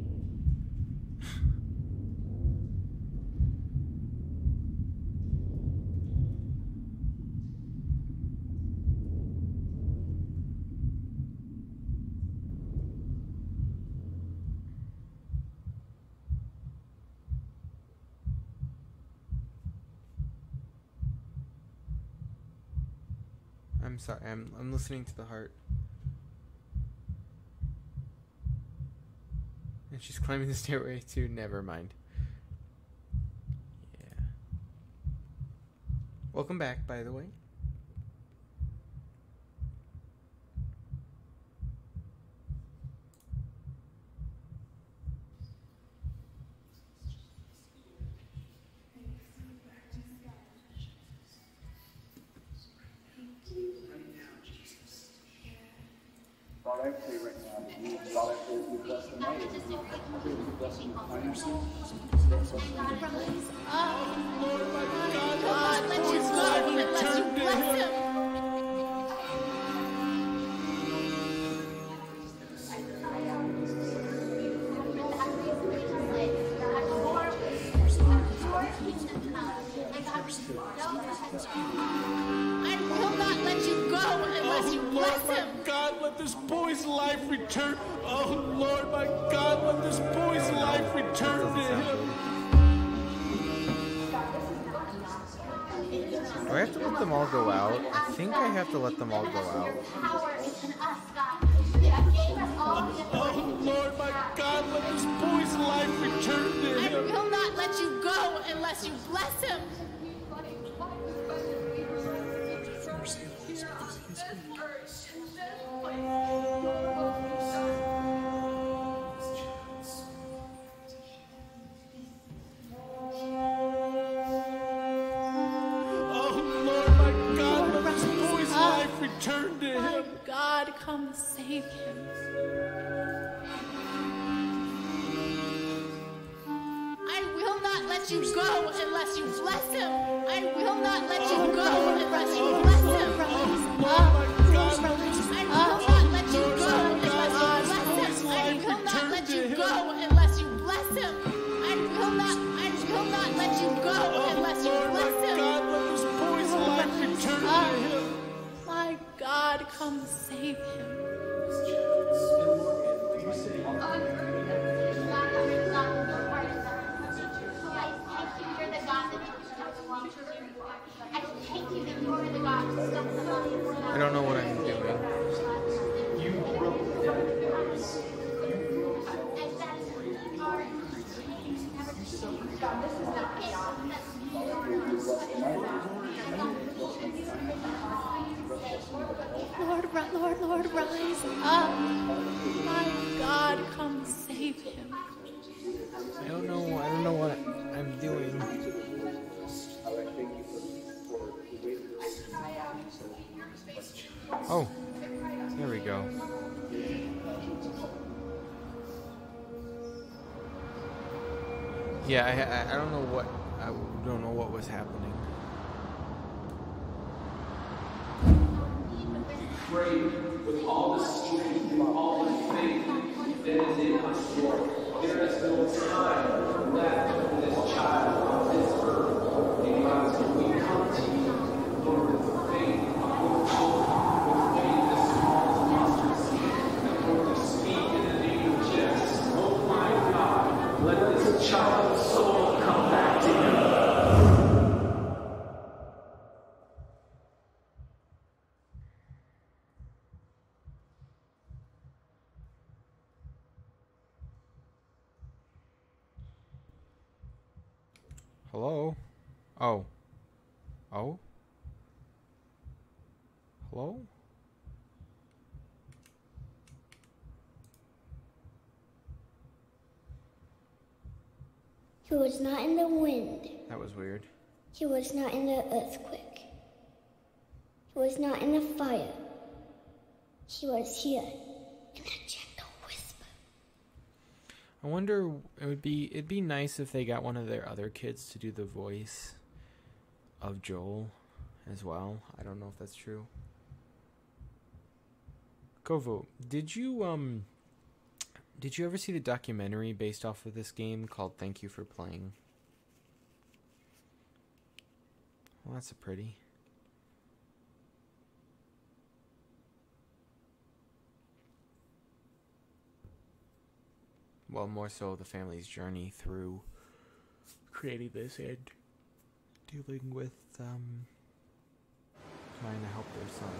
I'm sorry, I'm listening to the heart. And she's climbing the stairway too. Never mind. Yeah. Welcome back, by the way. Father, I pray right now that you, Father, I pray that you bless the night, that you bless them with finances. Lord, my God, let you go unless you bless him. I will not let you go unless you bless him. My God, let this boy's life return. Oh, Lord, my God, let this boy's life return to him. Do I have to let them all go out? I think I have to let them all go out. Oh, Lord, my God, let this boy's life return to I him. will not let you go unless you bless him. Return to him. God, come save him. I will not let you go unless you bless him. I will not let you go unless you bless him. I will not let you go unless you bless him. I will not let you go unless you bless him. I will not let you go unless you bless him. God, let this boy's life return to him. My God, come save him. I don't know what I'm doing. Lord, rise up. My God, come save him. I don't know what I'm doing. Oh, there we go. Yeah, I don't know what was happening. Pray with all the strength and all the faith that is in us, Lord. There is no time left for this child on this earth. And God, so we come to you, Lord, with faith, with faith as small as mustard seed, that Lord, we speak in the name of Jesus. Oh my God, let this child's soul come back to you. Hello? Oh. Oh? Hello? He was not in the wind. That was weird. He was not in the earthquake. He was not in the fire. He was here in a gentle whisper. I wonder, it'd be nice if they got one of their other kids to do the voice of Joel as well. I don't know if that's true. Kovo, did you ever see the documentary based off of this game called Thank You for Playing? Well, that's a pretty. Well, more so the family's journey through creating this and dealing with trying to help their son.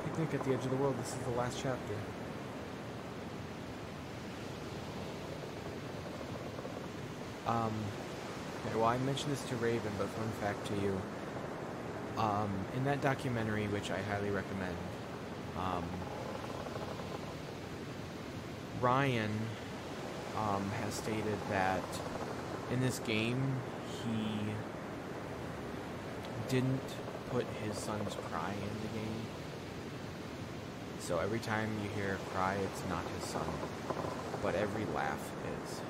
Picnic at the Edge of the World. This is the last chapter. Okay, well, I mentioned this to Raven, but fun fact to you. In that documentary, which I highly recommend, Ryan has stated that in this game, he didn't put his son's cry in the game. So every time you hear a cry, it's not his son, but every laugh is.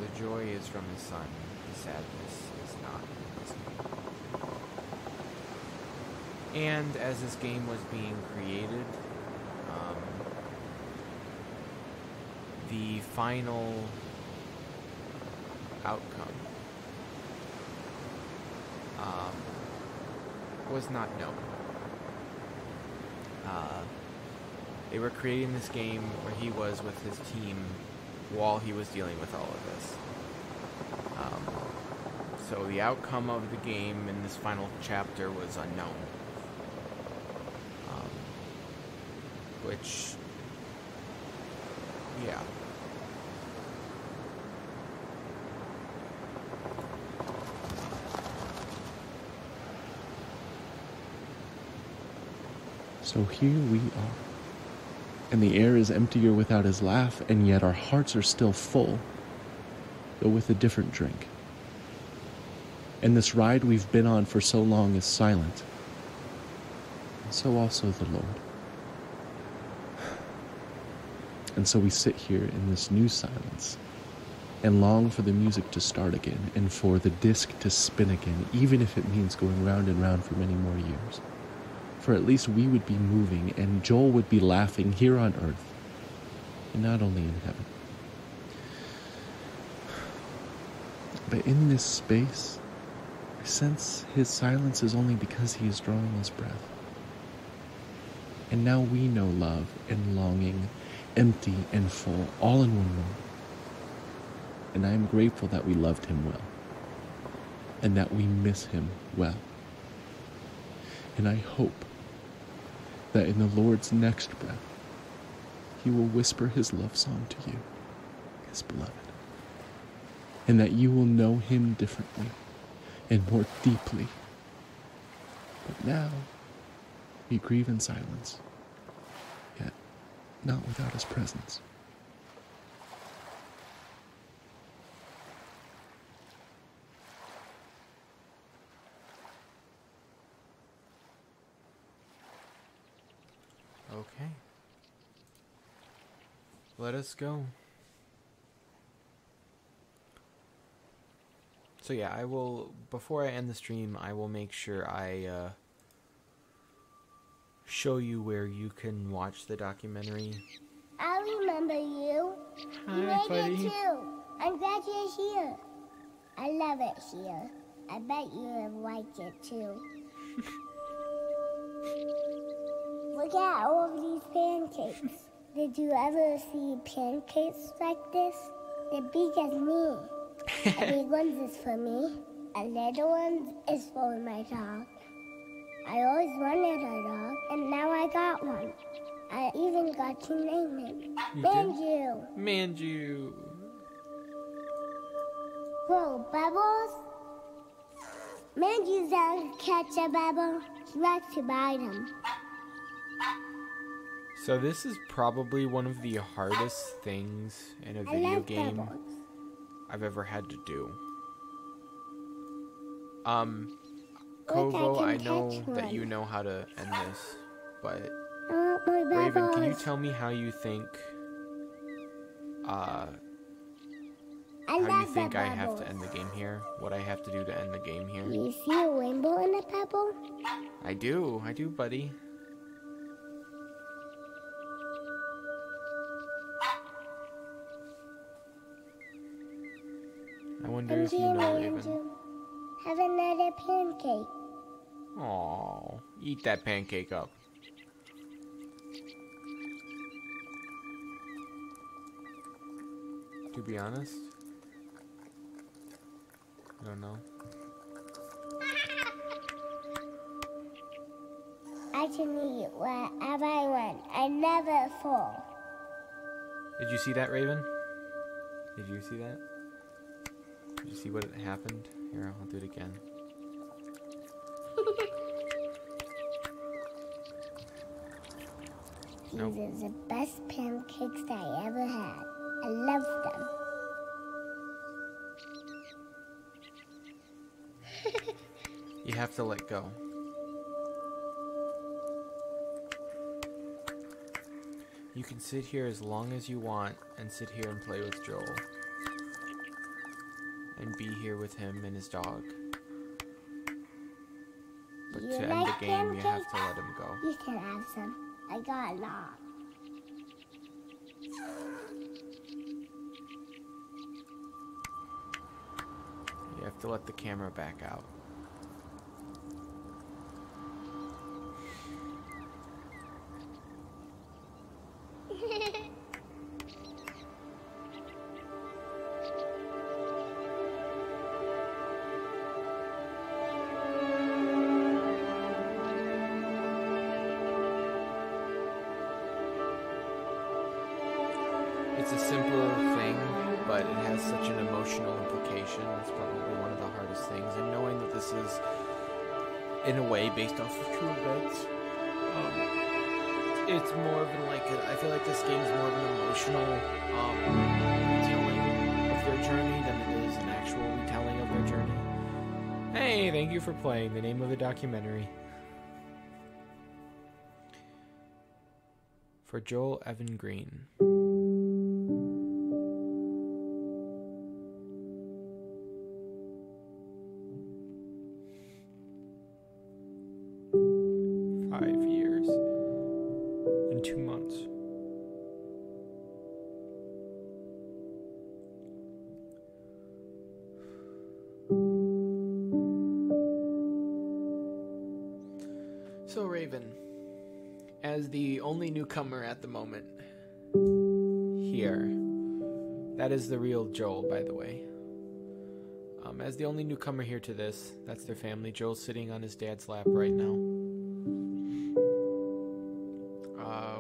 The joy is from his son, the sadness is not in his game. And as this game was being created, the final outcome was not known. They were creating this game where he was with his team while he was dealing with all of this. So the outcome of the game in this final chapter was unknown. Which, yeah. So here we are. And the air is emptier without his laugh, and yet our hearts are still full, though with a different drink. And this ride we've been on for so long is silent. And so also the Lord. And so we sit here in this new silence and long for the music to start again and for the disc to spin again, even if it means going round and round for many more years. For at least we would be moving and Joel would be laughing here on earth and not only in heaven. But in this space, I sense his silence is only because he is drawing his breath. And now we know love and longing, empty and full, all in one moment. And I am grateful that we loved him well, and that we miss him well. And I hope that in the Lord's next breath, he will whisper his love song to you, his beloved, and that you will know him differently and more deeply. But now, we grieve in silence, yet not without his presence. Okay. Let us go. So yeah, I will, before I end the stream, I will make sure I show you where you can watch the documentary. I remember you. Hi, You made buddy. it too. I'm glad you're here. I love it here. I bet you have liked it too. Look at all of these pancakes. Did you ever see pancakes like this? They're big as me. A big one is for me. A little one is for my dog. I always wanted a dog, and now I got one. I even got to name him. Manju. Manju. Whoa, Bubbles? Manju's down to catch a bubble. He likes to bite him. So this is probably one of the hardest things in a I video love game bubbles. I've ever had to do. Look, Kovo, I I can know catch that one. you know how to end this, but I want more Raven, can you bubbles. tell me how you think I how you love think the I have to bubbles. end the game here? What I have to do to end the game here? You see a rainbow in the pebble? I do, buddy. I wonder And if you here, know, Raven. Manju. Have another pancake. Aw, eat that pancake up. To be honest, I don't know. I can eat whatever I want. I never fall. Did you see that, Raven? Did you see that? Did you see what happened? Here, I'll do it again. These Nope. are the best pancakes that I ever had. I love them. You have to let go. You can sit here as long as you want and sit here and play with Joel. And be here with him and his dog. But You to end like the game, you have pancakes? to let him go. You can have some. I got a lot. You have to let the camera back out. It's a simple thing, but it has such an emotional implication. It's probably one of the hardest things. And knowing that this is, in a way, based off of true events, It's more of an I feel like this game's more of an emotional retelling of their journey than it is an actual retelling of their journey. Hey, thank you for playing. The name of the documentary. For Joel Evan Green. So, Raven, as the only newcomer at the moment here, that is the real Joel, by the way. As the only newcomer here to this, that's their family. Joel's sitting on his dad's lap right now.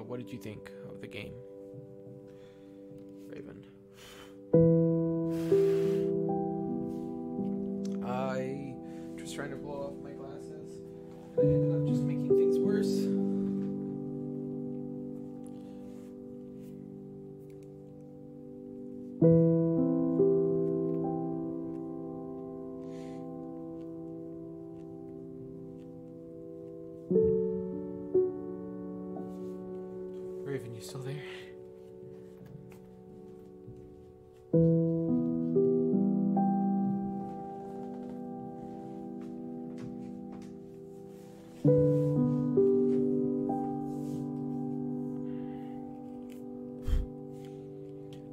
What did you think of the game, Raven? I was trying to blow off my glasses, and I ended up just making things worse. Raven, you still there?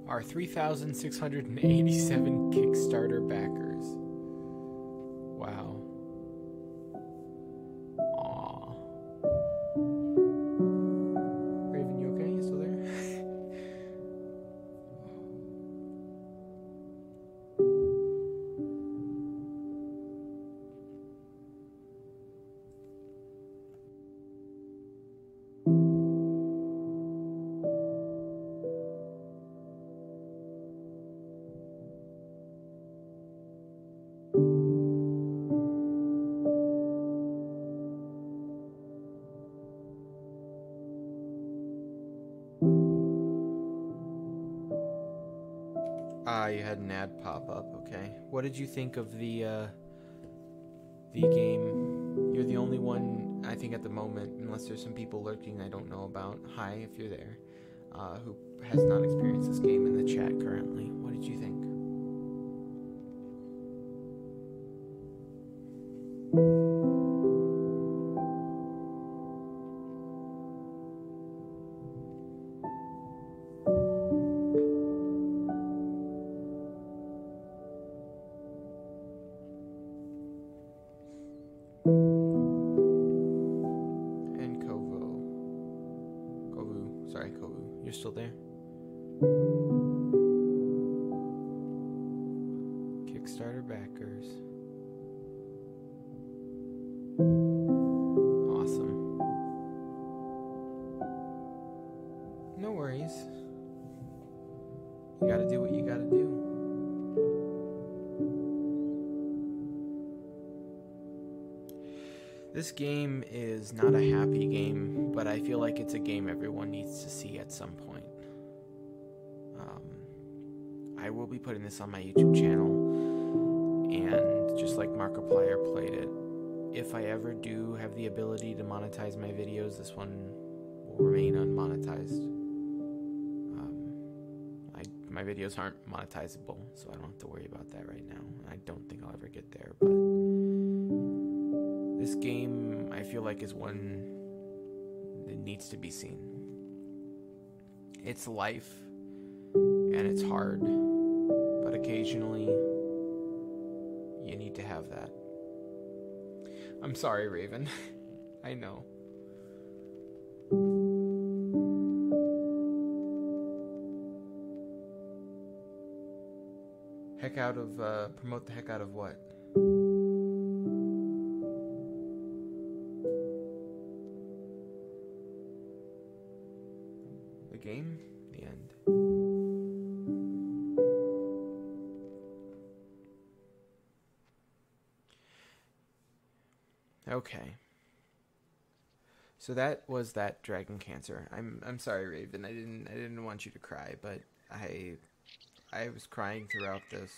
Our 3,687 Kickstarter backers. Wow. Aww. Raven, you okay? You still there? You had an ad pop up, okay. What did you think of the game? You're the only one, I think, at the moment, unless there's some people lurking I don't know about. Hi, if you're there, who has not experienced this game in the chat currently. What did you think? You're still there? Kickstarter backers. Awesome. No worries. You gotta do what you gotta do. This game is not a happy game, but I feel like it's a game everyone needs to see at some point. I will be putting this on my YouTube channel, and just like Markiplier played it, if I ever do have the ability to monetize my videos, this one will remain unmonetized. My videos aren't monetizable, so I don't have to worry about that right now. I don't think I'll ever get there, but this game, I feel like, is one that needs to be seen. It's life, and it's hard, but occasionally, you need to have that. I'm sorry, Raven. I know. Heck out of, promote the heck out of what? The game? The end. Okay. So that was that dragon cancer. I'm sorry, Raven. I didn't want you to cry, but I was crying throughout this.